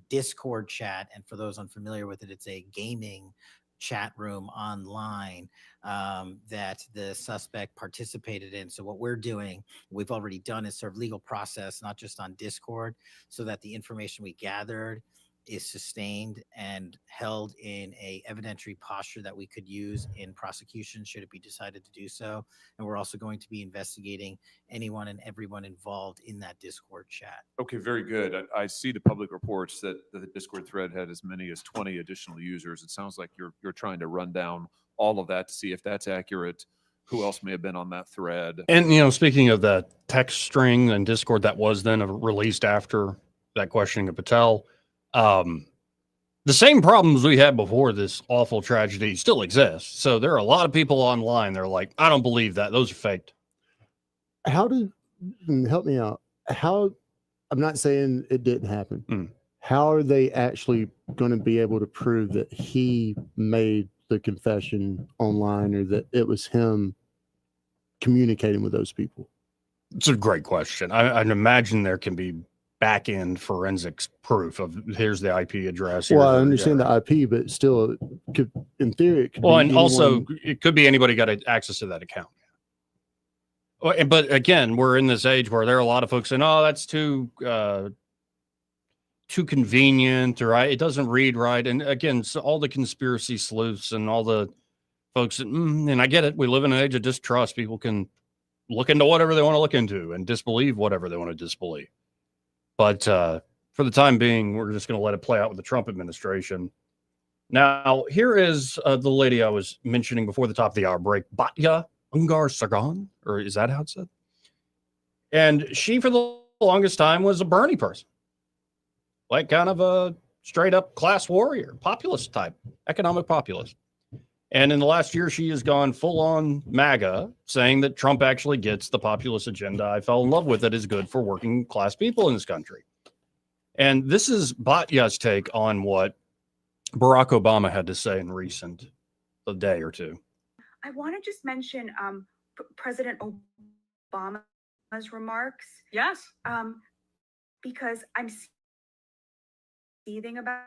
Discord chat. And for those unfamiliar with it, it's a gaming chat room online that the suspect participated in. So what we're doing, we've already done, is serve legal process, not just on Discord, so that the information we gathered is sustained and held in a evidentiary posture that we could use in prosecution should it be decided to do so. And we're also going to be investigating anyone and everyone involved in that Discord chat. Okay, very good. I see the public reports that the Discord thread had as many as 20 additional users. It sounds like you're trying to run down all of that to see if that's accurate. Who else may have been on that thread? And, you know, speaking of the text string and Discord that was then released after that questioning of Patel, the same problems we had before this awful tragedy still exist. So there are a lot of people online. They're like, I don't believe that. Those are faked. Help me out. I'm not saying it didn't happen. How are they actually going to be able to prove that he made the confession online or that it was him communicating with those people? It's a great question. I'd imagine there can be back-end forensics proof of here's the IP address. Well, I understand the IP, but still, in theory, it could well, be and anyone. Also it could be anybody got access to that account. But again, we're in this age where there are a lot of folks saying, "Oh, that's too too convenient, or it doesn't read right. And again, so all the conspiracy sleuths and all the folks, and I get it. We live in an age of distrust. People can look into whatever they want to look into and disbelieve whatever they want to disbelieve. But for the time being, we're just going to let it play out with the Trump administration. Now, here is the lady I was mentioning before the top of the hour break, Batya Ungar-Sargon, or is that how it's said? And she, for the longest time, was a Bernie person. Like kind of a straight up class warrior, populist type, economic populist. And in the last year, she has gone full on MAGA, saying that Trump actually gets the populist agenda I fell in love with that is good for working class people in this country. And this is Batya's take on what Barack Obama had to say in a day or two. I want to just mention President Obama's remarks. Yes. Because I'm seething about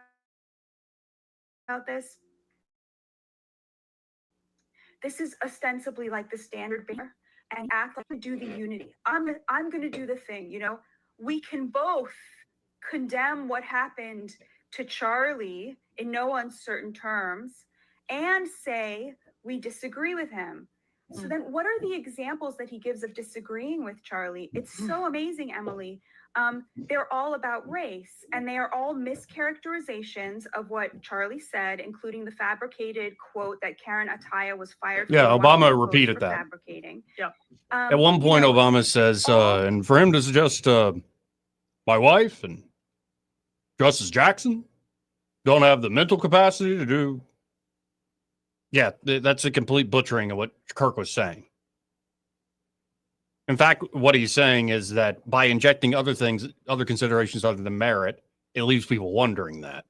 this. This is ostensibly like the standard behavior, and act like to do the unity. I'm going to do the thing. You know, we can both condemn what happened to Charlie in no uncertain terms and say we disagree with him. So then what are the examples that he gives of disagreeing with Charlie? It's so amazing, Emily. They're all about race, and they are all mischaracterizations of what Charlie said, including the fabricated quote that Karen Ataya was fired from. Yeah, the Obama Washington Post repeated for that. Fabricating. Yeah. At one point, Obama says, and for him to suggest my wife and Justice Jackson don't have the mental capacity to do. Yeah, that's a complete butchering of what Kirk was saying. In fact, what he's saying is that by injecting other things, other considerations other than merit, it leaves people wondering that.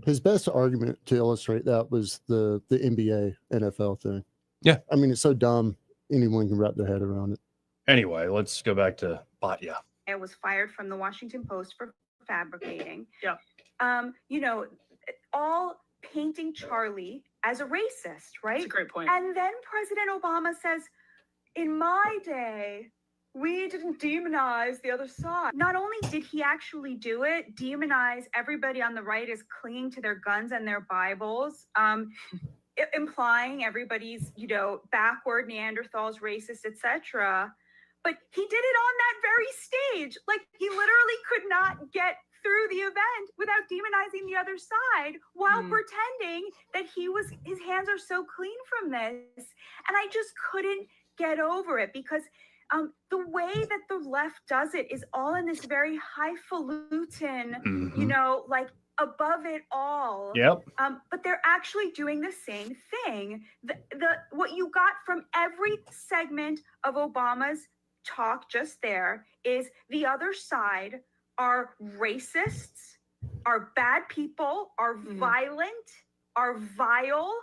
His best argument to illustrate that was the NBA NFL thing. Yeah. I mean, it's so dumb, anyone can wrap their head around it. Anyway, let's go back to Batya. I was fired from the Washington Post for fabricating. Yeah. You know, all painting Charlie as a racist, right? That's a great point. And then President Obama says, in my day, we didn't demonize the other side. Not only did he actually do it, demonize everybody on the right as clinging to their guns and their Bibles, implying everybody's, you know, backward, Neanderthals, racist, etc. But he did it on that very stage. Like, he literally could not get through the event without demonizing the other side while pretending that his hands are so clean from this. And I just couldn't get over it, because the way that the left does it is all in this very highfalutin, you know, like above it all. Yep. But they're actually doing the same thing. The what you got from every segment of Obama's talk just there is the other side are racists, are bad people, are violent, are vile,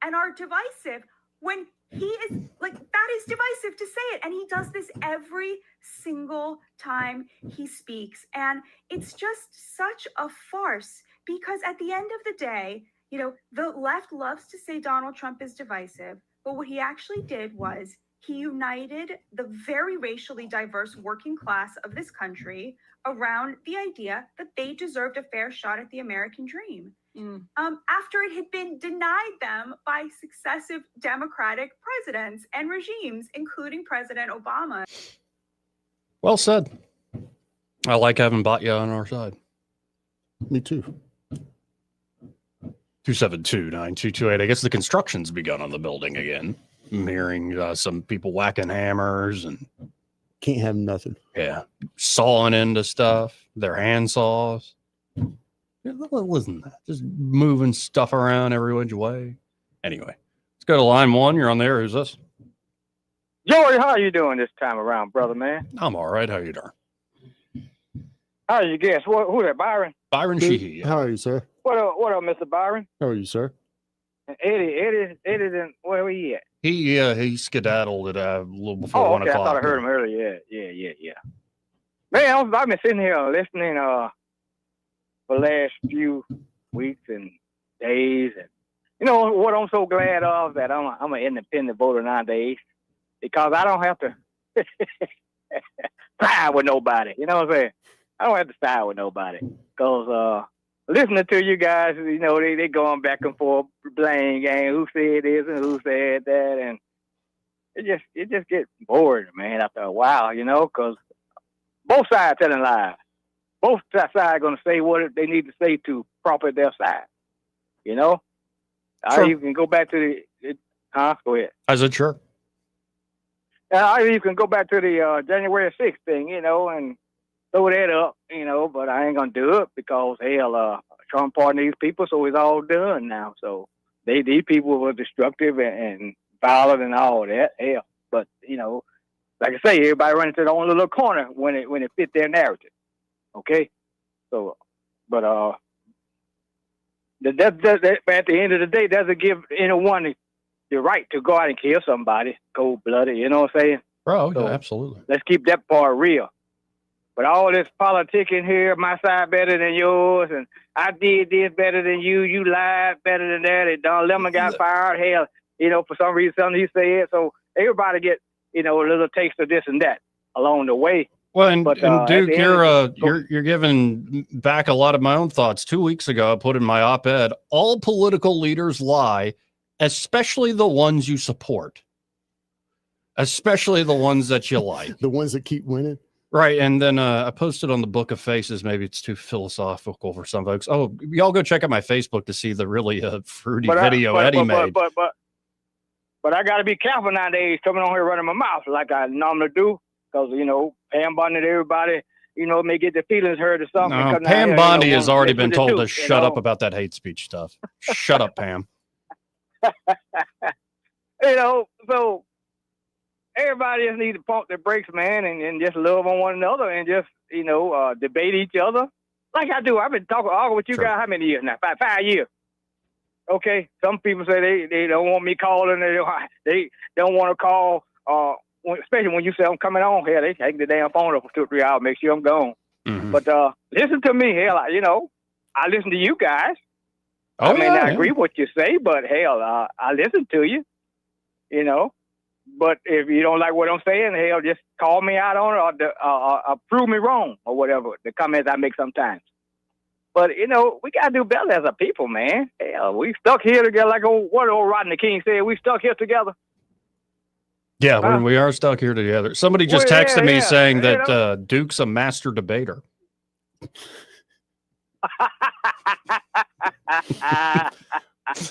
and are divisive. When he is like, that is divisive to say it. And he does this every single time he speaks. And it's just such a farce, because at the end of the day, you know, the left loves to say Donald Trump is divisive. But what he actually did was he united the very racially diverse working class of this country around the idea that they deserved a fair shot at the American dream. After it had been denied them by successive Democratic presidents and regimes, including President Obama. Well said. I like having Batya on our side. Me too. 272-9228. I guess the construction's begun on the building again. I'm hearing some people whacking hammers and can't have nothing. Yeah, sawing into stuff. Their hand saws. Listen to that. Just moving stuff around every which way. Anyway, let's go to line one. You're on there. Who's this? Joey, how you doing this time around, brother, man? I'm all right. How you doing? How you guess? Who that, Byron? Byron Sheehy. How are you, sir? What up, Mr. Byron? How are you, sir? And Eddie, where he at? He skedaddled at a little before 1 okay. o'clock. I thought I heard him earlier. Yeah. Man, I've been sitting here listening for the last few weeks and days, and you know what I'm so glad of, that I'm an independent voter nowadays, because I don't have to side with nobody. You know what I'm saying? I don't have to side with nobody. Because listening to you guys, you know, they going back and forth, blame game, who said this and who said that. And it just gets bored, man, after a while, you know, because both sides telling lies. Both sides are going to say what they need to say to profit their side, you know? Sure. You can go back to go ahead. I said, sure. You can go back to the January 6th thing, you know, and throw that up, you know, but I ain't going to do it because, hell, Trump pardoned these people, so it's all done now. So these people were destructive and violent and all that, hell. But, you know, like I say, everybody running to their own little corner when it fit their narrative. Okay? So, but that at the end of the day, doesn't give anyone the right to go out and kill somebody cold-blooded, you know what I'm saying? Bro, So, yeah, absolutely. let's keep that part real. But all this politicking here, my side better than yours, and I did this better than you, you lied better than that, and Don Lemon got fired, hell, you know, for some reason, something he said. So everybody get, you know, a little taste of this and that along the way. Well, and Duke, you're giving back a lot of my own thoughts. 2 weeks ago, I put in my op-ed, all political leaders lie, especially the ones you support, especially the ones that you like. The ones that keep winning. Right. And then I posted on the Book of Faces. Maybe it's too philosophical for some folks. Oh, y'all go check out my Facebook to see the really fruity video Eddie made. But I got to be careful nowadays coming on here running my mouth like I normally do. Because, you know, Pam Bondi, everybody, you know, may get their feelings hurt or something. No, Pam Bondi has already been told to shut up about that hate speech stuff. Shut up, Pam. You know, so everybody just needs to pump their brakes, man, and just love on one another and just, you know, debate each other. Like I do. I've been arguing with you guys how many years now? 5 years. Okay. Some people say they don't want me calling. They don't want to call, especially when you say I'm coming on here, they take the damn phone up for 2 or 3 hours, make sure I'm gone. Mm-hmm. But listen to me, hell, you know, I listen to you guys. I may not agree with what you say, but hell, I listen to you, you know. But if you don't like what I'm saying, hell, just call me out on it or prove me wrong or whatever, the comments I make sometimes. But, you know, we got to do better as a people, man. Hell, we stuck here together like old Rodney King said, we stuck here together. Yeah, we are stuck here together. Somebody just texted me saying that Duke's a master debater.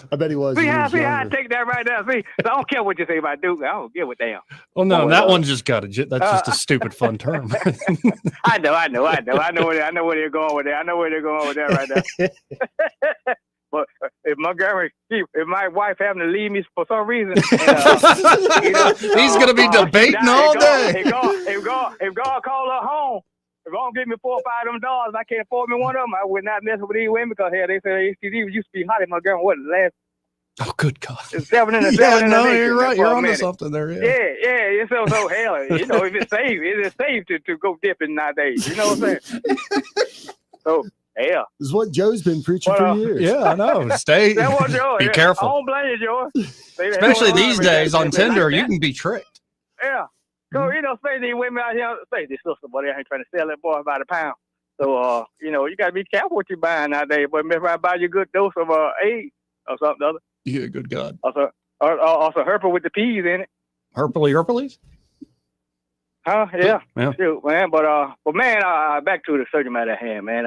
I bet he was. See how I take that right now. See, so I don't care what you say about Duke. I don't give a damn. Well, no, that one just got it. That's just a stupid fun term. I know where they're going with that. I know where they're going with that right now. But if my wife having to leave me for some reason, you know, he's gonna be debating all day. If God call her home, if God give me $4 or $5 of them, I can't afford me one of them. I would not mess with these women because hell, they say HTV used to be hot in my girl. What last? Oh, good God! It's 7 in the yeah, 7 no, in the you're right. You're onto minute. something there. Yeah. So hell, you know, if it's safe, it is safe to go dipping nowadays. You know what I'm saying? So. Yeah, this is what Joe's been preaching for years. Yeah, I know. Be careful. I don't blame you, Joe. Especially these days on Tinder, you can be tricked. Yeah, so you know, say these women out here, say this sister boy out here trying to sell that boy by the pound. So you know, you got to be careful what you buying nowadays. But if I buy you a good dose of AIDS or something other. Yeah, good God. Also herpes with the peas in it. Herpes? Huh? Yeah. Shoot, man. But man, back to the subject matter at hand, man.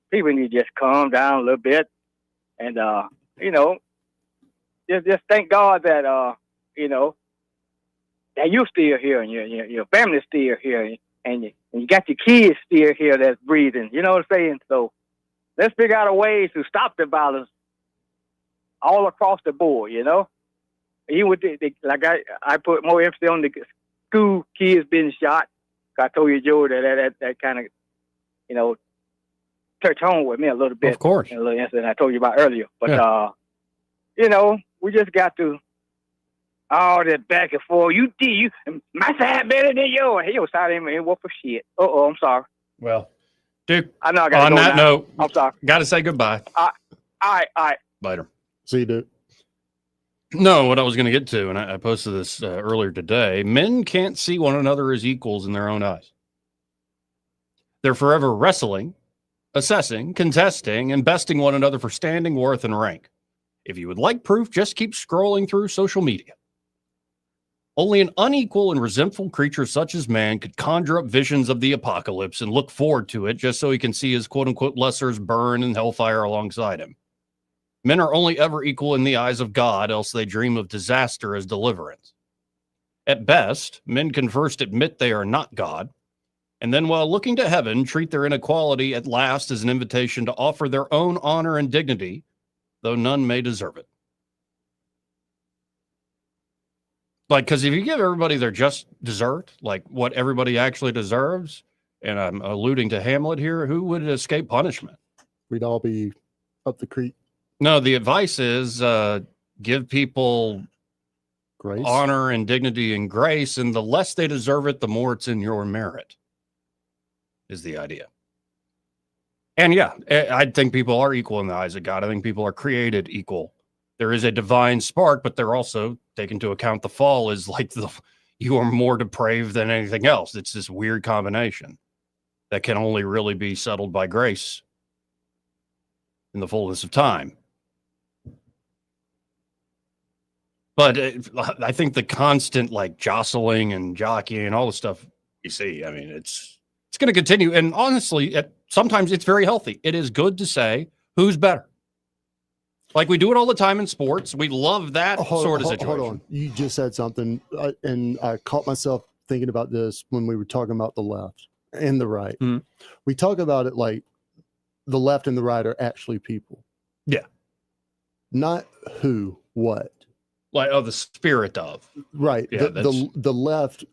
People need to just calm down a little bit, and you know, just thank God that you know, that you're still here and your family's still here, and you got your kids still here that's breathing. You know what I'm saying? So let's figure out a way to stop the violence all across the board. You know, even with like I put more emphasis on the school kids being shot. I told you, Joe, that kind of, you know, touch home with me a little bit. Of course. A little incident I told you about earlier. But, you know, we just got to all that back and forth. My side better than yours. Your side ain't worth for shit. I'm sorry. Well, Duke, I know I gotta on go that now. note, I'm sorry. Got to say goodbye. All right. Later. See you, Duke. No, what I was going to get to, and I posted this earlier today, men can't see one another as equals in their own eyes. They're forever wrestling, assessing, contesting, and besting one another for standing, worth, and rank. If you would like proof, just keep scrolling through social media. Only an unequal and resentful creature such as man could conjure up visions of the apocalypse and look forward to it just so he can see his quote-unquote lessers burn in hellfire alongside him. Men are only ever equal in the eyes of God, else they dream of disaster as deliverance. At best, men can first admit they are not God, and then while looking to heaven, treat their inequality at last as an invitation to offer their own honor and dignity, though none may deserve it. Like, because if you give everybody their just dessert, like what everybody actually deserves, and I'm alluding to Hamlet here, who would escape punishment? We'd all be up the creek. No, the advice is give people grace, honor and dignity and grace, and the less they deserve it, the more it's in your merit, is the idea. And yeah, I think people are equal in the eyes of God. I think people are created equal. There is a divine spark, but they're also, take into account the fall, is like you are more depraved than anything else. It's this weird combination that can only really be settled by grace in the fullness of time. But I think the constant like jostling and jockeying and all the stuff you see, I mean, it's going to continue. And honestly, sometimes it's very healthy. It is good to say who's better. Like we do it all the time in sports. We love that sort of situation. Hold on. You just said something, and I caught myself thinking about this when we were talking about the left and the right. Mm-hmm. We talk about it like the left and the right are actually people. Yeah. Not who, what. Like, the spirit of. Right. Yeah, the left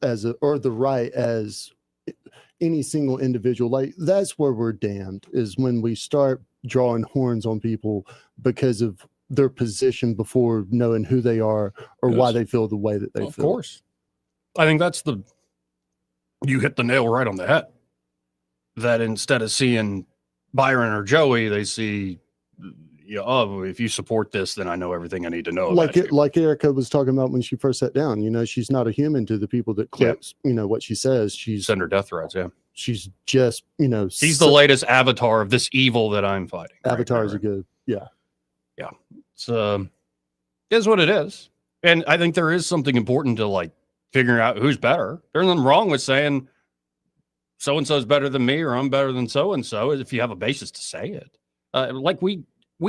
or the right as any single individual. Like that's where we're damned, is when we start drawing horns on people because of their position before knowing who they are or why they feel the way that they feel. Of course. I think that's you hit the nail right on the head. That instead of seeing Byron or Joey, they see, if you support this, then I know everything I need to know. Like Erica was talking about when she first sat down, she's not a human to the people that clips, what she says. She's send her death threats. Yeah. She's just, she's the latest avatar of this evil that I'm fighting. Avatars are good. Yeah. Yeah. It's is what it is. And I think there is something important to like figuring out who's better. There's nothing wrong with saying so-and-so is better than me or I'm better than so-and-so if you have a basis to say it. Like we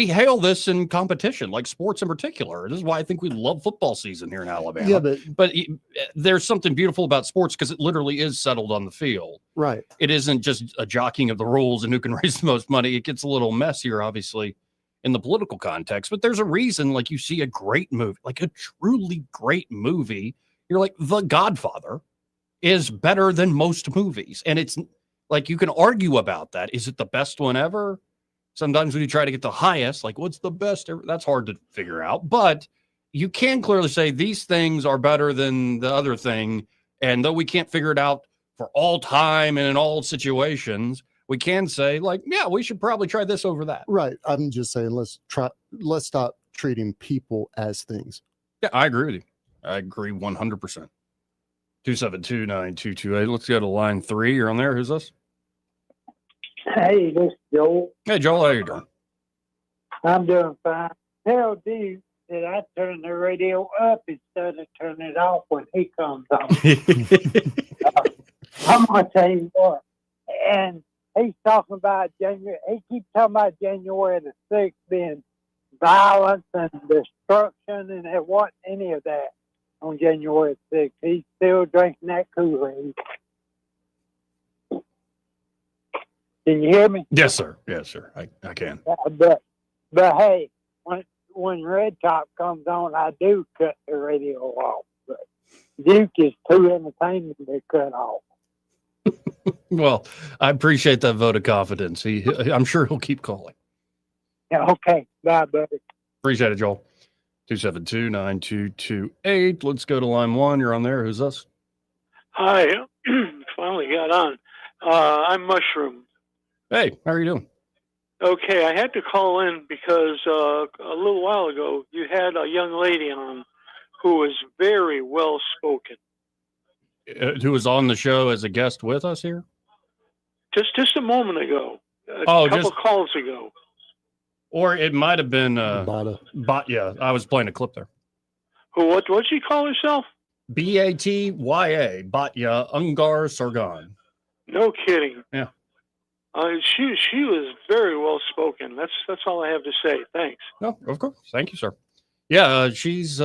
hail this in competition, like sports in particular. This is why I think we love football season here in Alabama. Yeah, but there's something beautiful about sports because it literally is settled on the field. Right. It isn't just a jockeying of the rules and who can raise the most money. It gets a little messier, obviously, in the political context. But there's a reason, like you see a great movie, like a truly great movie. You're like, The Godfather is better than most movies. And it's like, you can argue about that. Is it the best one ever? Sometimes when you try to get the highest, like what's the best ever, that's hard to figure out. But you can clearly say these things are better than the other thing. And though we can't figure it out for all time and in all situations, we can say like, yeah, we should probably try this over that. Right. I'm just saying, let's stop treating people as things. Yeah, I agree with you. I agree 100%. 272-9228. Let's go to line 3. You're on there. Who's this? Hey, this is Joel. Hey, Joel, how you doing? I'm doing fine. Tell Duke that I turn the radio up instead of turning it off when he comes on. I'm going to tell you what. And he's talking about January. He keeps talking about January the 6th being violence and destruction, and it wasn't any of that on January 6th. He's still drinking that Kool-Aid. Can you hear me? Yes, sir. Yes, sir. I can. But hey, when Red Top comes on, I do cut the radio off. But Duke is too entertaining to cut off. Well, I appreciate that vote of confidence. I'm sure he'll keep calling. Yeah, okay. Bye, buddy. Appreciate it, Joel. 272-9228. Let's go to line 1. You're on there. Who's this? Hi. Finally got on. I'm Mushroom. Hey, how are you doing? Okay, I had to call in because a little while ago you had a young lady on who was very well spoken. Who was on the show as a guest with us here? Just a moment ago. A couple calls ago. Or it might have been yeah, I was playing a clip there. What'd she call herself? Batya, Batya Ungar Sargon. No kidding. Yeah. She was very well spoken. That's all I have to say. Thanks. No, of course. Thank you, sir. Yeah, she's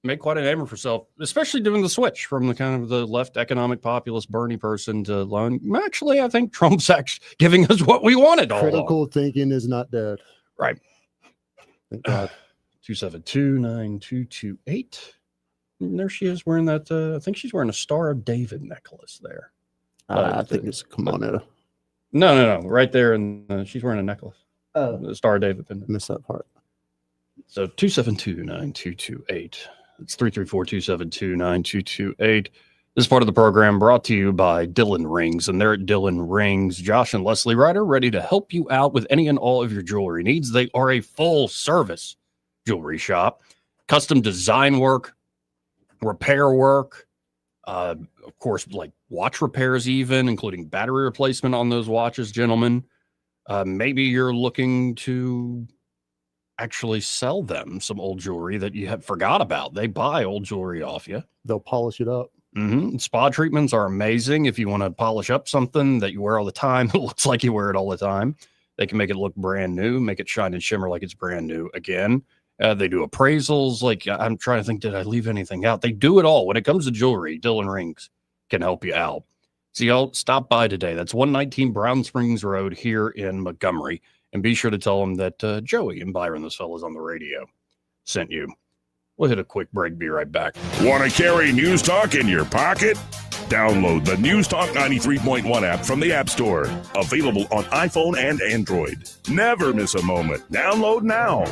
made quite a name of herself, especially doing the switch from the kind of the left economic populist Bernie person to loan. Actually, I think Trump's actually giving us what we wanted all along. Critical thinking is not dead. Right. Thank God. 272-9228. And there she is wearing that. I think she's wearing a Star of David necklace there. I think it's Kimonetta. No. Right there. And she's wearing a necklace. Oh. The Star of David. I missed that part. So 272-9228. It's 334-272-9228. This is part of the program brought to you by Dylan Rings. And they're at Dylan Rings. Josh and Leslie Ryder ready to help you out with any and all of your jewelry needs. They are a full service jewelry shop. Custom design work, repair work, of course, like watch repairs even, including battery replacement on those watches, gentlemen. Maybe you're looking to actually sell them some old jewelry that you had forgot about. They buy old jewelry off you. They'll polish it up. Mm-hmm. Spa treatments are amazing. If you want to polish up something that you wear all the time, it looks like you wear it all the time. They can make it look brand new, make it shine and shimmer like it's brand new again. They do appraisals. Like, I'm trying to think, did I leave anything out? They do it all. When it comes to jewelry, Dylan Rings can help you out. So y'all stop by today. That's 119 Brown Springs Road here in Montgomery. And be sure to tell them that Joey and Byron, those fellas on the radio, sent you. We'll hit a quick break. Be right back. Want to carry News Talk in your pocket? Download the News Talk 93.1 app from the App Store. Available on iPhone and Android. Never miss a moment. Download now.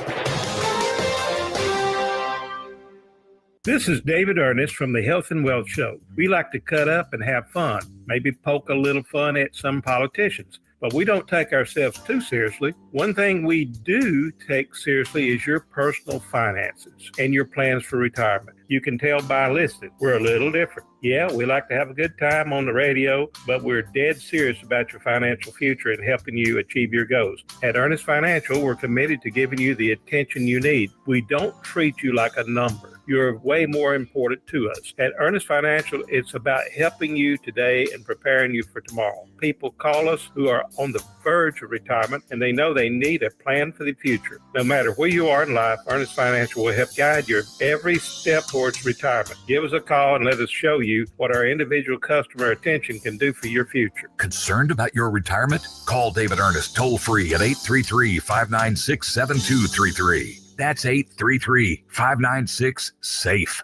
This is David Ernest from the Health and Wealth Show. We like to cut up and have fun, maybe poke a little fun at some politicians, but we don't take ourselves too seriously. One thing we do take seriously is your personal finances and your plans for retirement. You can tell by listening, we're a little different. Yeah, we like to have a good time on the radio, but we're dead serious about your financial future and helping you achieve your goals. At Ernest Financial, we're committed to giving you the attention you need. We don't treat you like a number. You're way more important to us. At Ernest Financial, it's about helping you today and preparing you for tomorrow. People call us who are on the verge of retirement, and they know they need a plan for the future. No matter where you are in life, Ernest Financial will help guide your every step towards retirement. Give us a call and let us show you what our individual customer attention can do for your future. Concerned about your retirement? Call David Ernest toll-free at 833-596-7233. That's 833-596-SAFE.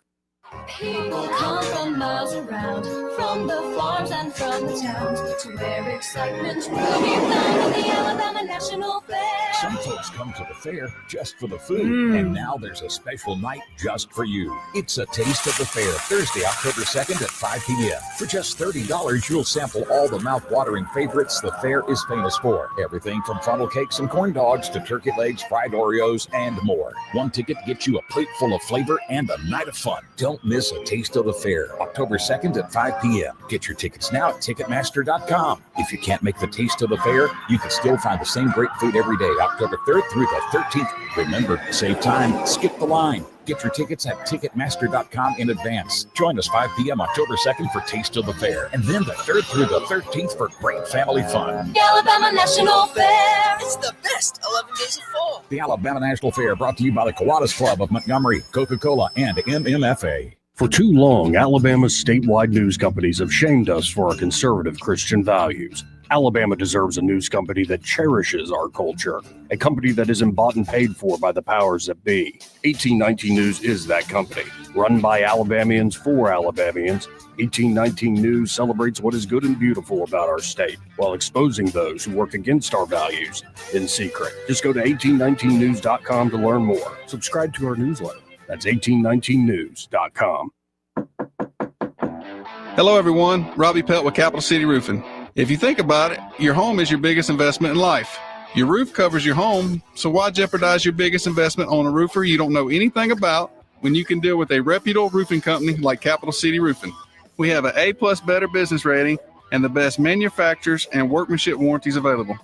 People come from miles around, from the farms and from the towns, to where excitement will be found at the Alabama National Fair. Some folks come to the fair just for the food, and now there's a special night just for you. It's a Taste of the Fair, Thursday, October 2nd at 5 p.m. For just $30, you'll sample all the mouth-watering favorites the fair is famous for. Everything from funnel cakes and corn dogs to turkey legs, fried Oreos, and more. One ticket gets you a plate full of flavor and a night of fun. Don't miss a Taste of the Fair, October 2nd at 5 p.m. Get your tickets now at Ticketmaster.com. If you can't make the Taste of the Fair, you can still find the same great food every day, October 3rd through the 13th. Remember, save time, skip the line. Get your tickets at Ticketmaster.com in advance. Join us 5 p.m. October 2nd for Taste of the Fair, and then the 3rd through the 13th for great family fun. The Alabama National Fair. It's the best 11 days of fall. The Alabama National Fair, brought to you by the Kiwanis Club of Montgomery, Coca-Cola, and MMFA. For too long, Alabama's statewide news companies have shamed us for our conservative Christian values. Alabama deserves a news company that cherishes our culture, a company that isn't bought and paid for by the powers that be. 1819 News is that company. Run by Alabamians for Alabamians, 1819 News celebrates what is good and beautiful about our state, while exposing those who work against our values in secret. Just go to 1819news.com to learn more. Subscribe to our newsletter. That's 1819news.com. Hello, everyone. Robbie Pelt with Capital City Roofing. If you think about it, your home is your biggest investment in life. Your roof covers your home, so why jeopardize your biggest investment on a roofer you don't know anything about when you can deal with a reputable roofing company like Capital City Roofing? We have an A+ Better business rating and the best manufacturers and workmanship warranties available.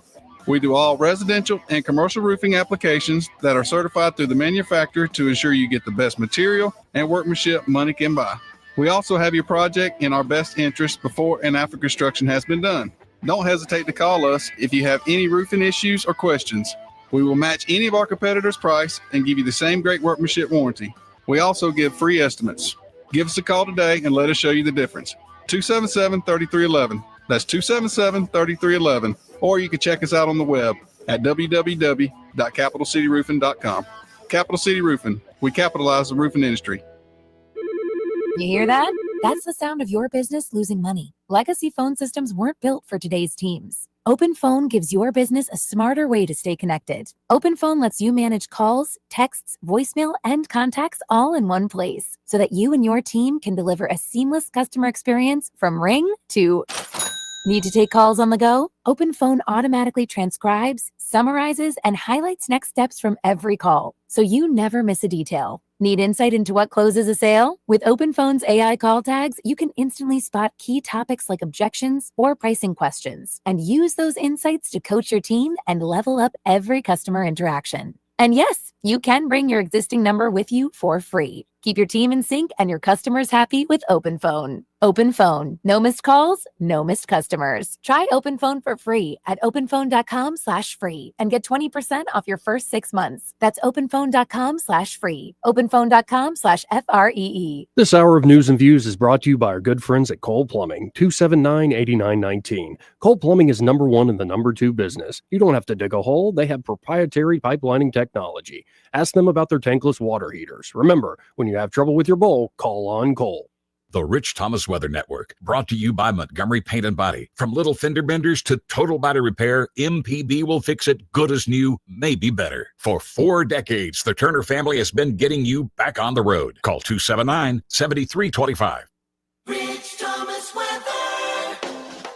We do all residential and commercial roofing applications that are certified through the manufacturer to ensure you get the best material and workmanship money can buy. We also have your project in our best interest before and after construction has been done. Don't hesitate to call us if you have any roofing issues or questions. We will match any of our competitors' price and give you the same great workmanship warranty. We also give free estimates. Give us a call today and let us show you the difference. 277-3311. That's 277-3311. Or you can check us out on the web at www.capitalcityroofing.com. Capital City Roofing. We capitalize the roofing industry. You hear that? That's the sound of your business losing money. Legacy phone systems weren't built for today's teams. OpenPhone gives your business a smarter way to stay connected. OpenPhone lets you manage calls, texts, voicemail, and contacts all in one place so that you and your team can deliver a seamless customer experience from ring to... Need to take calls on the go? OpenPhone automatically transcribes, summarizes, and highlights next steps from every call, so you never miss a detail. Need insight into what closes a sale? With OpenPhone's AI call tags, you can instantly spot key topics like objections or pricing questions, and use those insights to coach your team and level up every customer interaction. And yes, you can bring your existing number with you for free. Keep your team in sync and your customers happy with OpenPhone. OpenPhone. No missed calls, no missed customers. Try OpenPhone for free at openphone.com/free and get 20% off your first 6 months. That's openphone.com/free. Openphone.com/FREE. This hour of news and views is brought to you by our good friends at Cole Plumbing, 279-8919. Cole Plumbing is number one in the number two business. You don't have to dig a hole. They have proprietary pipelining technology. Ask them about their tankless water heaters. Remember, when you have trouble with your bowl, call on Cole. The Rich Thomas Weather Network, brought to you by Montgomery Paint and Body. From little fender benders to total body repair, MPB will fix it good as new, maybe better. For 4 decades, the Turner family has been getting you back on the road. Call 279-7325. Rich Thomas Weather.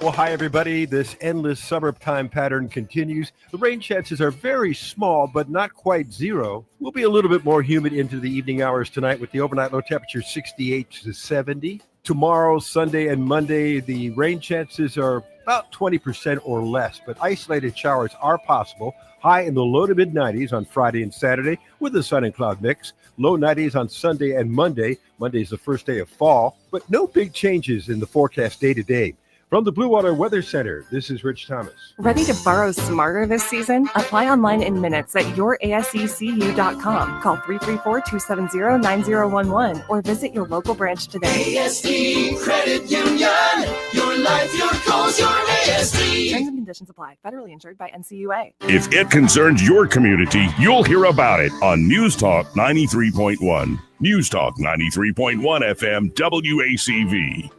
Well, hi, everybody. This endless summertime pattern continues. The rain chances are very small, but not quite zero. We'll be a little bit more humid into the evening hours tonight with the overnight low temperature 68 to 70. Tomorrow, Sunday, and Monday, the rain chances are about 20% or less, but isolated showers are possible. High in the low to mid 90s on Friday and Saturday with a sun and cloud mix. Low 90s on Sunday and Monday. Monday's the first day of fall, but no big changes in the forecast day to day. From the Blue Water Weather Center, this is Rich Thomas. Ready to borrow smarter this season? Apply online in minutes at yourasecu.com. Call 334-270-9011 or visit your local branch today. ASD Credit Union. Your life, your goals, your ASD. Terms and conditions apply. Federally insured by NCUA. If it concerns your community, you'll hear about it on News Talk 93.1. News Talk 93.1 FM WACV.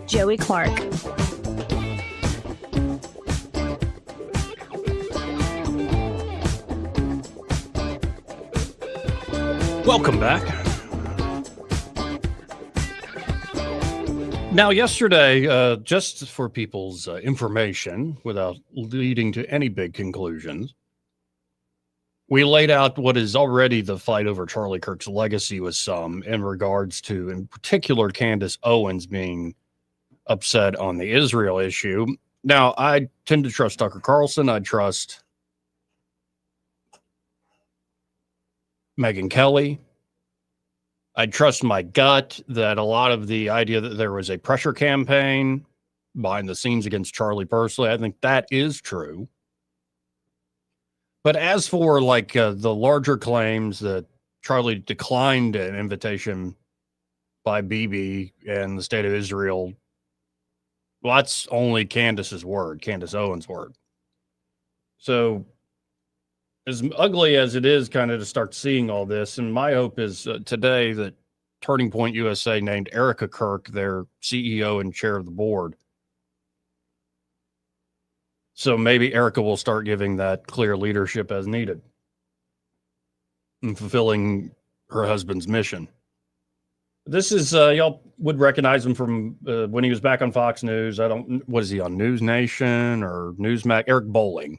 Joey Clark. Welcome back. Now, yesterday, just for people's information, without leading to any big conclusions, we laid out what is already the fight over Charlie Kirk's legacy with some in regards to, in particular, Candace Owens being upset on the Israel issue. Now, I tend to trust Tucker Carlson. I trust Megyn Kelly. I trust my gut that a lot of the idea that there was a pressure campaign behind the scenes against Charlie personally, I think that is true. But as for the larger claims that Charlie declined an invitation by Bibi and the state of Israel, well, that's only Candace Owens' word. So as ugly as it is kind of to start seeing all this, and my hope is today that Turning Point USA named Erica Kirk their CEO and chair of the board. So maybe Erica will start giving that clear leadership as needed and fulfilling her husband's mission. This is y'all would recognize him from when he was back on Fox News. What is he on, News Nation or Newsmax? Eric Bolling.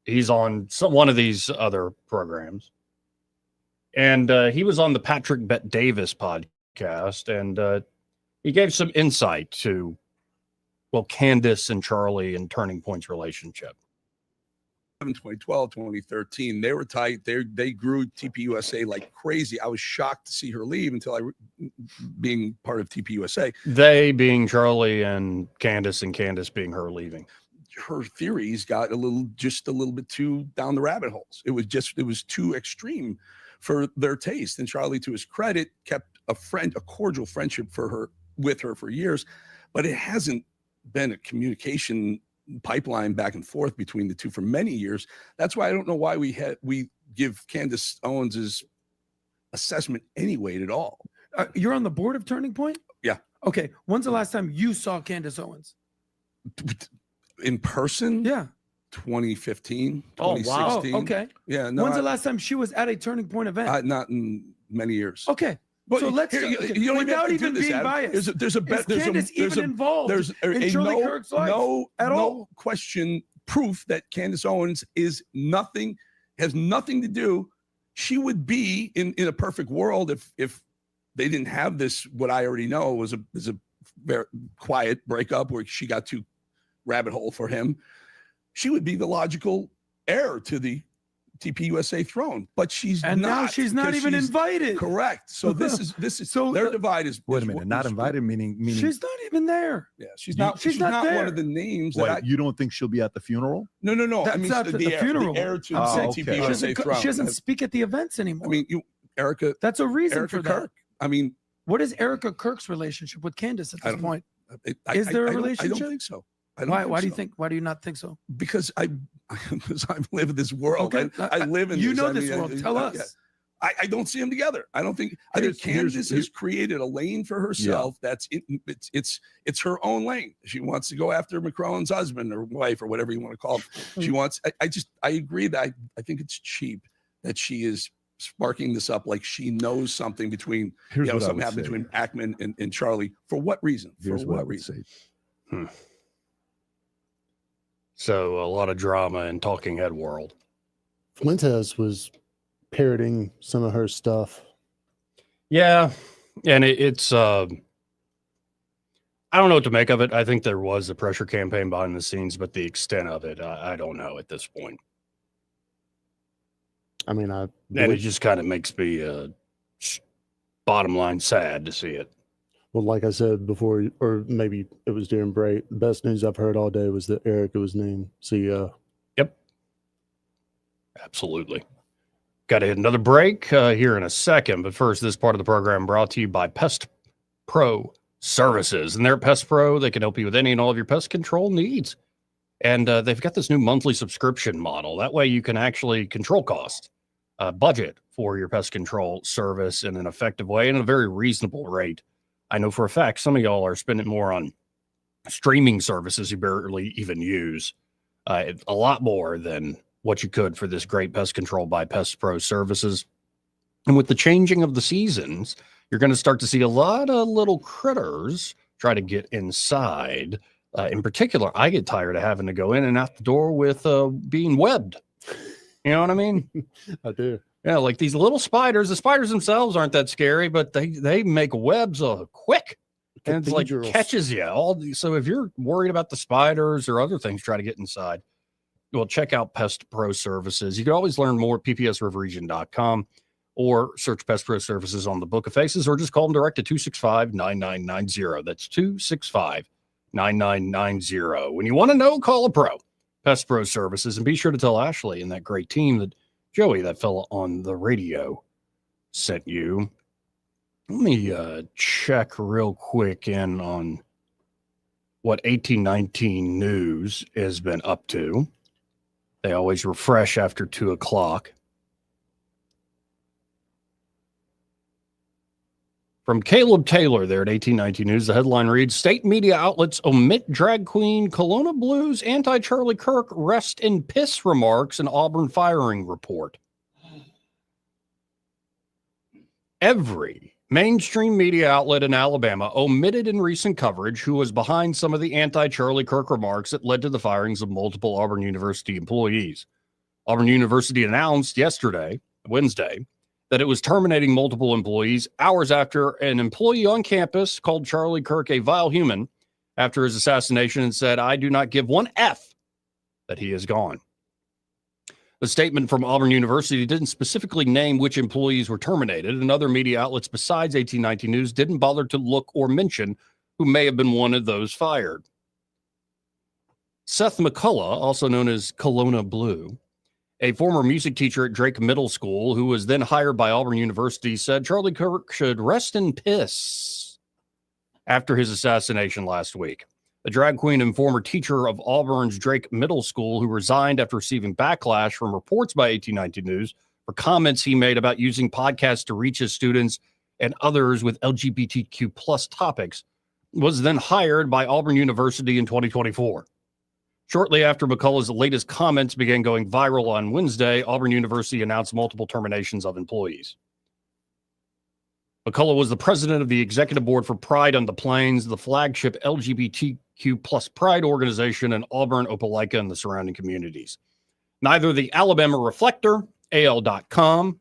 He's on one of these other programs. And he was on the Patrick Bet Davis podcast, and he gave some insight to, well, Candace and Charlie and Turning Point's relationship. 2012, 2013, they were tight. They grew TPUSA like crazy. I was shocked to see her leave until being part of TPUSA. They being Charlie and Candace being her leaving. Her theories got just a little bit too down the rabbit holes. It was too extreme for their taste. And Charlie, to his credit, kept a cordial friendship with her for years, but it hasn't been a communication pipeline back and forth between the two for many years. That's why I don't know why we give Candace Owens's assessment any weight at all. You're on the board of Turning Point? Yeah. Okay. When's the last time you saw Candace Owens? In person? Yeah. 2015, Oh, 2016. wow. Okay. Yeah. No, When's the last time she was at a Turning Point event? Not in many years. Okay. But So let's without even being biased. There's Candace even involved there's in Charlie Kirk's life at all? No question proof that Candace Owens has nothing to do. She would be in a perfect world if they didn't have this. What I already know was a very quiet breakup where she got too rabbit hole for him. She would be the logical heir to the TPUSA throne, but she's not. Now she's not even invited. Correct. So this is so their divide is. Wait a minute, not invited, meaning she's not even there. Yeah, she's not there. one of the names. Wait, you don't think she'll be at the funeral? No. That's I mean, not the funeral. The heir to I'm saying TPUSA throne. She doesn't speak at the events anymore. I mean, Erica. That's a reason Erica for Kirk. that. I mean, what is Erica Kirk's relationship with Candace at this point? Is there a relationship? I don't think so. Why do you not think so? Because I live in this world. Okay. I live in you this. know this world. Tell us. I don't see them together. I think Candace has created a lane for herself. That's it's her own lane. She wants to go after Macron's husband or wife or whatever you want to call him. She wants. I agree that I think it's cheap that she is sparking this up like she knows something between something happened between Ackman and Charlie. For what reason? For what reason? So a lot of drama in Talking Head world. Fuentes was parroting some of her stuff. Yeah, and it's I don't know what to make of it. I think there was a pressure campaign behind the scenes, but the extent of it, I don't know at this point. I mean, and it just kind of makes me bottom line sad to see it. Well, like I said before, or maybe it was during break, the best news I've heard all day was that Erica was named CEO. Yep. Absolutely. Got to hit another break here in a second. But first, this part of the program brought to you by Pest Pro Services. And they're Pest Pro. They can help you with any and all of your pest control needs. And they've got this new monthly subscription model. That way you can actually control cost, budget for your pest control service in an effective way and at a very reasonable rate. I know for a fact some of y'all are spending more on streaming services you barely even use, a lot more than what you could for this great pest control by Pest Pro Services. And with the changing of the seasons, you're going to start to see a lot of little critters try to get inside. In particular, I get tired of having to go in and out the door with being webbed. You know what I mean? I do. Yeah, like these little spiders. The spiders themselves aren't that scary, but they make webs quick. And it's like catches you. So if you're worried about the spiders or other things try to get inside, well, check out Pest Pro Services. You can always learn more at ppsriverregion.com or search Pest Pro Services on the Book of Faces or just call them direct to 265-9990. That's 265-9990. When you want to know, call a pro. Pest Pro Services. And be sure to tell Ashley and that great team that Joey, that fella on the radio, sent you. Let me check real quick in on what 1819 News has been up to. They always refresh after 2 o'clock. From Caleb Taylor there at 1819 News, the headline reads, State media outlets omit drag queen Kelowna Blues anti-Charlie Kirk rest in piss remarks in Auburn firing report. Every mainstream media outlet in Alabama omitted in recent coverage who was behind some of the anti-Charlie Kirk remarks that led to the firings of multiple Auburn University employees. Auburn University announced yesterday, Wednesday, that it was terminating multiple employees hours after an employee on campus called Charlie Kirk a vile human after his assassination and said, "I do not give one F that he is gone." The statement from Auburn University didn't specifically name which employees were terminated, and other media outlets besides 1819 News didn't bother to look or mention who may have been one of those fired. Seth McCullough, also known as Kelowna Blue, a former music teacher at Drake Middle School who was then hired by Auburn University, said Charlie Kirk should rest in piss after his assassination last week. The drag queen and former teacher of Auburn's Drake Middle School, who resigned after receiving backlash from reports by 1819 News for comments he made about using podcasts to reach his students and others with LGBTQ plus topics, was then hired by Auburn University in 2024. Shortly after McCullough's latest comments began going viral on Wednesday, Auburn University announced multiple terminations of employees. McCullough was the president of the executive board for Pride on the Plains, the flagship LGBTQ plus pride organization in Auburn, Opelika, and the surrounding communities. Neither the Alabama Reflector, AL.com,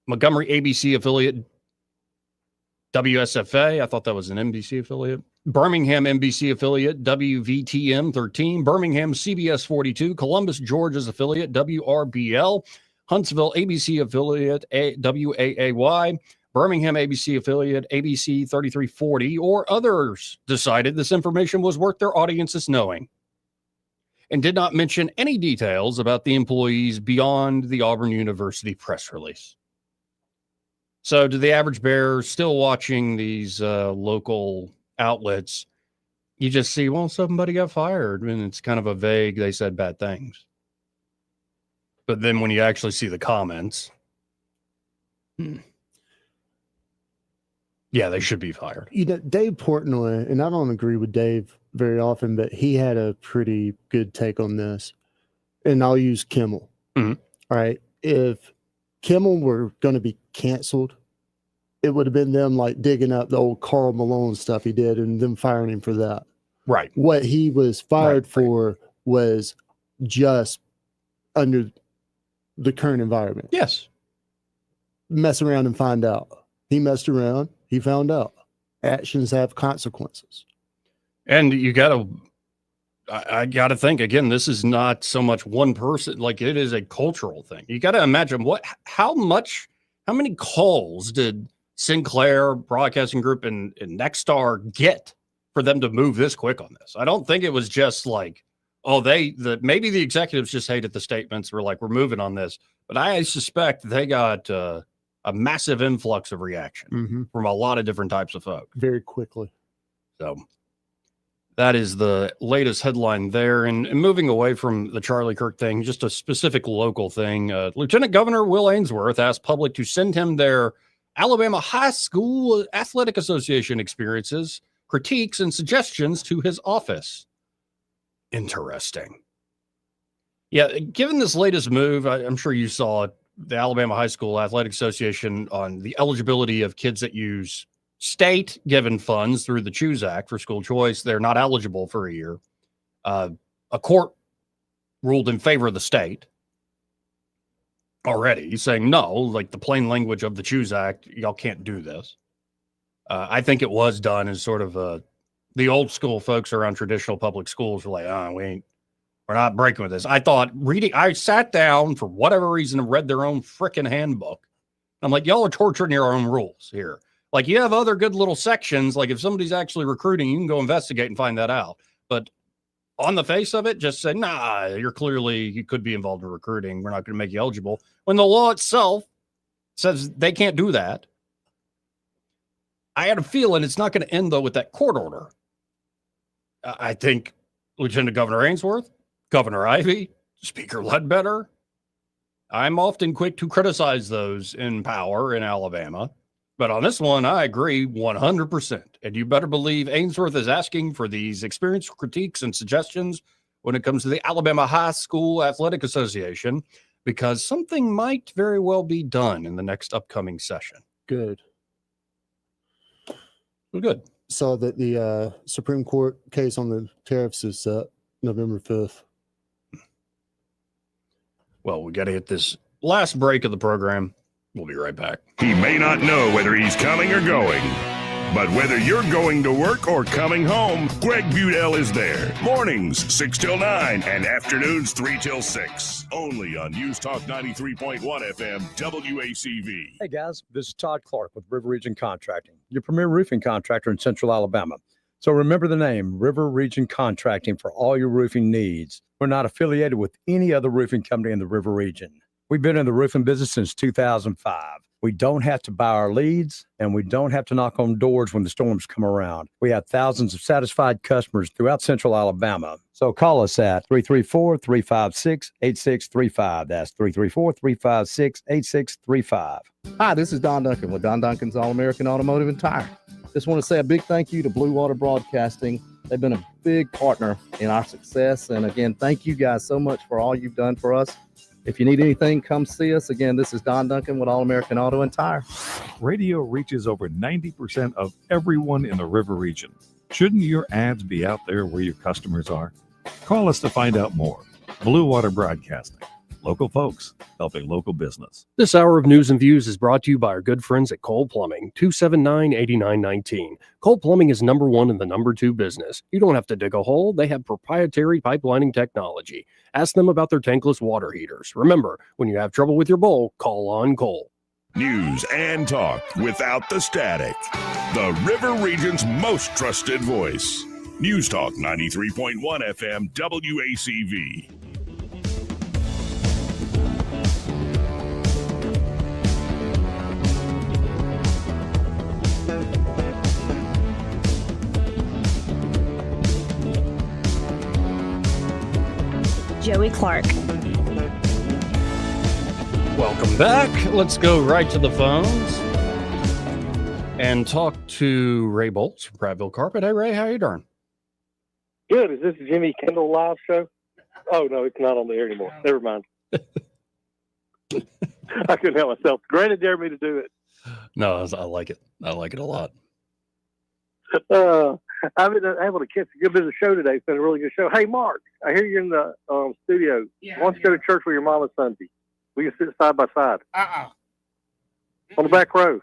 Montgomery ABC affiliate, WSFA, I thought that was an NBC affiliate, Birmingham NBC affiliate, WVTM 13, Birmingham CBS 42, Columbus, Georgia's affiliate, WRBL, Huntsville ABC affiliate, WAAY, Birmingham ABC affiliate, ABC 3340, or others decided this information was worth their audiences knowing and did not mention any details about the employees beyond the Auburn University press release. So to the average bear still watching these local outlets, you just see, well, somebody got fired, and it's kind of a vague, they said bad things. But then when you actually see the comments, yeah, they should be fired. You know, Dave Portnoy, and I don't agree with Dave very often, but he had a pretty good take on this. And I'll use Kimmel. Mm-hmm. All right. If Kimmel were going to be canceled, it would have been them like digging up the old Carl Malone stuff he did and them firing him for that. Right. What he was fired for was just under the current environment. Yes. Mess around and find out. He messed around. He found out. Actions have consequences. And you I got to think, again, this is not so much one person, like it is a cultural thing. You got to imagine how many calls did Sinclair Broadcasting Group and Nexstar get for them to move this quick on this? I don't think it was just like, maybe the executives just hated the statements. Were like, we're moving on this. But I suspect they got a massive influx of reaction from a lot of different types of folks. Very quickly. So that is the latest headline there. And moving away from the Charlie Kirk thing, just a specific local thing. Lieutenant Governor Will Ainsworth asked public to send him their Alabama High School Athletic Association experiences, critiques, and suggestions to his office. Interesting. Yeah, given this latest move, I'm sure you saw it, the Alabama High School Athletic Association on the eligibility of kids that use state-given funds through the Choose Act for school choice. They're not eligible for a year. A court ruled in favor of the state already, saying no, like the plain language of the Choose Act, y'all can't do this. I think it was done as sort of the old school folks around traditional public schools were like, we're not breaking with this. I sat down for whatever reason and read their own frickin' handbook. I'm like, y'all are torturing your own rules here. Like, you have other good little sections. Like, if somebody's actually recruiting, you can go investigate and find that out. But on the face of it, just say, nah, you could be involved in recruiting. We're not going to make you eligible. When the law itself says they can't do that. I had a feeling it's not going to end, though, with that court order. I think Lieutenant Governor Ainsworth, Governor Ivey, Speaker Ledbetter, I'm often quick to criticize those in power in Alabama. But on this one, I agree 100%. And you better believe Ainsworth is asking for these experience critiques and suggestions when it comes to the Alabama High School Athletic Association, because something might very well be done in the next upcoming session. Good. Well, good. Saw that the Supreme Court case on the tariffs is set November 5th. Well, we got to hit this last break of the program. We'll be right back. He may not know whether he's coming or going, but whether you're going to work or coming home, Greg Budell is there. Mornings, 6 till 9, and afternoons, 3 till 6. Only on News Talk 93.1 FM, WACV. Hey, guys, this is Todd Clark with River Region Contracting, your premier roofing contractor in Central Alabama. So remember the name, River Region Contracting, for all your roofing needs. We're not affiliated with any other roofing company in the River Region. We've been in the roofing business since 2005. We don't have to buy our leads, and we don't have to knock on doors when the storms come around. We have thousands of satisfied customers throughout Central Alabama. So call us at 334-356-8635. That's 334-356-8635. Hi, this is Don Duncan with Don Duncan's All-American Automotive and Tire. Just want to say a big thank you to Blue Water Broadcasting. They've been a big partner in our success. And again, thank you guys so much for all you've done for us. If you need anything, come see us. Again, this is Don Duncan with All-American Auto and Tire. Radio reaches over 90% of everyone in the River region. Shouldn't your ads be out there where your customers are? Call us to find out more. Blue Water Broadcasting. Local folks helping local business. This hour of News and Views is brought to you by our good friends at Cole Plumbing, 279-8919. Cole Plumbing is number one in the number two business. You don't have to dig a hole. They have proprietary pipelining technology. Ask them about their tankless water heaters. Remember, when you have trouble with your bowl, call on Cole. News and talk without the static. The River Region's most trusted voice. News Talk 93.1 FM WACV. Joey Clark. Welcome back. Let's go right to the phones and talk to Ray Bolts from Prattville Carpet. Hey, Ray, how you doing? Good. Is this Jimmy Kimmel live show? Oh, no, it's not on the air anymore. Never mind. I couldn't help myself. Granted, dared me to do it. No, I like it. I like it a lot. I've been able to catch a good bit of the show today. It's been a really good show. Hey, Mark, I hear you're in the studio. Yeah, Why don't you go to church with your mama Sunday? We can sit side by side. On the back row.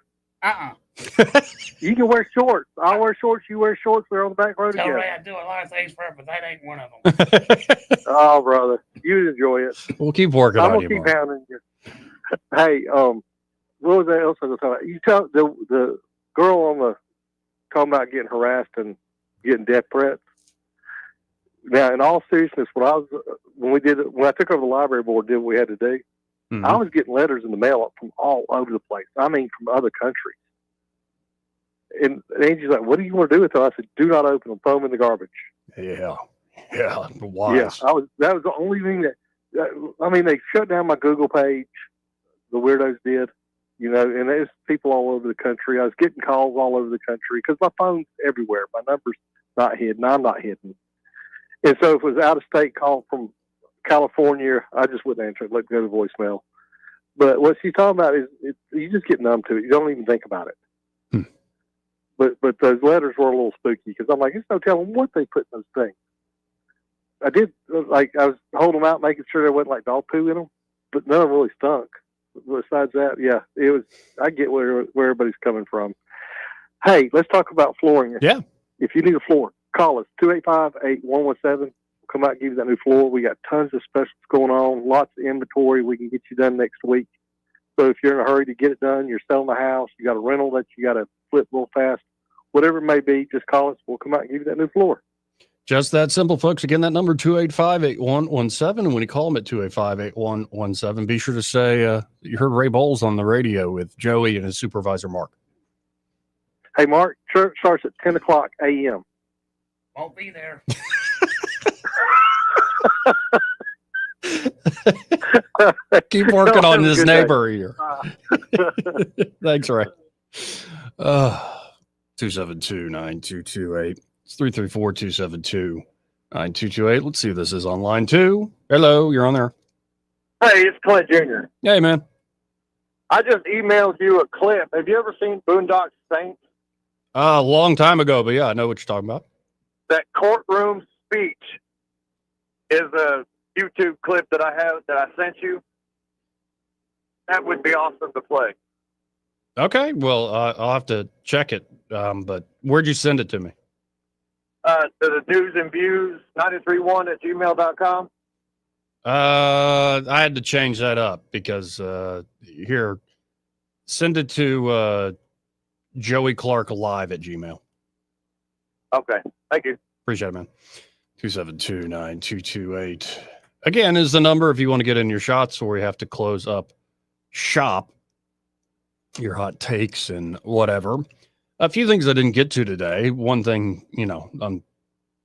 You can wear shorts. I'll wear shorts. You wear shorts. We're on the back row Tell together. Ray I do a lot of things for her, but that ain't one of them. Oh, brother. You enjoy it. We'll keep working I'm on going to you, keep Mark. pounding you. Hey, what was that else I was talking about? You tell the girl on the talking about getting harassed and getting death threats. Now, in all seriousness, when I took over the library board, did what we had to do. Mm-hmm. I was getting letters in the mail from all over the place. I mean, from other countries. And Angie's like, "What do you want to do with them?" I said, "Do not open them. Throw them in the garbage." Yeah. Wise. Yeah, that was the only thing that. I mean, they shut down my Google page. The weirdos did, and there's people all over the country. I was getting calls all over the country because my phone's everywhere. My number's not hidden. I'm not hidden. And so if it was out of state call from California, I just wouldn't answer it. Let go to voicemail. But what she's talking about is you just get numb to it. You don't even think about it. But those letters were a little spooky because I'm like, there's no telling what they put in those things. I was holding them out, making sure there wasn't like dog poo in them, but none of them really stunk. Besides that, yeah, it was. I get where everybody's coming from. Hey, let's talk about flooring. Yeah. If you need a floor, call us 285-8117. We'll come out and give you that new floor. We got tons of specials going on, lots of inventory. We can get you done next week. So if you're in a hurry to get it done, you're selling the house, you got a rental that you got to flip real fast, whatever it may be, just call us. We'll come out and give you that new floor. Just that simple, folks. Again, that number 285-8117. And when you call them at 285-8117, be sure to say you heard Ray Bowles on the radio with Joey and his supervisor, Mark. Hey, Mark, church starts at 10 o'clock a.m. Won't be there. Keep working on this Good neighbor day. here. Thanks, Ray. 272-9228. It's 334-272-9228. Let's see if this is online too. Hello, you're on there. Hey, it's Clint Jr. Hey, man. I just emailed you a clip. Have you ever seen Boondock Saints? A long time ago, but yeah, I know what you're talking about. That courtroom speech is a YouTube clip that I sent you. That would be awesome to play. Okay, well, I'll have to check it. But where'd you send it to me? To the news and views 931@gmail.com. I had to change that up because here, send it to Joey Clark Live at Gmail. Okay, thank you. Appreciate it, man. 272-9228. Again, is the number if you want to get in your shots, or you have to close up shop, your hot takes and whatever. A few things I didn't get to today. One thing, I'm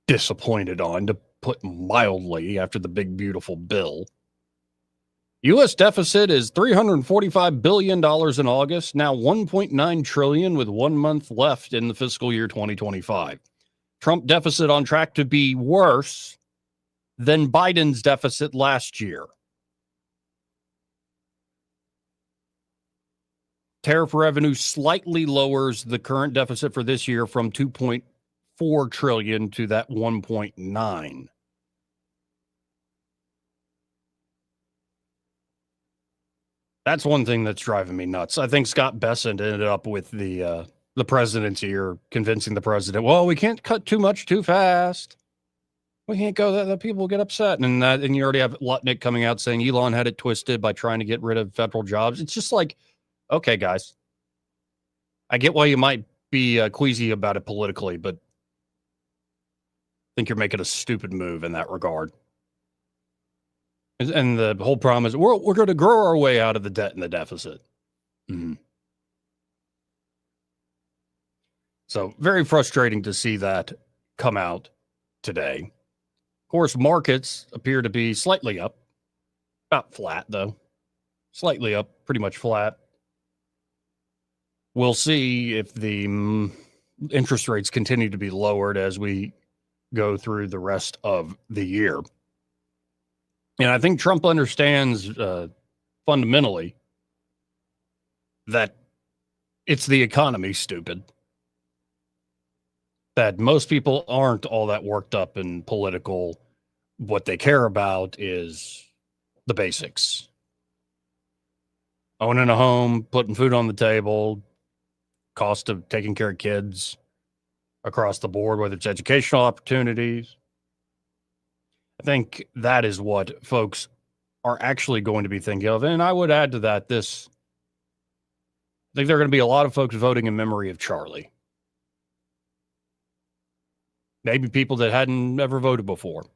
disappointed on, to put mildly, after the big, beautiful bill. U.S. deficit is $345 billion in August, now $1.9 trillion with 1 month left in the fiscal year 2025. Trump deficit on track to be worse than Biden's deficit last year. Tariff revenue slightly lowers the current deficit for this year from 2.4 trillion to that 1.9. That's one thing that's driving me nuts. I think Scott Bessent ended up with the president's ear, convincing the president, well, we can't cut too much too fast. We can't go that people will get upset. And you already have Lutnick coming out saying Elon had it twisted by trying to get rid of federal jobs. It's just like, okay, guys, I get why you might be queasy about it politically, but I think you're making a stupid move in that regard. And the whole problem is we're going to grow our way out of the debt and the deficit. Mm-hmm. So very frustrating to see that come out today. Of course, markets appear to be slightly up, about flat though, slightly up, pretty much flat. We'll see if the interest rates continue to be lowered as we go through the rest of the year. And I think Trump understands fundamentally that it's the economy, stupid. That most people aren't all that worked up in political. What they care about is the basics. Owning a home, putting food on the table, cost of taking care of kids across the board, whether it's educational opportunities. I think that is what folks are actually going to be thinking of. And I would add to that I think there are going to be a lot of folks voting in memory of Charlie. Maybe people that hadn't ever voted before.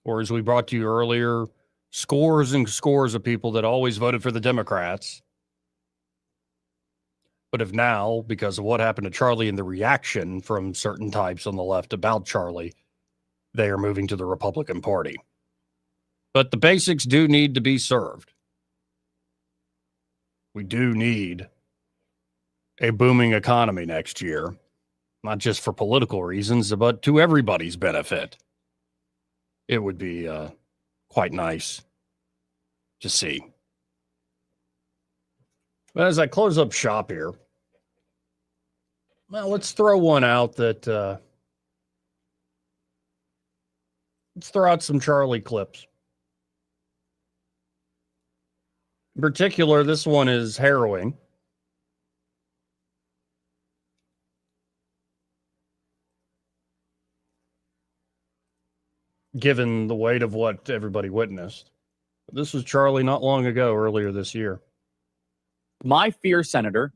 Or as we brought to you earlier, scores and scores of people that always voted for the Democrats. But if now, because of what happened to Charlie and the reaction from certain types on the left about Charlie, they are moving to the Republican Party. But the basics do need to be served. We do need a booming economy next year, not just for political reasons, but to everybody's benefit. It would be quite nice to see. But as I close up shop here, well, let's throw one out that... let's throw out some Charlie clips. In particular, this one is harrowing. Given the weight of what everybody witnessed. This was Charlie not long ago, earlier this year. My fear, Senator,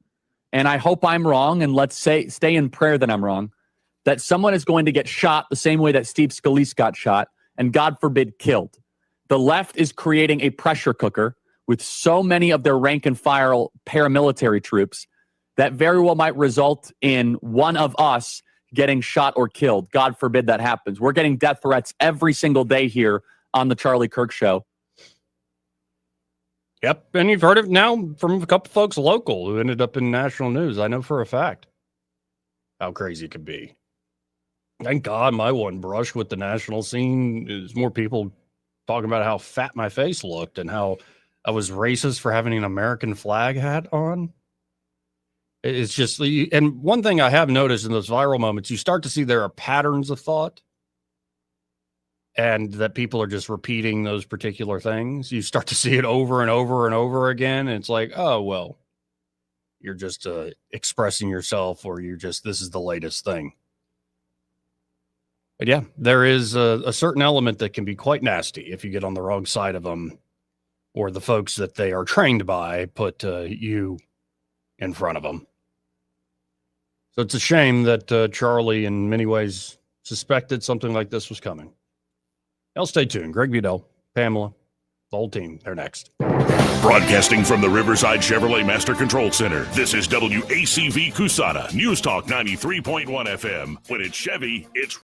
and I hope I'm wrong, and let's stay in prayer that I'm wrong, that someone is going to get shot the same way that Steve Scalise got shot, and God forbid, killed. The left is creating a pressure cooker with so many of their rank and file paramilitary troops that very well might result in one of us getting shot or killed. God forbid that happens. We're getting death threats every single day here on the Charlie Kirk Show. Yep, and you've heard it now from a couple folks local who ended up in national news. I know for a fact how crazy it could be. Thank God my one brush with the national scene is more people talking about how fat my face looked and how I was racist for having an American flag hat on. It's just, and one thing I have noticed in those viral moments, you start to see there are patterns of thought, and that people are just repeating those particular things. You start to see it over and over and over again. And it's like, oh, well, you're just expressing yourself, or you're just, this is the latest thing. But yeah, there is a certain element that can be quite nasty if you get on the wrong side of them, or the folks that they are trained by put you in front of them. So it's a shame that Charlie, in many ways, suspected something like this was coming. I'll stay tuned. Greg Budell, Pamela, the whole team. They're next. Broadcasting from the Riverside Chevrolet Master Control Center, this is WACV Cusana, News Talk 93.1 FM. When it's Chevy, it's